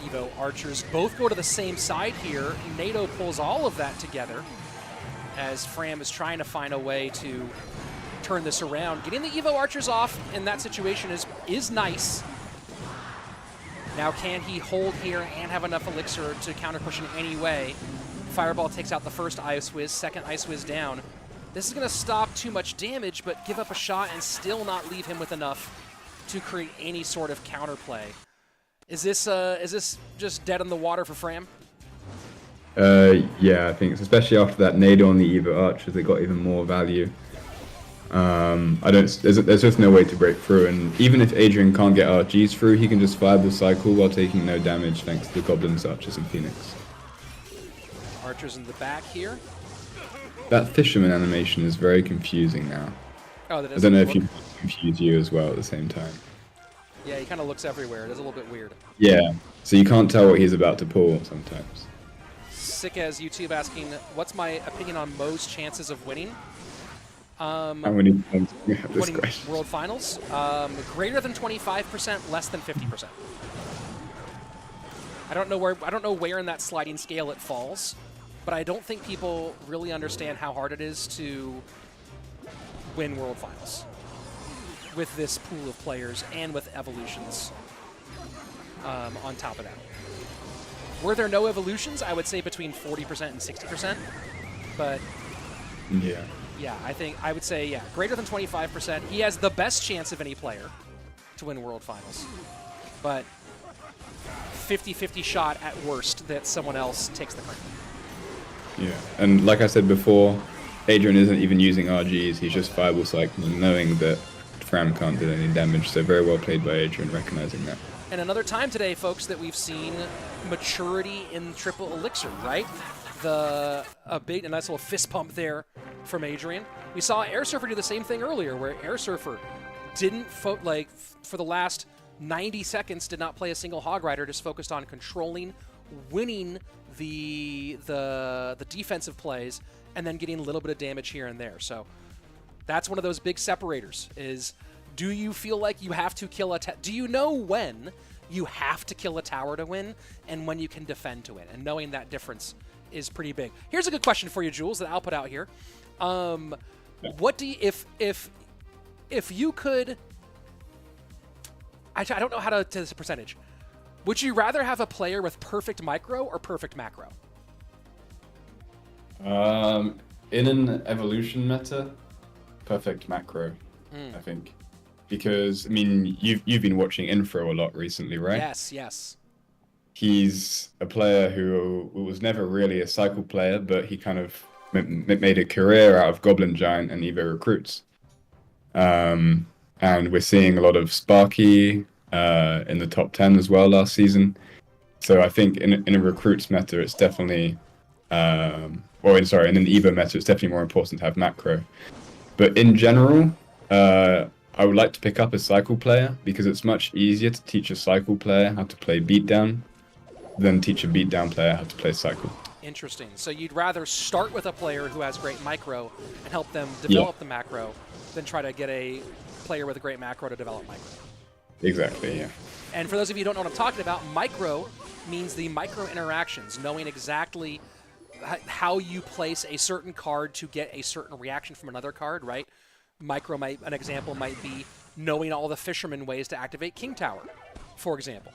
Evo archers both go to the same side here. NATO pulls all of that together as Fram is trying to find a way to turn this around. Getting the Evo archers off in that situation is nice. Now can he hold here and have enough elixir to counter push in any way? Fireball takes out the first Ice Wiz, second Ice Wiz down. This is going to stop too much damage, but give up a shot and still not leave him with enough to create any sort of counterplay. Is this just dead in the water for Fram? Yeah, I think so. Especially after that nade on the Evo archers, they got even more value. There's just no way to break through, and even if Adrian can't get RGs through, he can just fire the cycle while taking no damage thanks to the Goblins, Archers, and Phoenix. Archers in the back here. That Fisherman animation is very confusing now. Oh, that is. I don't know if you confuse you as well at the same time. Yeah, he kind of looks everywhere. It is a little bit weird. Yeah, so you can't tell what he's about to pull sometimes. Sick as YouTube asking, what's my opinion on Mo's chances of winning? How many times do we have this Winning question? World Finals, greater than 25%, less than 50%. I don't know where in that sliding scale it falls, but I don't think people really understand how hard it is to win World Finals with this pool of players and with evolutions on top of that. Were there no evolutions, I would say between 40% and 60%, but yeah, I would say, yeah, greater than 25%. He has the best chance of any player to win World Finals, but 50-50 shot at worst that someone else takes the crown. Yeah, and like I said before, Adrian isn't even using RGs, he's just fireball cycling, knowing that Fram can't do any damage, so very well played by Adrian, recognizing that. And another time today, folks, that we've seen maturity in triple elixir, right? A nice little fist pump there from Adrian. We saw Airsurfer do the same thing earlier, where Airsurfer didn't, for the last 90 seconds, did not play a single Hog Rider, just focused on controlling, winning the defensive plays, and then getting a little bit of damage here and there. So that's one of those big separators, is do you feel like you have to kill do you know when you have to kill a tower to win and when you can defend to win? And knowing that difference is pretty big. Here's a good question for you, Jules, that I'll put out here. What do you, if you could, I don't know how to this percentage. Would you rather have a player with perfect micro or perfect macro? In an evolution meta, perfect macro, I think. Because, I mean, you've been watching InThrill a lot recently, right? Yes. He's a player who was never really a cycle player, but he kind of made a career out of Goblin Giant and Evo recruits. And we're seeing a lot of Sparky in the top 10 as well last season. So I think in a recruits meta, it's definitely, in an Evo meta, it's definitely more important to have macro. But in general, I would like to pick up a cycle player because it's much easier to teach a cycle player how to play beatdown than teach a beatdown player how to play cycle. Interesting. So you'd rather start with a player who has great micro and help them develop the macro than try to get a player with a great macro to develop micro. Exactly, yeah. And for those of you who don't know what I'm talking about, micro means the micro interactions, knowing exactly how you place a certain card to get a certain reaction from another card, right? An example might be knowing all the fisherman ways to activate King Tower, for example.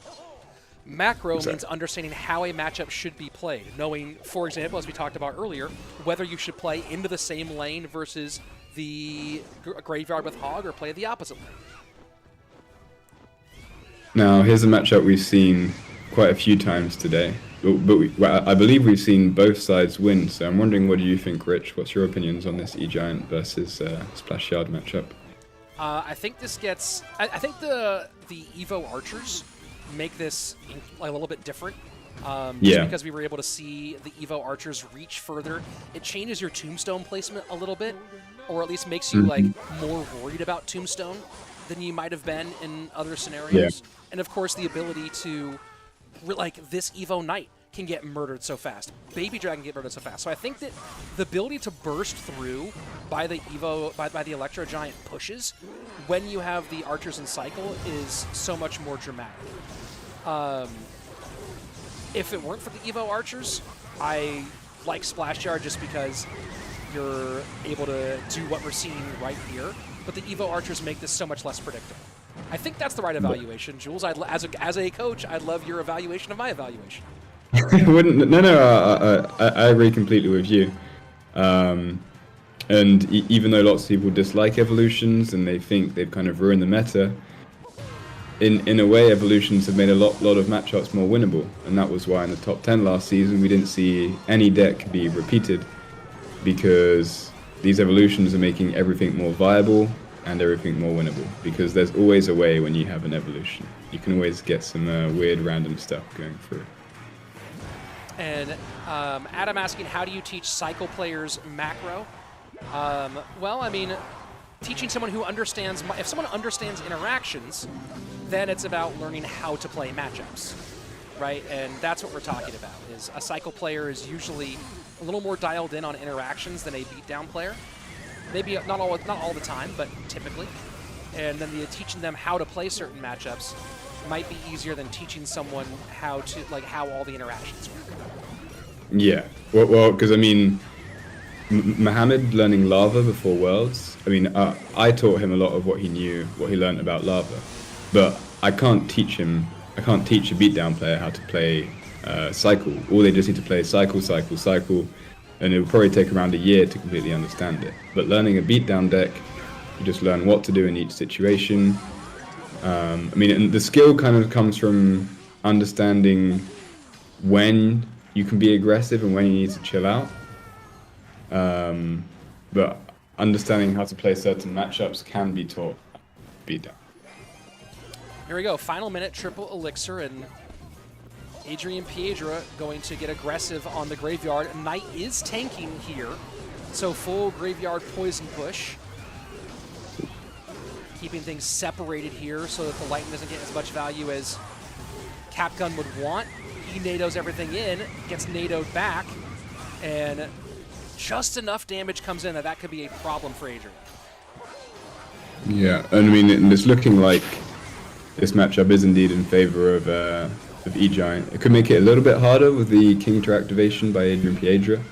Macro means understanding how a matchup should be played, knowing, for example, as we talked about earlier, whether you should play into the same lane versus the graveyard with Hog or play the opposite lane. Now, here's a matchup we've seen quite a few times today, but I believe we've seen both sides win, so I'm wondering, what do you think, Rich? What's your opinions on this E-Giant versus Splash Yard matchup? I think this gets... I think the Evo Archers make this a little bit different. Just because we were able to see the Evo Archers reach further. It changes your Tombstone placement a little bit, or at least makes you more worried about Tombstone than you might have been in other scenarios. Yeah. And of course, the ability to, this Evo Knight can get murdered so fast. Baby Dragon can get murdered so fast. So I think that the ability to burst through by the by the Electro Giant pushes when you have the Archers in cycle is so much more dramatic. If it weren't for the Evo Archers, I like Splash Yard just because you're able to do what we're seeing right here. But the Evo Archers make this so much less predictable. I think that's the right evaluation, Jules. As a coach, I'd love your evaluation of my evaluation. I agree completely with you. And even though lots of people dislike evolutions and they think they've kind of ruined the meta, in a way, evolutions have made a lot of matchups more winnable, and that was why in the top 10 last season we didn't see any deck be repeated, because these evolutions are making everything more viable and everything more winnable, because there's always a way when you have an evolution. You can always get some weird random stuff going through. And Adam asking, how do you teach cycle players macro? Well, I mean, teaching someone who understands, if someone understands interactions, then it's about learning how to play matchups, right? And that's what we're talking about, is a cycle player is usually a little more dialed in on interactions than a beatdown player. maybe not all the time, but typically. And then teaching them how to play certain matchups might be easier than teaching someone how all the interactions work. Yeah, well, because I mean, Mohamed learning Lava before Worlds. I mean, I taught him a lot of what he learned about Lava, but I can't teach a beatdown player how to play Cycle. All they just need to play Cycle, Cycle, Cycle, and it will probably take around a year to completely understand it. But learning a beatdown deck, you just learn what to do in each situation. I mean, and the skill kind of comes from understanding when you can be aggressive and when you need to chill out. But understanding how to play certain matchups can be taught beatdown. Here we go, final minute, triple elixir, and AdrianPiedra going to get aggressive on the graveyard. Knight is tanking here, so full graveyard poison push. Keeping things separated here so that the Lightning doesn't get as much value as CAPGUN would want. He NATOs everything in, gets NATO'd back, and just enough damage comes in that could be a problem for Adriel. Yeah, and I mean, it's looking like this matchup is indeed in favor of E-Giant. It could make it a little bit harder with the King activation by AdrianPiedra.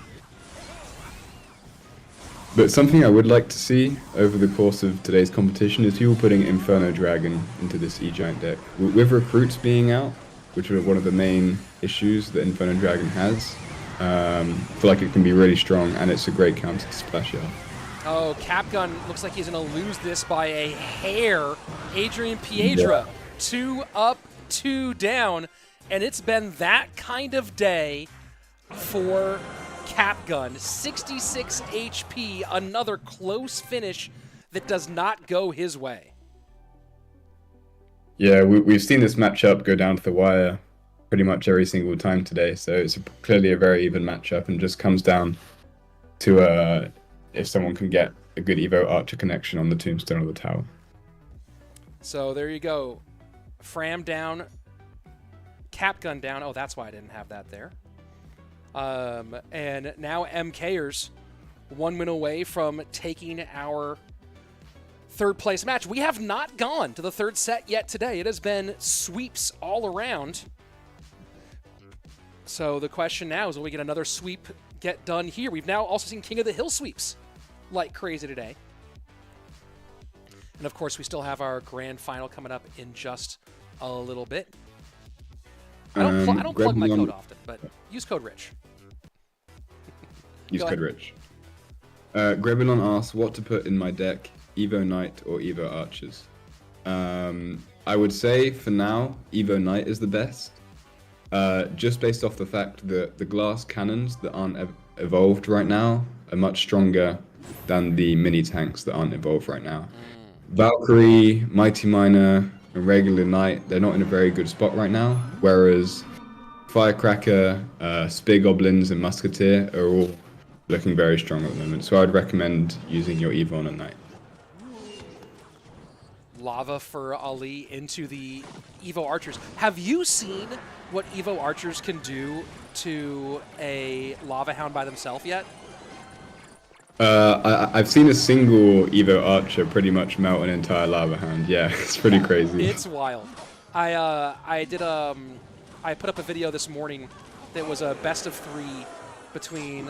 But something I would like to see over the course of today's competition is people putting Inferno Dragon into this E-Giant deck. With recruits being out, which are one of the main issues that Inferno Dragon has, I feel like it can be really strong, and it's a great counter to Splash Out. Oh, CAPGUN looks like he's going to lose this by a hair. AdrianPiedra, 2 up, 2 down, and it's been that kind of day for CAPGUN. 66 HP, another close finish that does not go his way. Yeah, we've seen this matchup go down to the wire pretty much every single time today, so it's clearly a very even matchup, and just comes down to if someone can get a good Evo Archer connection on the tombstone or the tower. So there you go. Fram down, CAPGUN down. Oh, that's why I didn't have that there. And now MKERS 1 win away from taking our third place match. We have not gone to the third set yet today. It has been sweeps all around. So the question now is, will we get another sweep get done here? We've now also seen King of the Hill sweeps like crazy today. And of course, we still have our grand final coming up in just a little bit. I don't plug my code often, but use code RICH. Use code RICH. Grebelon asks what to put in my deck, Evo Knight or Evo Archers. I would say for now, Evo Knight is the best. Just based off the fact that the glass cannons that aren't evolved right now are much stronger than the mini tanks that aren't evolved right now. Valkyrie, Mighty Miner, and regular Knight, they're not in a very good spot right now, whereas Firecracker, Spear Goblins, and Musketeer are all looking very strong at the moment, so I'd recommend using your Evo on a Knight. Lava for Ali into the Evo Archers. Have you seen what Evo Archers can do to a Lava Hound by themselves yet? I've seen a single Evo Archer pretty much melt an entire Lava Hound. Yeah, it's pretty crazy. It's wild. I put up a video this morning that was a best of 3 between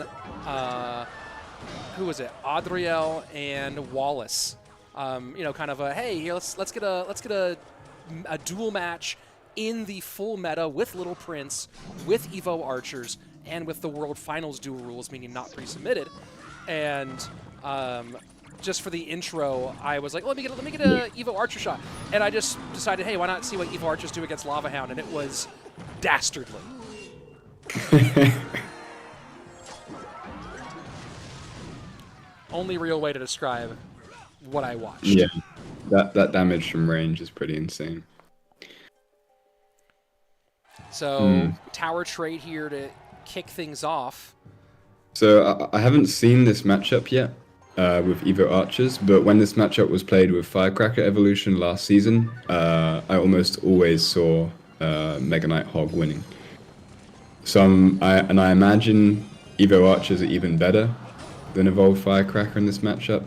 who was it? Adriel and Wallace. You know, kind of a hey, here let's get a duel match in the full meta with Little Prince, with Evo Archers, and with the World Finals duel rules, meaning not pre-submitted. And just for the intro, I was like, let me get a Evo Archer shot, and I just decided, hey, why not see what Evo Archers do against Lava Hound? And it was dastardly. Only real way to describe what I watched. Yeah, that damage from range is pretty insane. So tower trade here to kick things off. So I haven't seen this matchup yet with Evo Archers, but when this matchup was played with Firecracker Evolution last season, I almost always saw Mega Knight Hog winning. So I imagine Evo Archers are even better. than Evolved Firecracker in this matchup,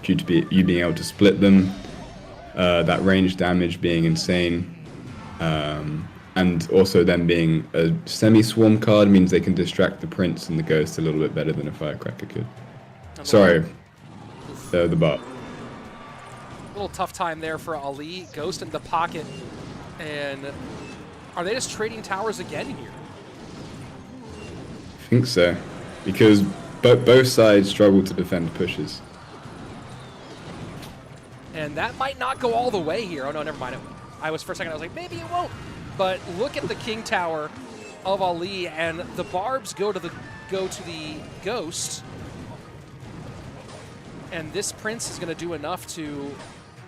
due to you being able to split them, that range damage being insane, and also them being a semi-swarm card means they can distract the Prince and the Ghost a little bit better than a Firecracker could. Sorry, the bar. A little tough time there for xAlee. Ghost in the pocket. And are they just trading towers again here? I think so, because both sides struggle to defend pushes. And that might not go all the way here. Oh, no, never mind. For a second, I was like, maybe it won't. But look at the King Tower of xAlee, and the barbs go to the Ghost. And this Prince is going to do enough to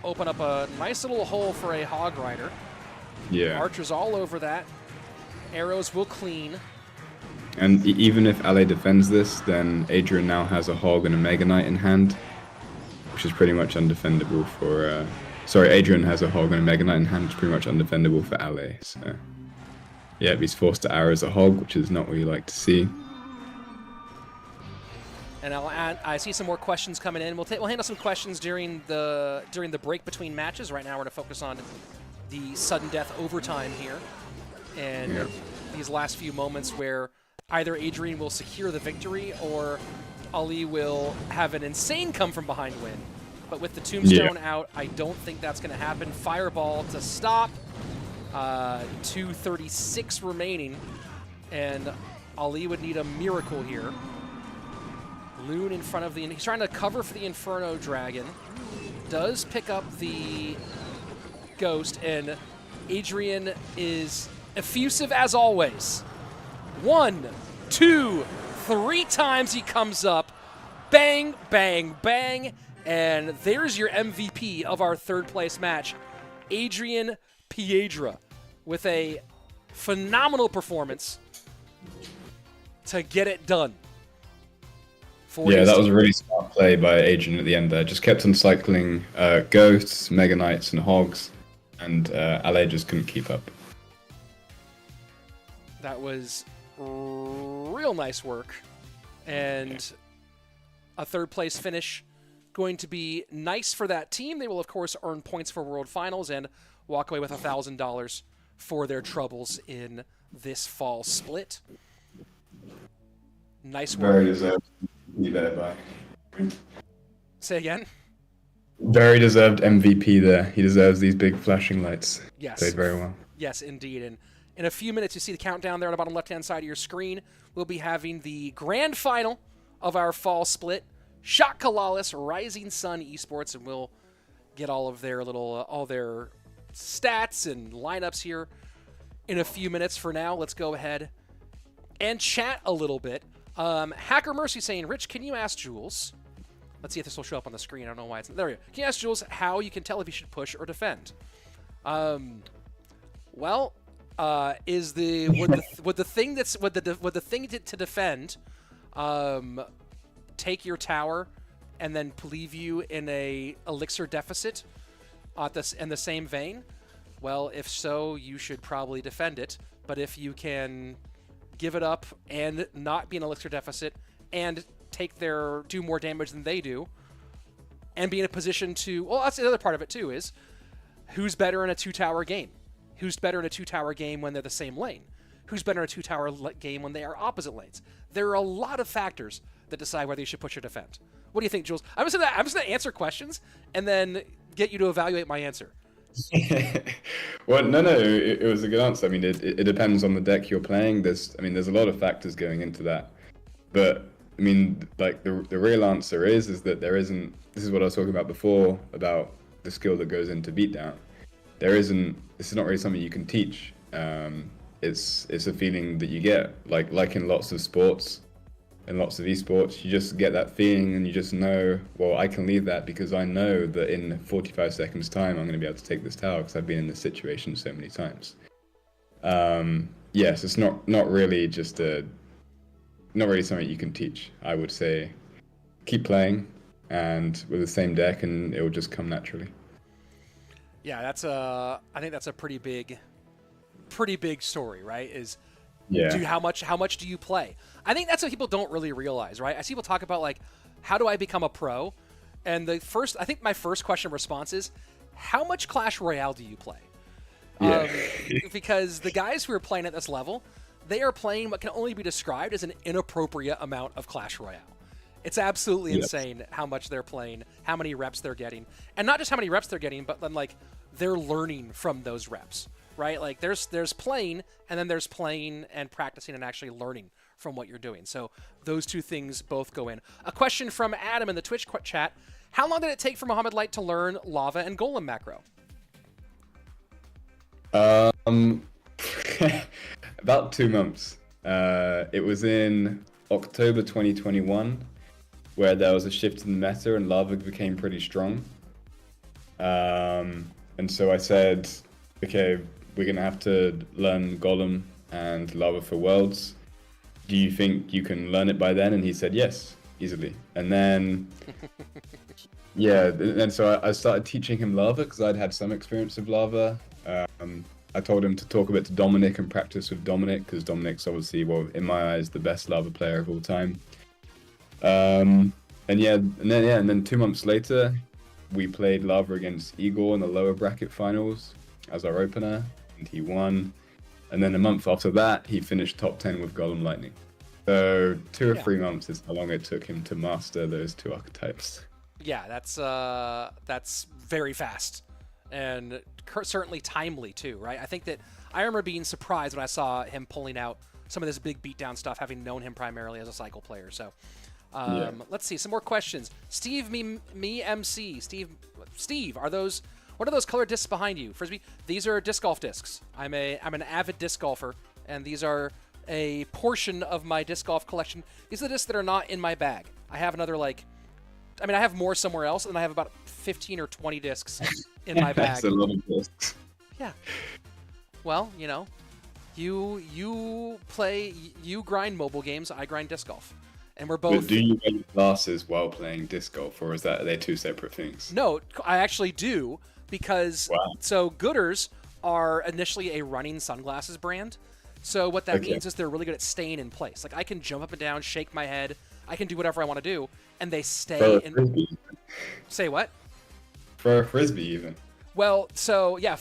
open up a nice little hole for a Hog Rider. Yeah. Archers all over that. Arrows will clean. And even if xAlee defends this, then Adrian now has a Hog and a Mega Knight in hand, which is pretty much undefendable for... Sorry, Adrian has a Hog and a Mega Knight in hand, which is pretty much undefendable for xAlee. So, yeah, he's forced to arrow as a Hog, which is not what you like to see. And I see some more questions coming in. We'll handle some questions during the break between matches. Right now, we're going to focus on the sudden death overtime here, and these last few moments where either Adrian will secure the victory or xAlee will have an insane come from behind win. But with the tombstone out, I don't think that's going to happen. Fireball to stop. 2:36 remaining, and xAlee would need a miracle here. Loon in front of he's trying to cover for the Inferno Dragon. Does pick up the Ghost, and Adrian is effusive as always. 1, 2, 3 times he comes up. Bang, bang, bang. And there's your MVP of our third place match, AdrianPiedra, with a phenomenal performance to get it done. Yeah, that was a really smart play by Adrian at the end there. Just kept on cycling Ghosts, Mega Knights, and Hogs, and xAlee just couldn't keep up. That was real nice work. And a third place finish going to be nice for that team. They will, of course, earn points for World Finals and walk away with $1,000 for their troubles in this fall split. Nice work. Very deserved. There by. Say again? Very deserved MVP there. He deserves these big flashing lights. Yes. Played very well. Yes, indeed. And in a few minutes, you see the countdown there on the bottom left-hand side of your screen. We'll be having the grand final of our fall split. Shock CALALAS, Rising Sun Esports, and we'll get all of their all their stats and lineups here in a few minutes. For now, let's go ahead and chat a little bit. Hacker Mercy saying, Rich, can you ask Jules? Let's see if this will show up on the screen. I don't know why it's there. We go. Can you ask Jules how you can tell if you should push or defend? Is would the thing to defend take your tower and then leave you in a elixir deficit in the same vein? Well, if so, you should probably defend it. But if you can give it up and not be an elixir deficit and do more damage than they do and be in a position to, well, that's the other part of it too, is who's better in a 2-tower game? Who's better in a 2-tower game when they're the same lane? Who's better in a 2-tower game when they are opposite lanes? There are a lot of factors that decide whether you should push or defend. What do you think, Jules? I'm just gonna answer questions and then get you to evaluate my answer. Well, no, it was a good answer. I mean, it depends on the deck you're playing. There's a lot of factors going into that. But I mean, like the real answer is that there isn't. This is what I was talking about before about the skill that goes into beatdown. This is not really something you can teach. It's a feeling that you get, like in lots of sports. In lots of esports, you just get that feeling and you just know, well, I can leave that because I know that in 45 seconds time, I'm going to be able to take this tower because I've been in this situation so many times. Yes, it's not really not really something you can teach. I would say keep playing and with the same deck and it will just come naturally. Yeah, I think that's a pretty big story, right? Is Yeah. How much do you play? I think that's what people don't really realize, right? I see people talk about like, how do I become a pro? And I think my first question response is, how much Clash Royale do you play? Yeah. Because the guys who are playing at this level, they are playing what can only be described as an inappropriate amount of Clash Royale. It's absolutely insane how much they're playing, how many reps they're getting, and not just how many reps they're getting, but then like they're learning from those reps, right? Like there's playing, and then there's playing and practicing and actually learning from what you're doing. So those two things both go in. A question from Adam in the Twitch chat: how long did it take for Mohamed Light to learn Lava and Golem macro? About 2 months. It was in October 2021, where there was a shift in the meta and Lava became pretty strong. And so I said, okay, we're going to have to learn Golem and Lava for Worlds. Do you think you can learn it by then? And he said, yes, easily. And then, yeah, and so I started teaching him Lava because I'd had some experience with Lava. I told him to talk a bit to Dominik and practice with Dominik, because Dominik's obviously, well, in my eyes, the best Lava player of all time. And then 2 months later, we played Lava against Igor in the lower bracket finals as our opener, and he won. And then a month after that, he finished top 10 with Golem Lightning. So 2 or 3 months is how long it took him to master those 2 archetypes. Yeah, that's very fast, and certainly timely too, right? I think that I remember being surprised when I saw him pulling out some of this big beatdown stuff, having known him primarily as a cycle player. So let's see some more questions. Steve, me MC. Steve, what are those colored discs behind you? Frisbee, these are disc golf discs. I'm an avid disc golfer, and these are a portion of my disc golf collection. These are the discs that are not in my bag. I have another I have more somewhere else, and I have about 15 or 20 discs in my bag. That's a lot of discs. Yeah. Well, you grind mobile games, I grind disc golf. And we're both... But do you wear glasses while playing disc golf, or are they 2 separate things? No, I actually do, because... Wow. So Gooders are initially a running sunglasses brand. So what that means is they're really good at staying in place. Like, I can jump up and down, shake my head, I can do whatever I want to do, and they stay in... Frisbee. Say what? For a Frisbee, even. Well, so, yeah,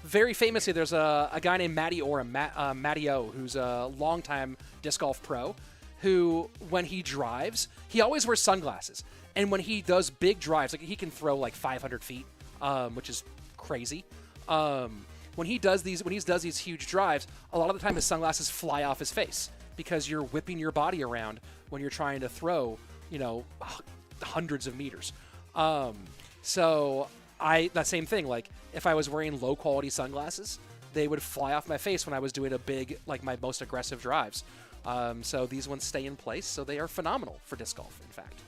very famously, there's a guy named Matty O, who's a longtime disc golf pro, who, when he drives, he always wears sunglasses. And when he does big drives, like he can throw like 500 feet, which is crazy. When he does these huge drives, a lot of the time his sunglasses fly off his face because you're whipping your body around when you're trying to throw, hundreds of meters. That same thing, like if I was wearing low quality sunglasses, they would fly off my face when I was doing a big, like my most aggressive drives. So these ones stay in place, so they are phenomenal for disc golf, in fact.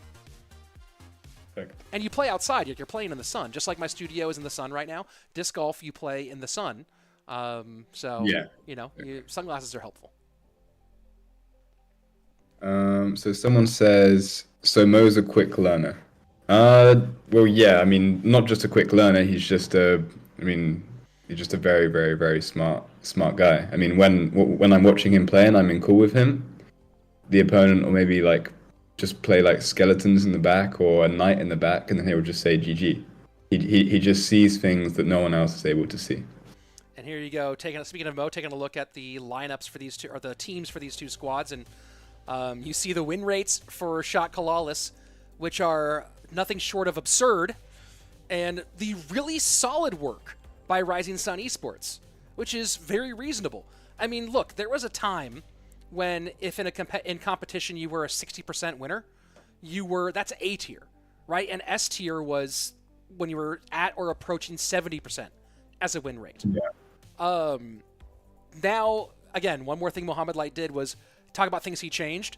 Perfect. And you play outside, you're playing in the sun, just like my studio is in the sun right now. Disc golf, you play in the sun. Sunglasses are helpful. So someone says, so Mo's a quick learner. Well, yeah, I mean, not just a quick learner, he's just a very, very, very smart guy. I mean, when I'm watching him play and I'm in call with him, the opponent will maybe like just play like skeletons in the back or a knight in the back, and then he will just say GG. He just sees things that no one else is able to see. And here you go. Speaking of Mo, taking a look at the lineups for these two, or the teams for these 2 squads, and you see the win rates for Shot CALALAS, which are nothing short of absurd, and the really solid work by Rising Sun Esports, which is very reasonable. I mean, look, there was a time when if in competition you were a 60% winner, that's A tier, right? And S tier was when you were at or approaching 70% as a win rate. Yeah. Now, again, one more thing Mohamed Light did was talk about things he changed.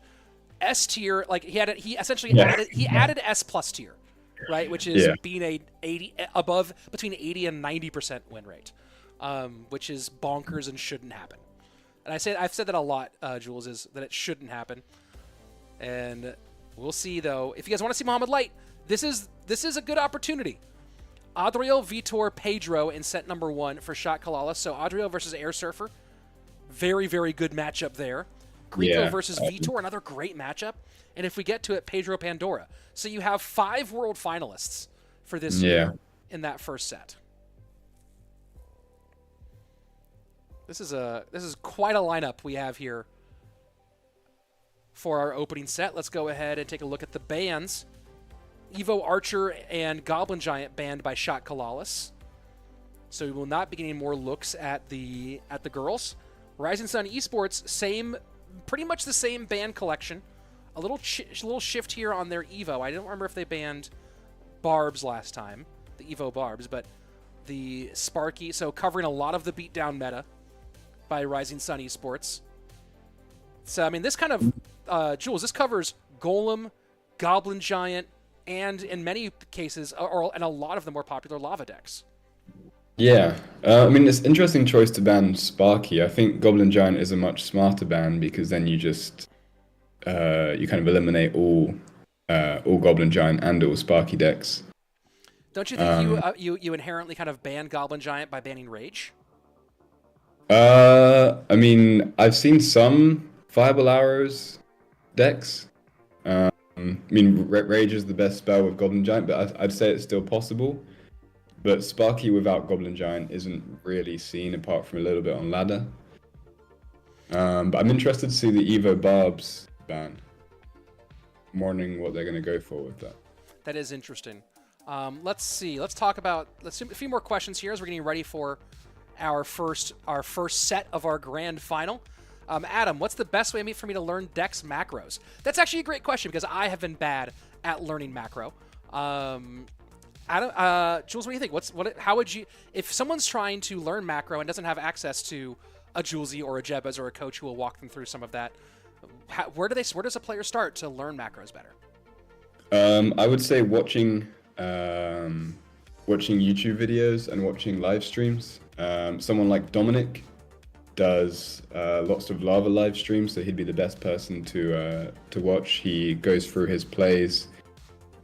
S tier, like he added S plus tier, right? Which is being between 80 and 90% win rate, which is bonkers and shouldn't happen. And I've said that a lot, Jules, is that it shouldn't happen. And we'll see, though. If you guys want to see Mohamed Light, this is a good opportunity. Adriel, Vitor, Pedro in set number 1 for Shot CALALAS. So Adriel versus Airsurfer. Very, very good matchup there. Guriko Yeah. versus Vitor, another great matchup. And if we get to it, Pedro Pandora. So you have 5 world finalists for this year in that first set. This is quite a lineup we have here for our opening set. Let's go ahead and take a look at the bands. Evo Archer and Goblin Giant banned by Shot CALALAS. So we will not be getting more looks at the girls. Rising Sun Esports, pretty much the same band collection. A little shift here on their Evo. I don't remember if they banned Barbs last time, the Evo Barbs, but the Sparky, so covering a lot of the beatdown meta by Rising Sun Esports. So, I mean, this kind of, Jules, this covers Golem, Goblin Giant, and in many cases, and a lot of the more popular lava decks. Yeah, I mean, it's an interesting choice to ban Sparky. I think Goblin Giant is a much smarter ban because then you just you kind of eliminate all Goblin Giant and all Sparky decks. Don't you think you inherently kind of ban Goblin Giant by banning Rage? I mean, I've seen some Fireball Arrows decks. I mean, Rage is the best spell with Goblin Giant, but I'd say it's still possible. But Sparky without Goblin Giant isn't really seen apart from a little bit on ladder. But I'm interested to see the Evo Barbs ban. I'm wondering what they're going to go for with that. That is interesting. Let's see. Let's do a few more questions here as we're getting ready for our first set of our grand final. Adam, what's the best way for me to learn Dex macros? That's actually a great question because I have been bad at learning macro. Adam, Jules, what do you think? How would you, if someone's trying to learn macro and doesn't have access to a Julesy or a Jebez or a coach who will walk them through some of that, where does a player start to learn macros better? I would say watching YouTube videos and watching live streams. Someone like Dominik does lots of lava live streams, so he'd be the best person to watch. He goes through his plays.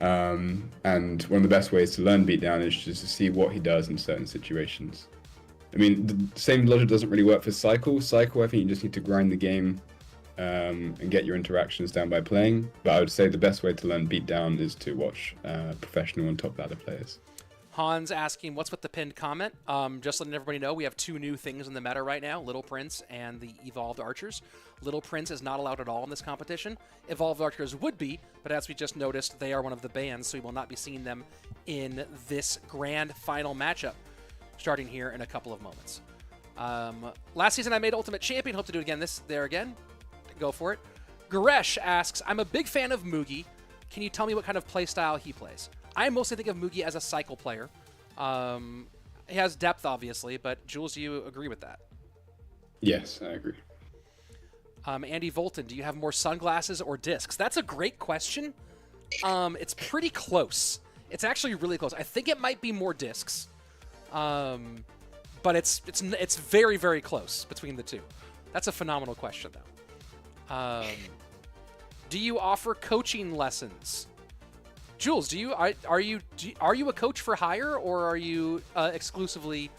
And one of the best ways to learn beatdown is just to see what he does in certain situations. I mean, the same logic doesn't really work for Cycle. Cycle, I think you just need to grind the game and get your interactions down by playing. But I would say the best way to learn beatdown is to watch professional and top ladder players. Hans asking, what's with the pinned comment? Just letting everybody know, we have 2 new things in the meta right now, Little Prince and the Evolved Archers. Little Prince is not allowed at all in this competition. Evolved Archers would be, but as we just noticed, they are one of the bans, so we will not be seeing them in this grand final matchup, starting here in a couple of moments. Last season I made Ultimate Champion, hope to do it again. Go for it. Goresh asks, I'm a big fan of Mugi. Can you tell me what kind of playstyle he plays? I mostly think of Mugi as a cycle player. He has depth, obviously, but Jules, do you agree with that? Yes, I agree. Andy Volton, do you have more sunglasses or discs? That's a great question. It's pretty close. It's actually really close. I think it might be more discs, but it's very, very close between the two. That's a phenomenal question, though. Do you offer coaching lessons? Jules, are you a coach for hire, or are you exclusively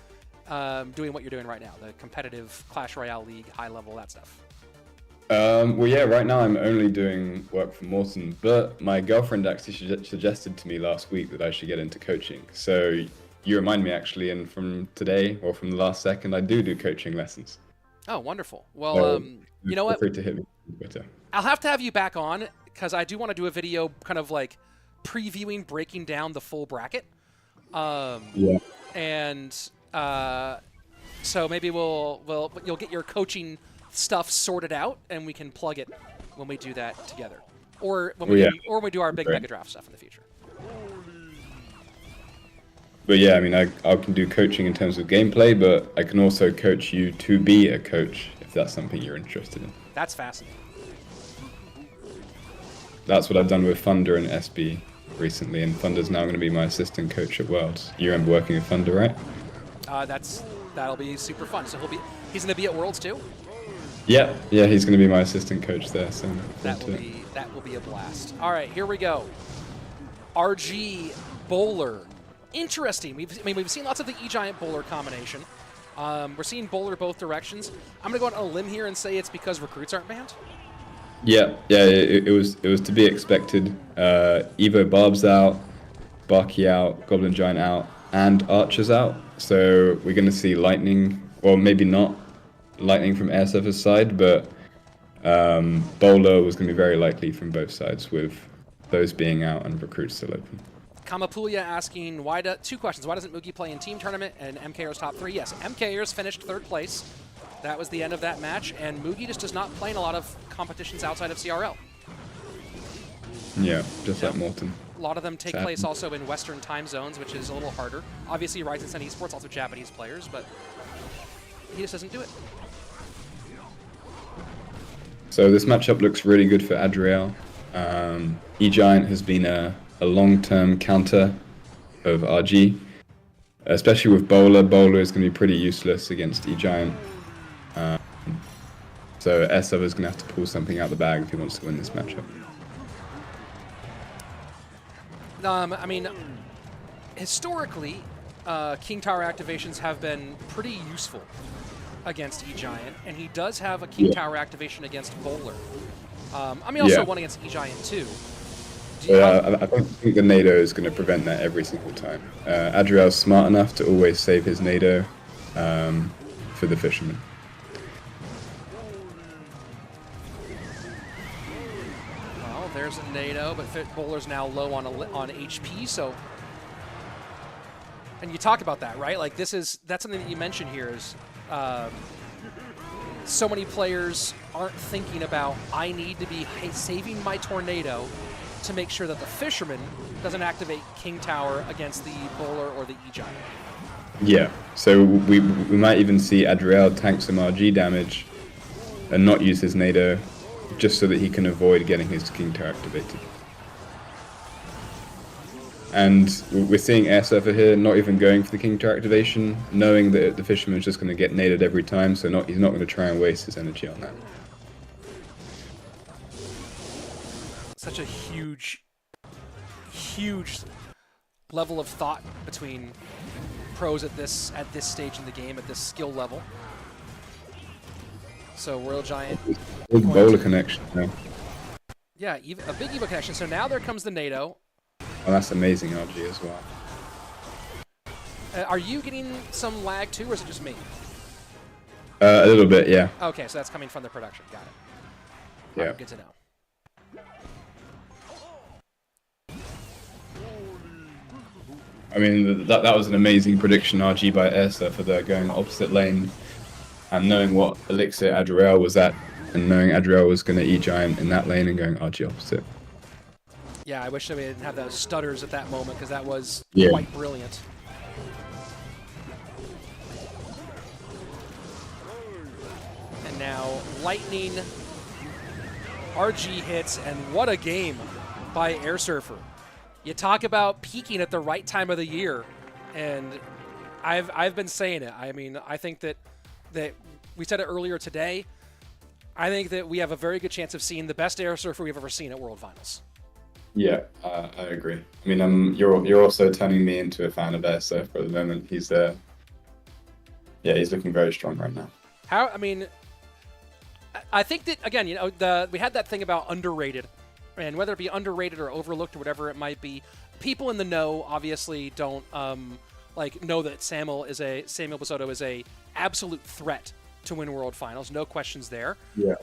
doing what you're doing right now, the competitive Clash Royale League, high level, that stuff? Well, yeah, right now I'm only doing work for Morton, but my girlfriend actually suggested to me last week that I should get into coaching. So you remind me, actually, and from today, or from the last second, I do coaching lessons. Oh, wonderful. Well, you know what? Feel free to hit me on Twitter. I'll have to have you back on, because I do want to do a video kind of like previewing, breaking down the full bracket. Yeah. And so maybe you'll get your coaching stuff sorted out, and we can plug it when we do that together, or when we do our big mega draft stuff in the future. But yeah, I mean, I can do coaching in terms of gameplay, but I can also coach you to be a coach if that's something you're interested in. That's fascinating. That's what I've done with Thunder and SB recently, and Thunder's now going to be my assistant coach at Worlds. You remember working with Thunder, right? That'll be super fun. So he's going to be at Worlds too? Yeah, he's going to be my assistant coach there. So that will be a blast. All right, here we go. RG Bowler. Interesting. We've seen lots of the E-Giant Bowler combination. We're seeing Bowler both directions. I'm going to go on a limb here and say it's because recruits aren't banned. Yeah, it was to be expected. Evo Barb's out, Barky out, Goblin Giant out, and Archer's out. So we're going to see Lightning, or maybe not Lightning from Airsurfer's side, but Bowler was going to be very likely from both sides, with those being out and recruits still open. Kamapulia asking, two questions. Why doesn't Mugi play in team tournament and MKERS top 3? Yes, MKERS finished 3rd place. That was the end of that match, and Mugi just does not play in a lot of competitions outside of CRL. Yeah, just like Morton. A lot of them take place also in Western time zones, which is a little harder. Obviously, Ryzen Sun Esports, also Japanese players, but he just doesn't do it. So this matchup looks really good for Adriel. E-Giant has been a long-term counter of RG, especially with Bowler. Bowler is going to be pretty useless against E-Giant. So Airsurfer is going to have to pull something out the bag if he wants to win this matchup. I mean, historically, King Tower activations have been pretty useful against E-Giant, and he does have a King Tower activation against Bowler. I mean, also one against E-Giant too. I don't think the Nado is going to prevent that every single time. Adriel's smart enough to always save his Nado for the Fisherman. Well, there's a Nado, but Bowler's now low on HP, so... And you talk about that, right? Like, that's something that you mentioned here is so many players aren't thinking about, I need to be saving my Tornado to make sure that the Fisherman doesn't activate King Tower against the Bowler or the E-Giant. Yeah, so we might even see Adriel tank some RG damage and not use his Nado just so that he can avoid getting his King Tower activated. And we're seeing Airsurfer here not even going for the King Tower activation, knowing that the Fisherman is just going to get naded every time, so he's not going to try and waste his energy on that. Such a huge level of thought between pros at this stage in the game, at this skill level. So Royal Giant. Big Bowler connection now. Yeah, a big Evo connection. So now there comes the Nado. Oh, that's amazing RG as well. Are you getting some lag too, or is it just me? A little bit, yeah. Okay, so that's coming from the production. Got it. Yeah. Right, good to know. I mean, that was an amazing prediction RG by Airsurfer there, going opposite lane and knowing what elixir Adriel was at, and knowing Adriel was going to E-Giant in that lane and going RG opposite. Yeah, I wish that we didn't have those stutters at that moment, because that was quite brilliant. And now Lightning, RG hits, and what a game by Airsurfer. You talk about peaking at the right time of the year, and I've been saying it. I mean, I think that we said it earlier today. I think that we have a very good chance of seeing the best Airsurfer we've ever seen at World Finals. Yeah, I agree. I mean, you're also turning me into a fan of Airsurfer at the moment. He's looking very strong right now. I mean, I think that, again, you know, we had that thing about underrated, and whether it be underrated or overlooked or whatever it might be, people in the know obviously don't know that Samuel Basoto is a absolute threat to win World Finals. No questions there. Yeah.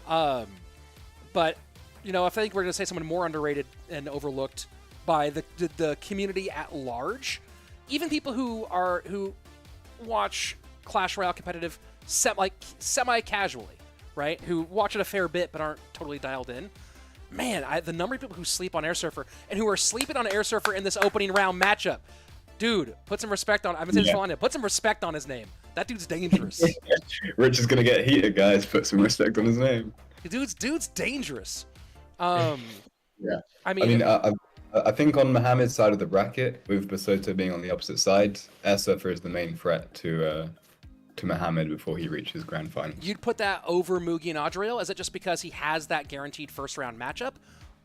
But you know, I think we're going to say someone more underrated and overlooked by the community at large, even people who watch Clash Royale competitive semi-casually, right? Who watch it a fair bit but aren't totally dialed in. Man, the number of people who sleep on Airsurfer and who are sleeping on Airsurfer in this opening round matchup, dude, put some respect on. I've been saying this put some respect on his name. That dude's dangerous. Rich is gonna get heated, guys. Put some respect on his name. Dude's dangerous. Yeah. I mean, I think on Mohamed's side of the bracket, with Basoto being on the opposite side, Airsurfer is the main threat to Mohamed before he reaches grand finals. You'd put that over Mugi and Adriel? Is it just because he has that guaranteed first round matchup,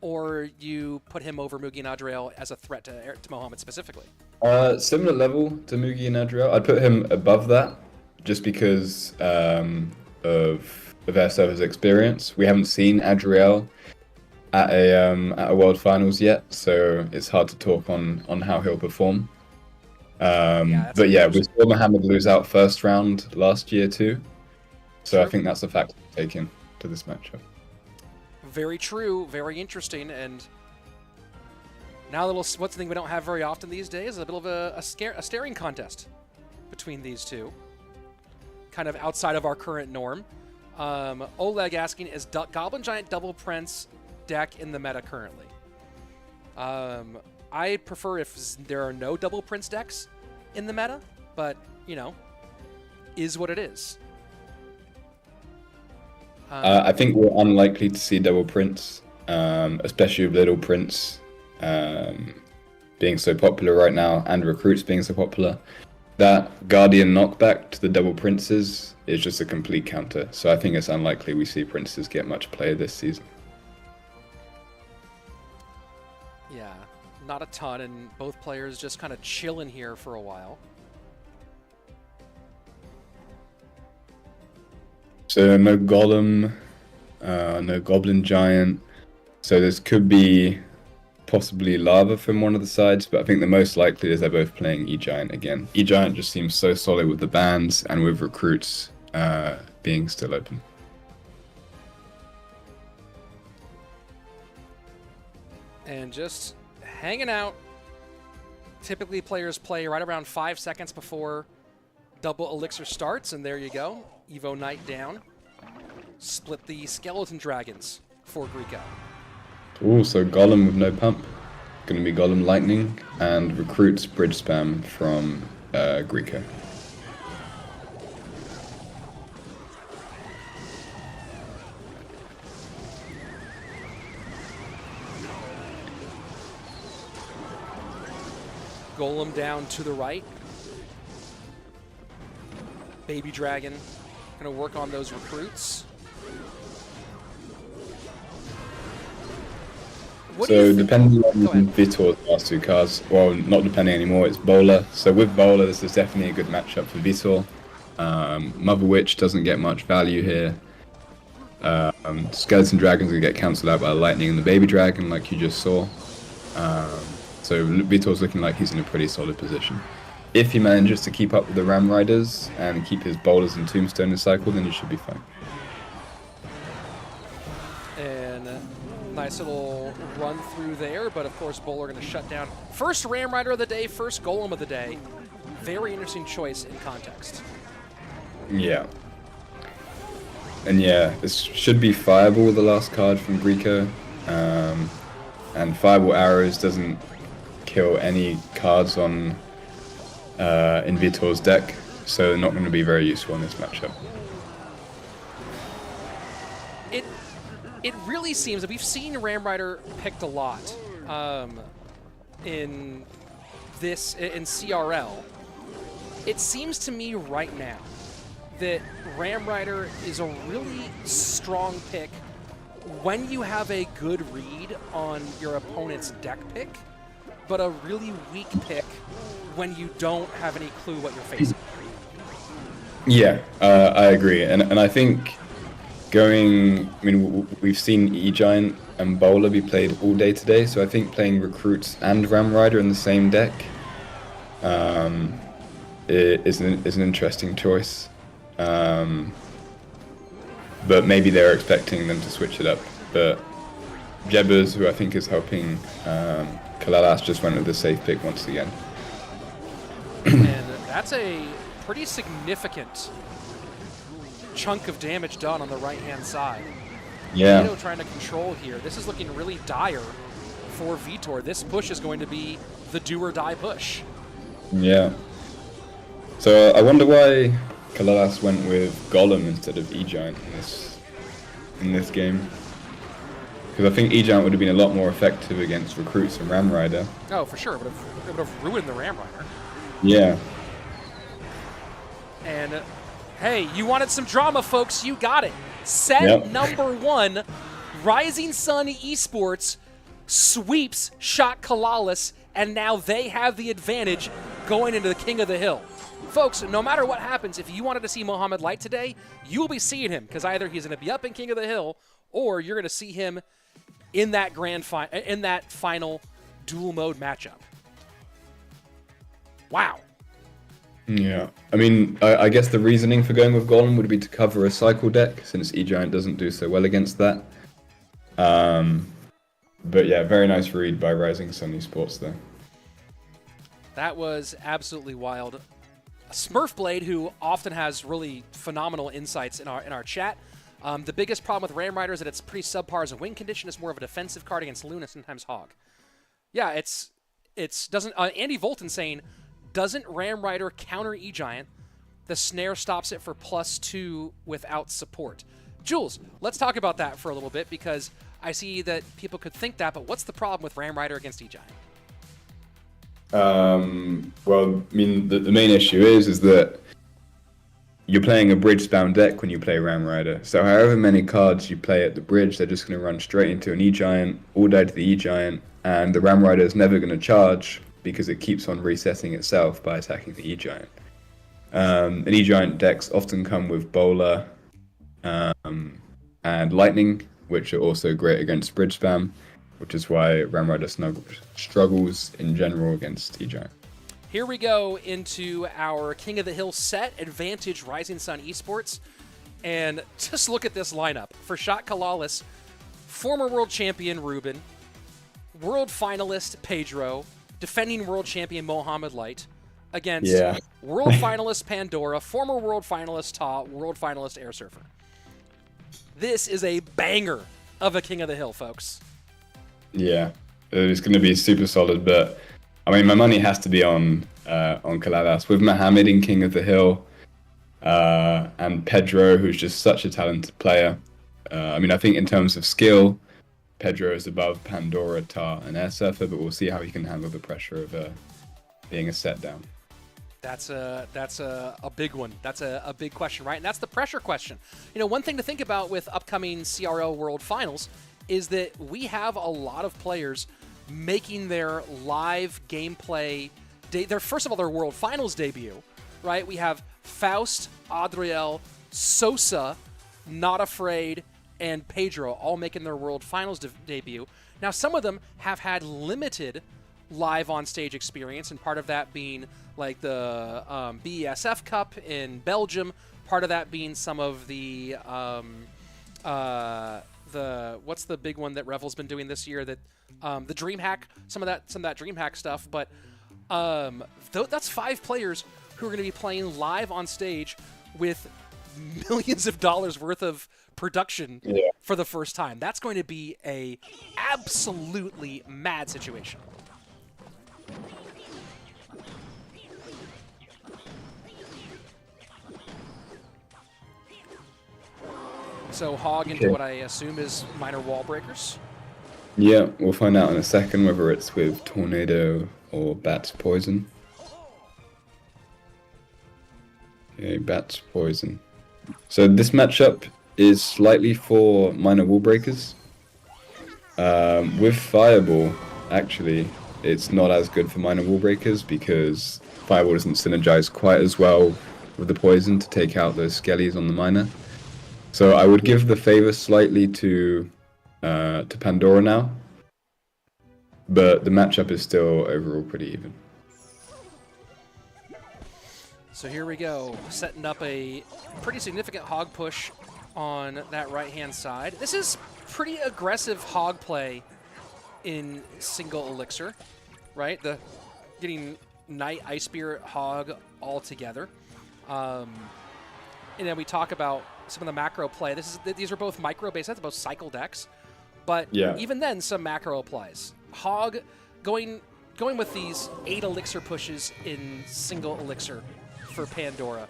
or you put him over Mugi and Adriel as a threat to Mohamed specifically? Similar level to Mugi and Adriel. I'd put him above that, just because of Airsurfer's experience. We haven't seen Adriel at a World Finals yet, so it's hard to talk on how he'll perform. But yeah, we saw Mohamed lose out first round last year too, so I think that's a factor to take into this matchup. Very true, very interesting, and now what's the thing we don't have very often these days? A bit of a staring contest between these two, kind of outside of our current norm. Oleg asking, is Goblin Giant Double Prince deck in the meta currently? I prefer if there are no Double Prince decks in the meta, but, you know, is what it is. I think we're unlikely to see Double Prince, especially with Little Prince being so popular right now and Recruits being so popular. That Guardian knockback to the Double Princes is just a complete counter, so I think it's unlikely we see Princes get much play this season. Yeah, not a ton, and both players just kind of chilling here for a while. So no Golem, no Goblin Giant, so this could be possibly Lava from one of the sides, but I think the most likely is they're both playing E-Giant again. E-Giant just seems so solid with the bans and with Recruits being still open. And just hanging out. Typically players play right around 5 seconds before double elixir starts, and there you go. Evo Knight down. Split the Skeleton Dragons for Guriko. Ooh, so Golem with no pump. Going to be Golem Lightning and Recruits bridge spam from Guriko. Golem down to the right. Baby Dragon going to work on those Recruits. So depending on Vitor's last two cards, well, not depending anymore, it's Bowler. So with Bowler, this is definitely a good matchup for Vitor. Mother Witch doesn't get much value here. Skeleton Dragon's going to get cancelled out by the Lightning and the Baby Dragon, like you just saw. So Vitor's looking like he's in a pretty solid position. If he manages to keep up with the Ram Riders and keep his Bowlers and Tombstone in cycle, then he should be fine. And nice little run through there, but of course Bowler going to shut down. First Ram Rider of the day, first Golem of the day. Very interesting choice in context. Yeah. And yeah, this should be Fireball, the last card from Guriko. And Fireball Arrows doesn't kill any cards on in Vitor's deck, so they're not going to be very useful in this matchup. It really seems that we've seen Ram Rider picked a lot in CRL. It seems to me right now that Ram Rider is a really strong pick when you have a good read on your opponent's deck pick, but a really weak pick when you don't have any clue what you're facing. Yeah, I agree, and I think we've seen E-Giant and Bowler be played all day today, so I think playing Recruits and Ram Rider in the same deck is an interesting choice. But maybe they're expecting them to switch it up. But Jebbers, who I think is helping CALALAS, just went with the safe pick once again. And that's a pretty significant chunk of damage done on the right-hand side. Yeah. Pedro trying to control here. This is looking really dire for Vitor. This push is going to be the do-or-die push. Yeah. So I wonder why CALALAS went with Golem instead of E-Giant in this game. Because I think E-Giant would have been a lot more effective against Recruits and Ram Rider. Oh, for sure. It would have ruined the Ram Rider. Yeah. And hey, you wanted some drama, folks. You got it. Set number 1, Rising Sun Esports sweeps Shot CALALAS, and now they have the advantage going into the King of the Hill. Folks, no matter what happens, if you wanted to see Mohamed Light today, you will be seeing him, because either he's going to be up in King of the Hill, or you're going to see him in that final dual mode matchup. Wow. Yeah, I mean, I guess the reasoning for going with Goblin would be to cover a cycle deck, since E-Giant doesn't do so well against that. But yeah, very nice read by Rising Sun Esports there. That was absolutely wild. Smurfblade, who often has really phenomenal insights in our chat. The biggest problem with Ram Rider is that it's pretty subpar as a win condition. It's more of a defensive card against Luna, sometimes Hog. Yeah, it's doesn't. Andy Volton saying, doesn't Ram Rider counter E-Giant? The snare stops it for +2 without support. Jules, let's talk about that for a little bit, because I see that people could think that, but what's the problem with Ram Rider against E-Giant? Well, I mean, the main issue is that you're playing a bridge-bound deck when you play Ram Rider. So however many cards you play at the bridge, they're just going to run straight into an E-Giant, all die to the E-Giant, and the Ram Rider is never going to charge because it keeps on resetting itself by attacking the E-Giant. And E-Giant decks often come with Bowler and Lightning, which are also great against bridge spam, which is why Ram Rider struggles in general against E-Giant. Here we go into our King of the Hill set, Advantage Rising Sun Esports. And just look at this lineup. For Shot CALALAS, former world champion Ruben, world finalist Pedro, defending world champion Mohamed Light, against world finalist Pandora, former world finalist Ta, world finalist Airsurfer. This is a banger of a King of the Hill, folks. Yeah, it's going to be super solid, but I mean, my money has to be on CALALAS with Mohamed in King of the Hill, and Pedro, who's just such a talented player. I mean, I think in terms of skill, Pedro is above Pandora, Ta, and Airsurfer, but we'll see how he can handle the pressure of being a set down. That's a big one. That's a big question, right? And that's the pressure question. You know, one thing to think about with upcoming CRL World Finals is that we have a lot of players making their live gameplay, first of all, their World Finals debut, right? We have Faust, Adriel, Sosa, Not Afraid, and Pedro all making their World Finals debut. Now, some of them have had limited live on stage experience, and part of that being like the BESF Cup in Belgium, part of that being some of the what's the big one that Revel's been doing this year, that the DreamHack, some of that DreamHack stuff. But that's 5 players who are going to be playing live on stage with millions of dollars worth of production for the first time. That's going to be a absolutely mad situation. So Hog into what I assume is minor wall breakers. Yeah, we'll find out in a second whether it's with Tornado or Bat's Poison. Okay, Bat's Poison. So this matchup is slightly for minor wall breakers. With Fireball, actually, it's not as good for minor wall breakers because Fireball doesn't synergize quite as well with the Poison to take out those skellies on the minor. So I would give the favor slightly to Pandora now, but the matchup is still overall pretty even. So here we go, setting up a pretty significant Hog push on that right-hand side. This is pretty aggressive Hog play in single Elixir, right? The getting Knight, Ice Spirit, Hog all together. And then we talk about some of the macro play. These are both micro-based, that's both cycle decks. But even then, some macro applies. Hog going with these 8 Elixir pushes in single Elixir for Pandora.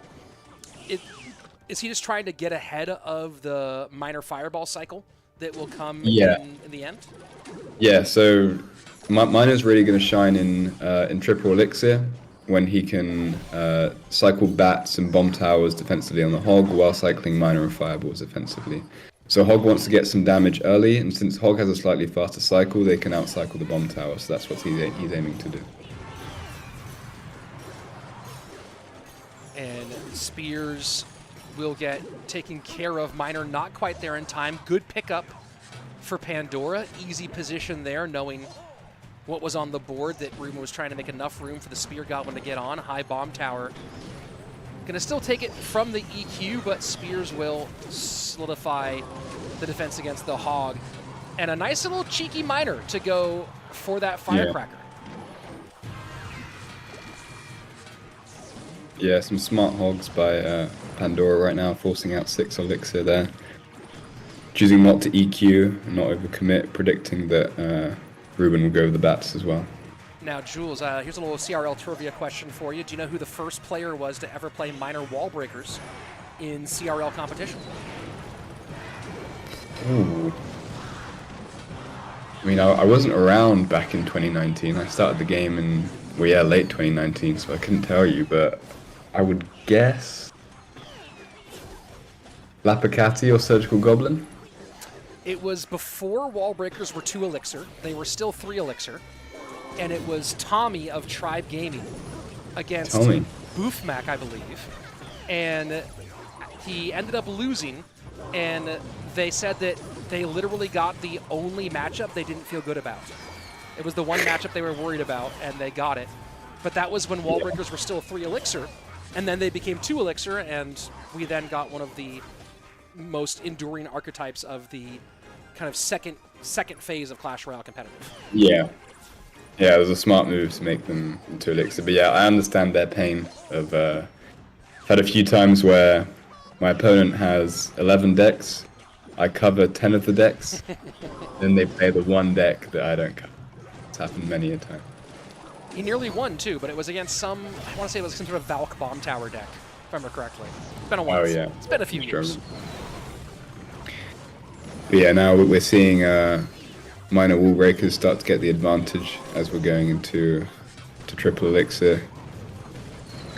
Is he just trying to get ahead of the minor Fireball cycle that will come in the end? Yeah, so Miner's really going to shine in triple Elixir when he can cycle Bats and Bomb Towers defensively on the Hog while cycling Miner and Fireballs offensively. So Hog wants to get some damage early, and since Hog has a slightly faster cycle, they can outcycle the Bomb Tower, so that's what he's aiming to do. Spears will get taken care of. Miner not quite there in time. Good pickup for Pandora. Easy position there, knowing what was on the board, that Ruben was trying to make enough room for the Spear Goblin to get on. High bomb tower. Gonna still take it from the EQ, but Spears will solidify the defense against the Hog. And a nice little cheeky Miner to go for that Firecracker. Yeah, some smart hogs by Pandora right now, forcing out 6 Elixir there. Choosing not to EQ, and not overcommit, predicting that Ruben will go with the bats as well. Now, Jules, here's a little CRL trivia question for you. Do you know who the first player was to ever play Miner wall breakers in CRL competition? Ooh. I mean, I wasn't around back in 2019. I started the game in, well, yeah, late 2019, so I couldn't tell you, but I would guess Lapacati or Surgical Goblin? It was before wall breakers were 2 Elixir. They were still 3 Elixir. And it was Tommy of Tribe Gaming against Boofmac, I believe. And he ended up losing, and they said that they literally got the only matchup they didn't feel good about. It was the one matchup they were worried about, and they got it. But that was when wall breakers were still 3 Elixir, and then they became 2 Elixir, and we then got one of the most enduring archetypes of the kind of second phase of Clash Royale competitive. Yeah. Yeah, it was a smart move to make them into Elixir. But yeah, I understand their pain of had a few times where my opponent has 11 decks, I cover 10 of the decks, then they play the one deck that I don't cover. It's happened many a time. He nearly won too, but it was against some, I want to say it was some sort of Valk bomb tower deck, if I remember correctly. It's been a while. Oh yeah. It's been a few years. But yeah, now we're seeing Miner wall breakers start to get the advantage as we're going into triple Elixir.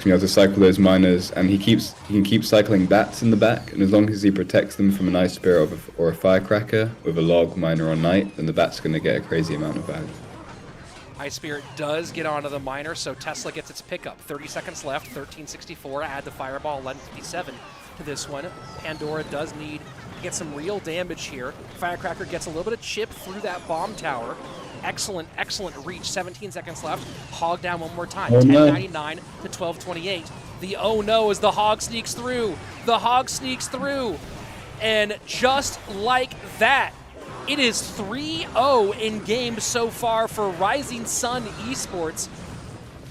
You have to cycle those miners, and he can keep cycling bats in the back, and as long as he protects them from an Ice Spirit or a Firecracker with a log miner on Night, then the bat's going to get a crazy amount of value. Ice Spirit does get onto the miner, so Tesla gets its pickup. 30 seconds left, 1364. Add the Fireball, 1157 to this one. Pandora does need to get some real damage here. Firecracker gets a little bit of chip through that bomb tower. Excellent, excellent reach. 17 seconds left. Hog down one more time. 1099 to 1228. The oh no as the Hog sneaks through. The Hog sneaks through. And just like that, it is 3-0 in game so far for Rising Sun Esports.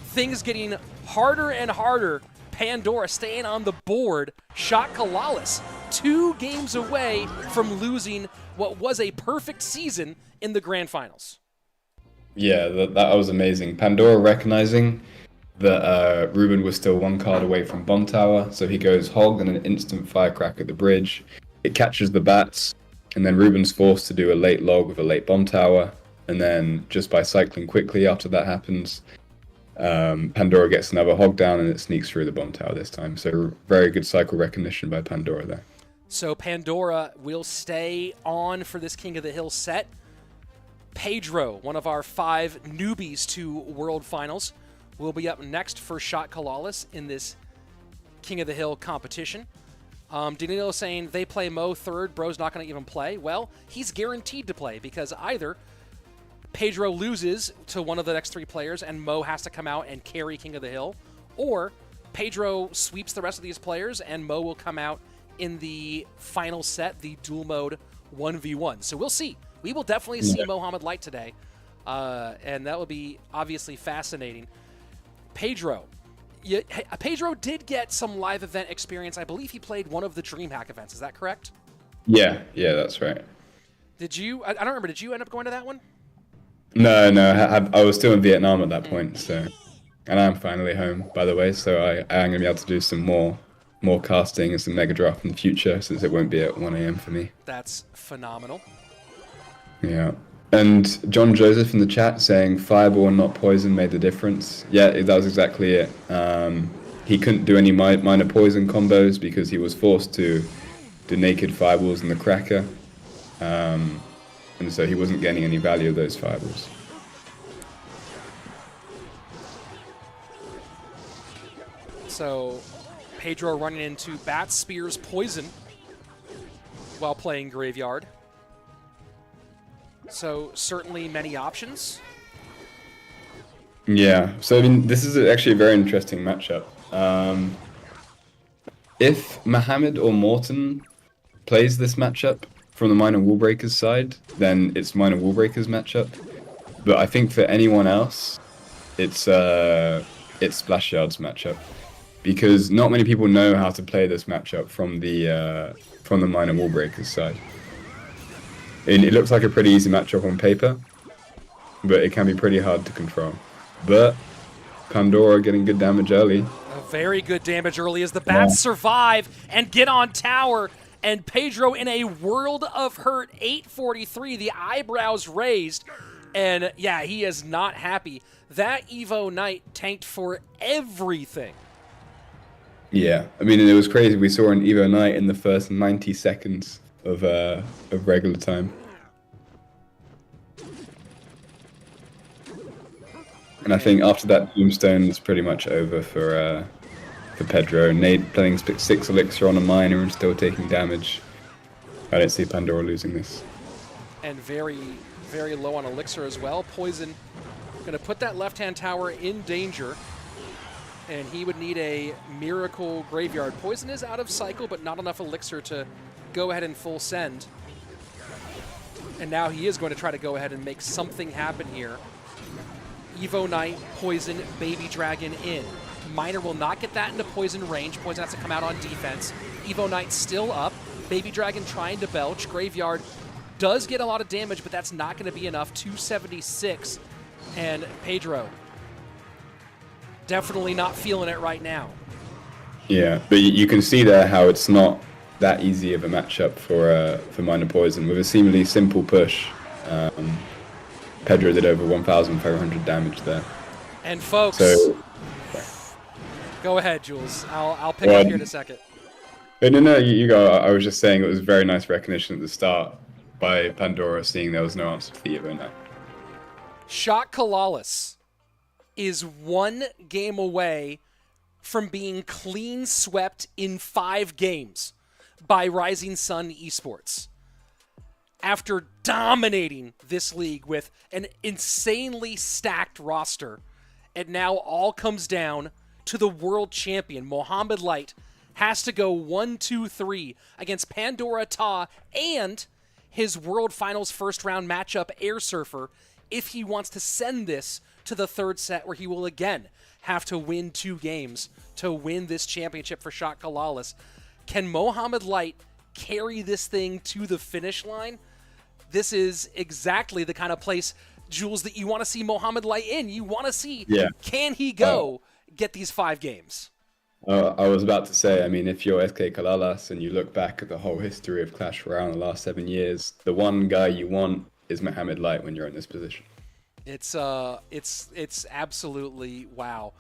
Things getting harder and harder. Pandora staying on the board. Shot CALALAS 2 games away from losing what was a perfect season in the grand finals. Yeah, that was amazing. Pandora recognizing that Ruben was still 1 card away from bomb tower, so he goes Hog and an instant Firecracker at the bridge. It catches the bats, and then Ruben's forced to do a late log with a late bomb tower, and then just by cycling quickly after that happens, Pandora gets another Hog down and it sneaks through the bomb tower this time. So very good cycle recognition by Pandora there. So Pandora will stay on for this King of the Hill set. Pedro, one of our 5 newbies to World Finals, will be up next for Shot CALALAS in this King of the Hill competition. Danilo saying they play Mo third, bro's not going to even play. Well, he's guaranteed to play because either Pedro loses to one of the next 3 players and Mo has to come out and carry King of the Hill, or Pedro sweeps the rest of these players and Mo will come out in the final set, the dual mode 1v1. So we'll see. We will definitely see Mohamed Light today, and that will be obviously fascinating. Pedro. Pedro did get some live event experience. I believe he played one of the DreamHack events. Is that correct? Yeah, that's right. Did you? I don't remember. Did you end up going to that one? No. I was still in Vietnam at that point, so, and I'm finally home, by the way. So I am going to be able to do some more casting and some Mega Draft in the future, since it won't be at 1 a.m. for me. That's phenomenal. Yeah. And John Joseph in the chat saying Fireball and not Poison made the difference. Yeah, that was exactly it. He couldn't do any minor Poison combos because he was forced to do naked Fireballs in the Cracker. And so he wasn't getting any value of those Fireballs. So Pedro running into Bat Spears Poison while playing Graveyard. So certainly many options. Yeah, so I mean, this is actually a very interesting matchup. If Mohamed or Morten plays this matchup from the Minor Wallbreakers side, then it's Minor Wallbreakers matchup. But I think for anyone else, it's Splash Yard's matchup, because not many people know how to play this matchup from the Minor Wallbreakers side. And it looks like a pretty easy matchup on paper, but it can be pretty hard to control. But Pandora getting good damage early. Very good damage early as the Bats survive and get on tower. And Pedro in a world of hurt, 843, the eyebrows raised. And yeah, he is not happy. That Evo Knight tanked for everything. Yeah, I mean, it was crazy. We saw an Evo Knight in the first 90 seconds of regular time. And I think after that Tombstone, it's pretty much over for Pedro. Nate playing 6 Elixir on a Miner and still taking damage. I don't see Pandora losing this. And very, very low on Elixir as well. Poison going to put that left-hand tower in danger. And he would need a Miracle Graveyard. Poison is out of cycle, but not enough Elixir to go ahead and full send. And now he is going to try to go ahead and make something happen here. Evo Knight, Poison, Baby Dragon in. Miner will not get that into Poison range. Poison has to come out on defense. Evo Knight still up. Baby Dragon trying to belch. Graveyard does get a lot of damage, but that's not going to be enough. 276. And Pedro definitely not feeling it right now. Yeah, but you can see there how it's not that easy of a matchup for Minor Poison. With a seemingly simple push, Pedro did over 1,500 damage there. And folks, go ahead, Jules. I'll pick up here in a second. No, you go. I was just saying it was very nice recognition at the start by Pandora, seeing there was no answer to the Evo Knight. Shot CALALAS is 1 game away from being clean swept in 5 games by Rising Sun Esports. After dominating this league with an insanely stacked roster, it now all comes down to the world champion. Mohamed Light has to go 1-2-3 against Pandora Ta and his World Finals first round matchup, Airsurfer, if he wants to send this to the 3rd set, where he will again have to win 2 games to win this championship for Shot CALALAS. Can Mohamed Light carry this thing to the finish line? This is exactly the kind of place, Jules, that you want to see Mohamed Light in. You want to see, can he go get these 5 games? I was about to say, I mean, if you're SK CALALAS and you look back at the whole history of Clash Royale in the last 7 years, the one guy you want is Mohamed Light when you're in this position. It's absolutely wow.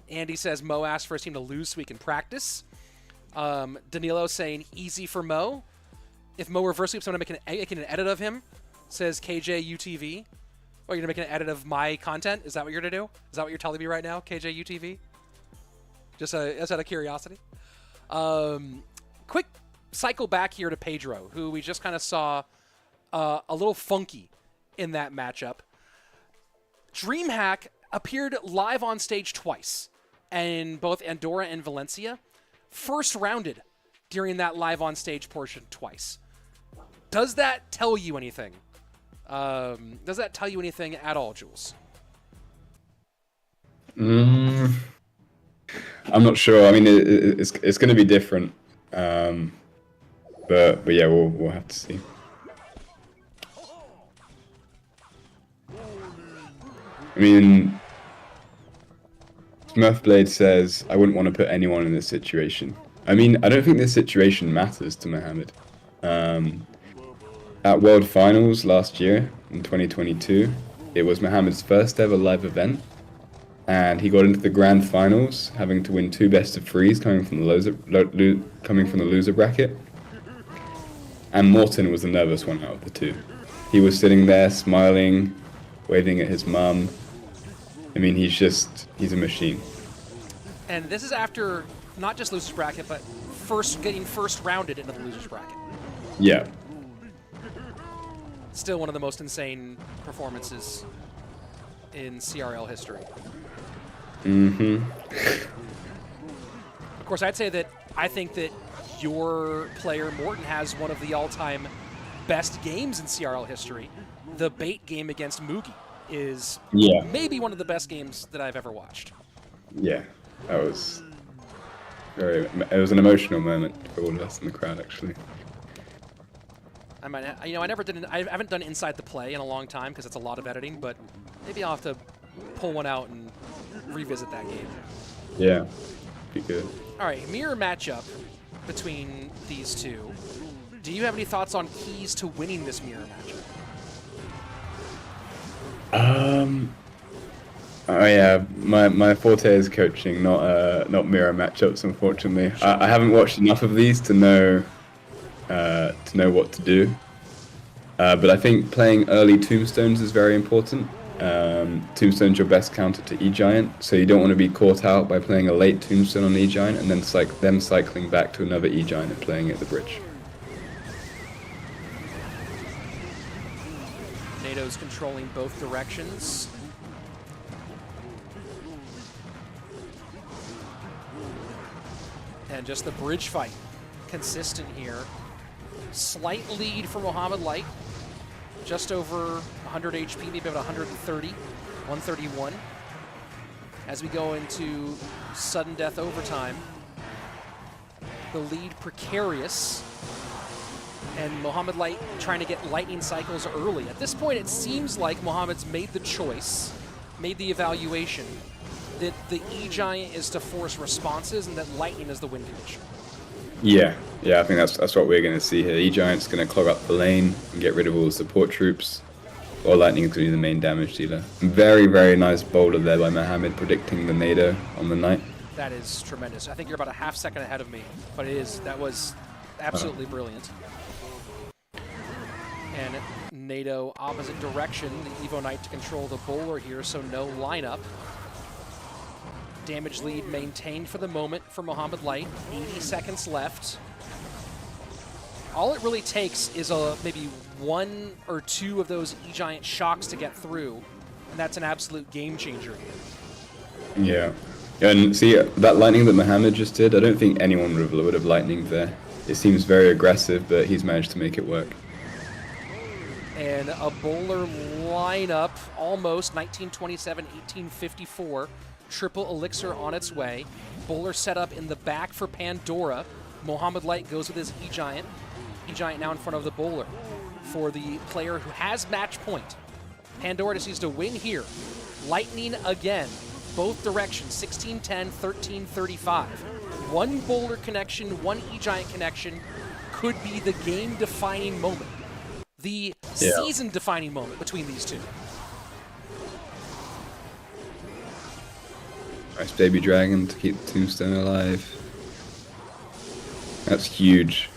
Andy says Mo asked for his team to lose so we can practice. Danilo saying easy for Mo. If Mo reverse sweeps, I'm going to make an edit of him, says KJ UTV. Oh, you're going to make an edit of my content? Is that what you're going to do? Is that what you're telling me right now, KJ UTV? Just out of curiosity. Quick cycle back here to Pedro, who we just kind of saw a little funky in that matchup. DreamHack appeared live on stage twice, in both Andorra and Valencia. First rounded during that live on stage portion twice. Does that tell you anything? Does that tell you anything at all, Jules? I'm not sure. I mean, it's going to be different, but yeah, we'll have to see. I mean, Smurfblade says, I wouldn't want to put anyone in this situation. I mean, I don't think this situation matters to Mohamed. At World Finals last year, in 2022, it was Mohamed's first ever live event, and he got into the Grand Finals, having to win 2 best-of-3s coming from the loser bracket. And Morten was the nervous one out of the 2. He was sitting there, smiling, waving at his mum. I mean, he's a machine. And this is after not just losers bracket, but getting first rounded into the losers bracket. Yeah. Still one of the most insane performances in CRL history. Mm-hmm. Of course, I'd say that I think that your player, Morten, has one of the all-time best games in CRL history. The bait game against Mugi is maybe one of the best games that I've ever watched. Yeah, that was it was an emotional moment for all of us in the crowd, actually. I haven't done Inside the Play in a long time because it's a lot of editing, but maybe I'll have to pull one out and revisit that game. Yeah, be good. All right, mirror matchup between these two. Do you have any thoughts on keys to winning this mirror matchup? Oh yeah, my forte is coaching, not mirror matchups, unfortunately. I haven't watched enough of these to know what to do. But I think playing early tombstones is very important. Tombstone's your best counter to E-Giant, so you don't want to be caught out by playing a late tombstone on E-Giant and then them cycling back to another E-Giant and playing at the bridge. NATO's controlling both directions. And just the bridge fight, consistent here. Slight lead for Mohamed Light. Just over 100 HP, maybe about 130, 131. As we go into sudden death overtime. The lead precarious. And Mohamed Light trying to get lightning cycles early. At this point, it seems like Mohamed's made the choice, made the evaluation, that the E-Giant is to force responses and that lightning is the win condition. Yeah, I think that's what we're going to see here. E-Giant's going to clog up the lane and get rid of all the support troops, while lightning is going to be the main damage dealer. Very, very nice boulder there by Mohamed, predicting the NATO on the Knight. That is tremendous. I think you're about a half second ahead of me, but that was absolutely brilliant. And NATO opposite direction, the Evo Knight to control the bowler here, so no lineup. Damage lead maintained for the moment for Mohamed Light. 80 seconds left. All it really takes is maybe one or two of those E-Giant shocks to get through, and that's an absolute game changer here. Yeah. And see, that lightning that Mohamed just did, I don't think anyone would have lightning there. It seems very aggressive, but he's managed to make it work. And a bowler lineup, almost 1927, 1854. Triple elixir on its way. Bowler set up in the back for Pandora. Mohamed Light goes with his E-Giant. E-Giant now in front of the bowler for the player who has match point. Pandora just needs to win here. Lightning again. Both directions, 16-10, 13-35. One bowler connection, one E-Giant connection could be the game-defining moment. The season-defining moment between these two. Nice baby dragon to keep the tombstone alive. That's huge.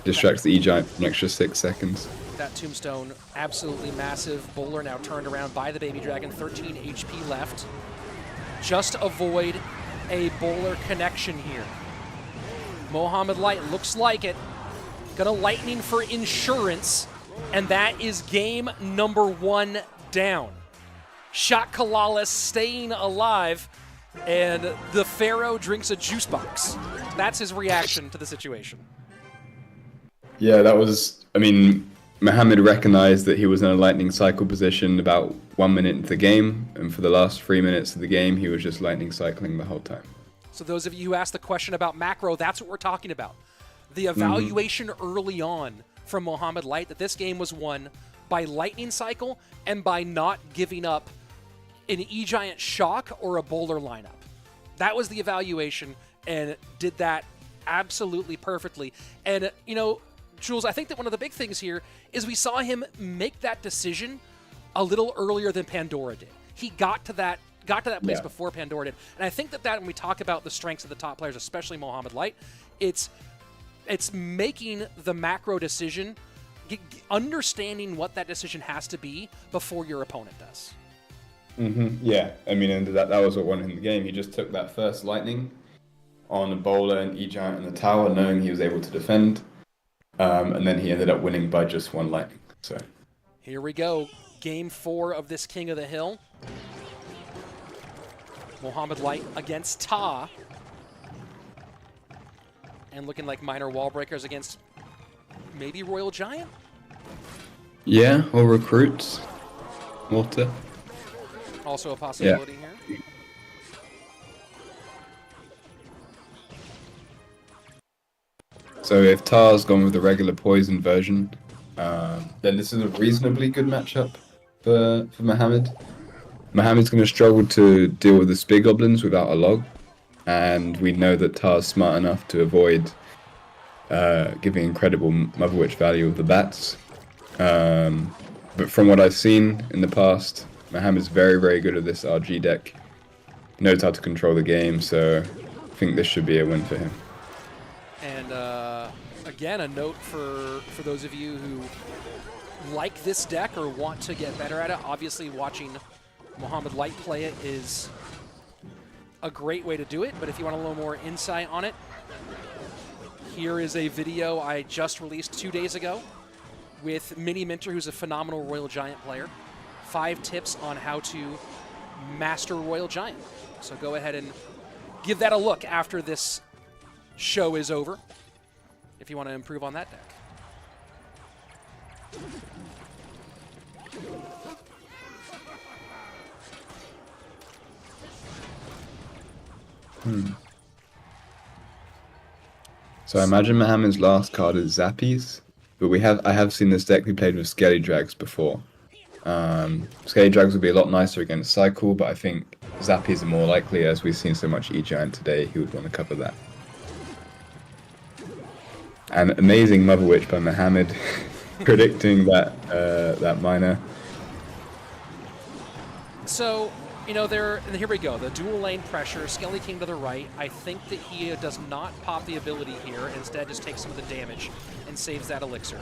Distracts the E-Giant for an extra 6 seconds. That tombstone, absolutely massive. Bowler now turned around by the baby dragon, 13 HP left. Just avoid a bowler connection here. Mohamed Light looks like it. Gonna lightning for insurance, and that is game number 1 down. Shot CALALAS staying alive, and the Pharaoh drinks a juice box. That's his reaction to the situation. Yeah, that was, Mohamed recognized that he was in a lightning cycle position about 1 minute into the game, and for the last 3 minutes of the game, he was just lightning cycling the whole time. So those of you who asked the question about macro, that's what we're talking about. The evaluation early on from Mohamed Light that this game was won by lightning cycle and by not giving up an E-Giant shock or a bowler lineup. That was the evaluation, and did that absolutely perfectly. And, Jules, I think that one of the big things here is we saw him make that decision a little earlier than Pandora did. He got to that place before Pandora did. And I think that when we talk about the strengths of the top players, especially Mohamed Light, it's making the macro decision, understanding what that decision has to be before your opponent does. Yeah, and that was what won him the game. He just took that first lightning, on a bowler and E-Giant in the tower, knowing he was able to defend. And then he ended up winning by just one lightning. So here we go. Game 4 of this King of the Hill. Mohamed Light against Ta. And looking like minor wall breakers against maybe Royal Giant? Yeah, or recruits. Water. Also a possibility here. So if Tar's gone with the regular poison version, then this is a reasonably good matchup for Mohamed. Mohamed's going to struggle to deal with the spear goblins without a log, and we know that Tar's smart enough to avoid giving incredible Mother Witch value of the bats. But from what I've seen in the past, Mohamed's very, very good at this RG deck. He knows how to control the game, so I think this should be a win for him. And again, a note for those of you who like this deck or want to get better at it. Obviously, watching Mohamed Light play it is a great way to do it, but if you want a little more insight on it, here is a video I just released 2 days ago with Mini Minter, who's a phenomenal Royal Giant player. 5 tips on how to master Royal Giant. So go ahead and give that a look after this show is over, if you want to improve on that deck. So I imagine Mohamed's last card is Zappies, but I have seen this deck be played with Skelly Drags before. Skelly Drags would be a lot nicer against Cycle, but I think Zappies are more likely, as we've seen so much E-Giant today, he would want to cover that. And amazing Mother Witch by Mohamed, predicting that minor. So, you know, here we go. The dual lane pressure, Skelly King to the right. I think that he does not pop the ability here. Instead, just takes some of the damage and saves that elixir.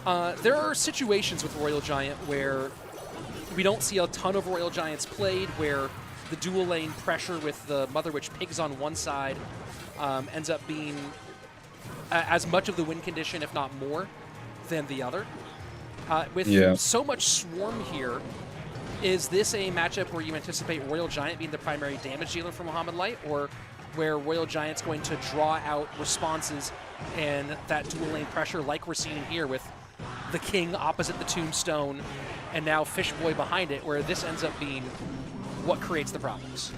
There are situations with Royal Giant where we don't see a ton of Royal Giants played, where the dual lane pressure with the Mother Witch Pigs on one side ends up being as much of the win condition, if not more, than the other. With so much Swarm here, is this a matchup where you anticipate Royal Giant being the primary damage dealer for Mohamed Light, or where Royal Giant's going to draw out responses and that dual lane pressure like we're seeing here with the King opposite the Tombstone and now Fishboy behind it, where this ends up being what creates the problems?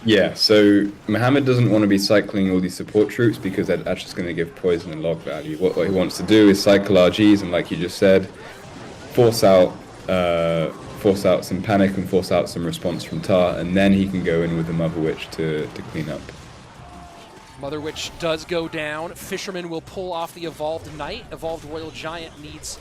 Yeah, so Mohamed doesn't want to be cycling all these support troops because that's just going to give poison and log value. What he wants to do is cycle RGs and, like you just said, force out some panic and force out some response from Tar, and then he can go in with the Mother Witch to clean up. Mother Witch does go down. Fisherman will pull off the Evolved Knight. Evolved Royal Giant needs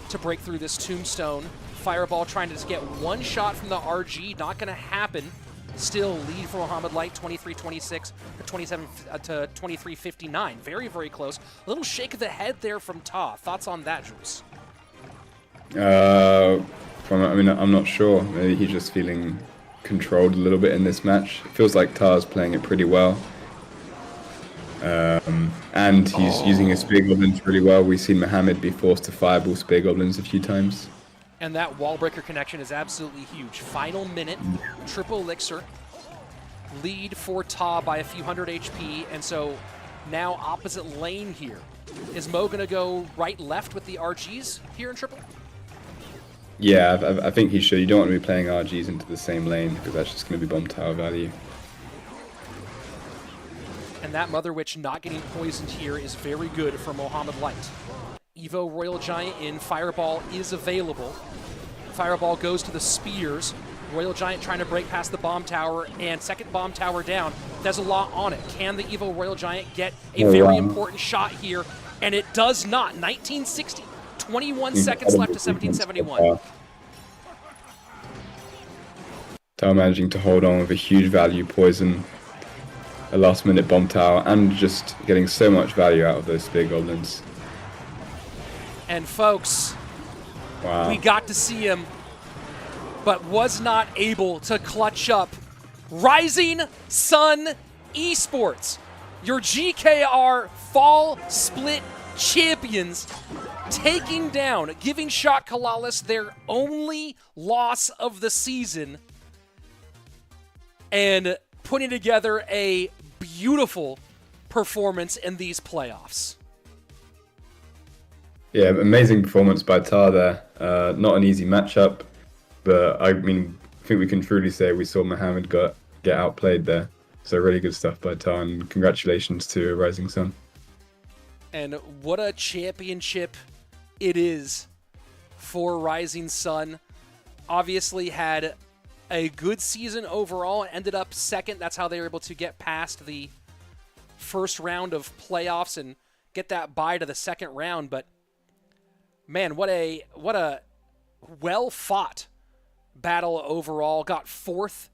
to break through this Tombstone. Fireball trying to just get one shot from the RG. Not going to happen. Still lead for Mohamed Light, 23-26, or 27 to 23-59. Very, very close. A little shake of the head there from Ta. Thoughts on that, Jules? I'm not sure. Maybe he's just feeling controlled a little bit in this match. It feels like Tar's playing it pretty well. And he's using his Spear Goblins really well. We've seen Mohamed be forced to fireball Spear Goblins a few times. And that wall breaker connection is absolutely huge. Final minute, triple elixir, lead for Ta by a few hundred HP, and so now opposite lane here. Is Mo going to go right-left with the RGs here in triple? Yeah, I think he should. You don't want to be playing RGs into the same lane because that's just going to be bomb tower value. And that Mother Witch not getting poisoned here is very good for Mohamed Light. Evo Royal Giant in Fireball is available. Fireball goes to the Spears. Royal Giant trying to break past the bomb tower, and second bomb tower down. There's a lot on it. Can the Evo Royal Giant get a very important shot here? And it does not. 1960. 21 seconds left to 1771. Tar managing to hold on with a huge value poison, a last minute bomb tower, and just getting so much value out of those Spear Goblins. And folks, we got to see him, but was not able to clutch up. Rising Sun Esports, your GKR Fall Split champions, taking down, giving Shot CALALAS their only loss of the season, and putting together a beautiful performance in these playoffs. Yeah, amazing performance by Tar there. Not an easy matchup, but I mean, I think we can truly say we saw Mohamed get outplayed there. So really good stuff by Tar, and congratulations to Rising Sun. And what a championship it is for Rising Sun. Obviously had a good season overall, ended up second. That's how they were able to get past the first round of playoffs and get that bye to the second round. But man, what a well-fought battle overall. Got fourth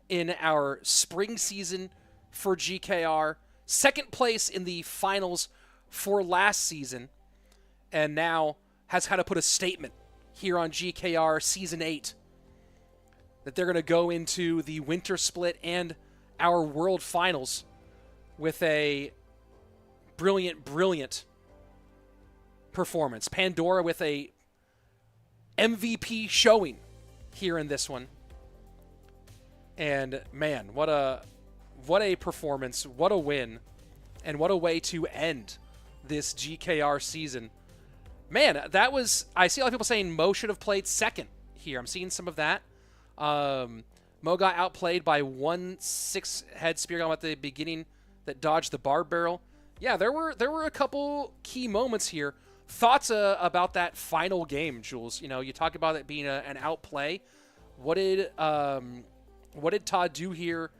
in our spring season for GKR, second place in the finals for last season, and now has kind of put a statement here on GKR Season 8 that they're going to go into the winter split and our world finals with a brilliant performance. Pandora with a MVP showing here in this one. And man, what a performance, what a win, and what a way to end this GKR season. Man, that was, I see a lot of people saying Mo should have played second here. I'm seeing some of that. Mo got outplayed by 1-6 head spear gun at the beginning that dodged the barb barrel. Yeah, there were a couple key moments here. Thoughts about that final game, Jules? You know, you talk about it being an outplay. What did Todd do here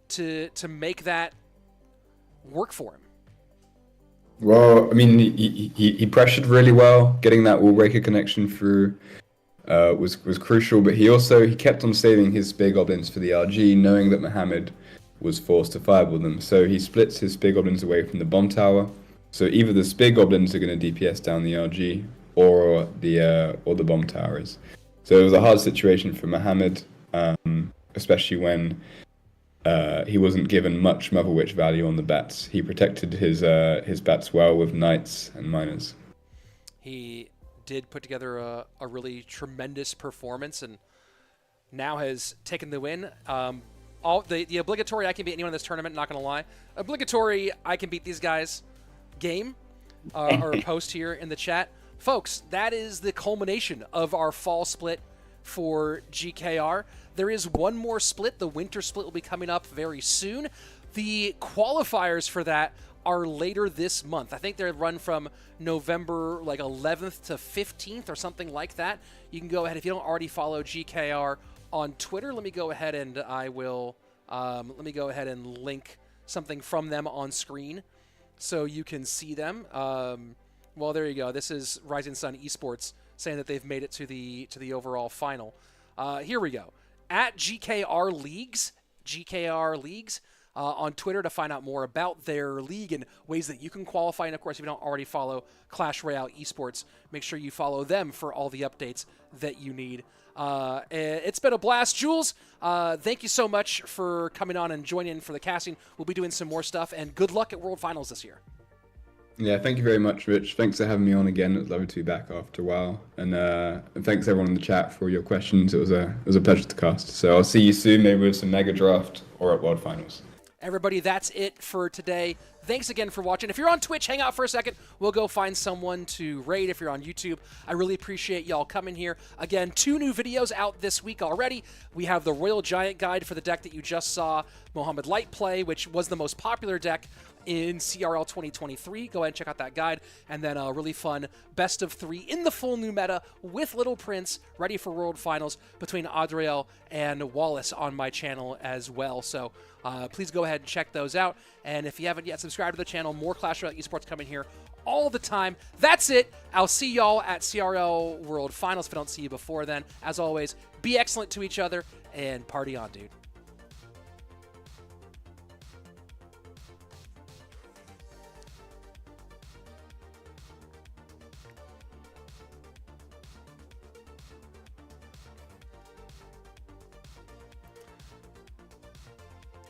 to make that work for him? Well, I mean, he pressured really well. Getting that wall breaker connection through was crucial, but he kept on saving his spear goblins for the RG, knowing that Mohamed was forced to fireball them. So he splits his spear goblins away from the bomb tower. So either the spear goblins are going to DPS down the RG, or the bomb towers. So it was a hard situation for Mohamed, especially when he wasn't given much Mother Witch value on the bats. He protected his bats well with knights and miners. He did put together a really tremendous performance, and now has taken the win. All the obligatory I can beat anyone in this tournament, not gonna lie. Obligatory I can beat these guys game or post here in the chat. Folks, that is the culmination of our fall split for GKR. There is one more split. The winter split will be coming up very soon. The qualifiers for that are later this month. I think they're run from November 11th to 15th or something like that. You can go ahead, if you don't already follow GKR on Twitter, let me go ahead and I will let me go ahead and link something from them on screen so you can see them. Well, there you go. This is Rising Sun Esports saying that they've made it to the overall final. Here we go. At GKR Leagues on Twitter to find out more about their league and ways that you can qualify. And of course, if you don't already follow Clash Royale Esports, make sure you follow them for all the updates that you need. It's been a blast. Jules, thank you so much for coming on and joining in for the casting. We'll be doing some more stuff, and good luck at World Finals this year. Yeah, thank you very much, Rich. Thanks for having me on again. It was lovely to be back after a while. And thanks everyone in the chat for your questions. It was a pleasure to cast. So I'll see you soon, maybe with some Mega Draft or at World Finals. Everybody, that's it for today. Thanks again for watching. If you're on Twitch, hang out for a second. We'll go find someone to raid if you're on YouTube. I really appreciate y'all coming here. Again, 2 new videos out this week already. We have the Royal Giant guide for the deck that you just saw Mohamed Light play, which was the most popular deck in CRL 2023. Go ahead and check out that guide. And then a really fun best of 3 in the full new meta with Little Prince ready for World Finals between Adriel and Wallace on my channel as well. So please go ahead and check those out. And if you haven't yet subscribed to the channel, more Clash Royale Esports coming here all the time. That's it. I'll see y'all at CRL World Finals if I don't see you before then. As always, be excellent to each other and party on, dude.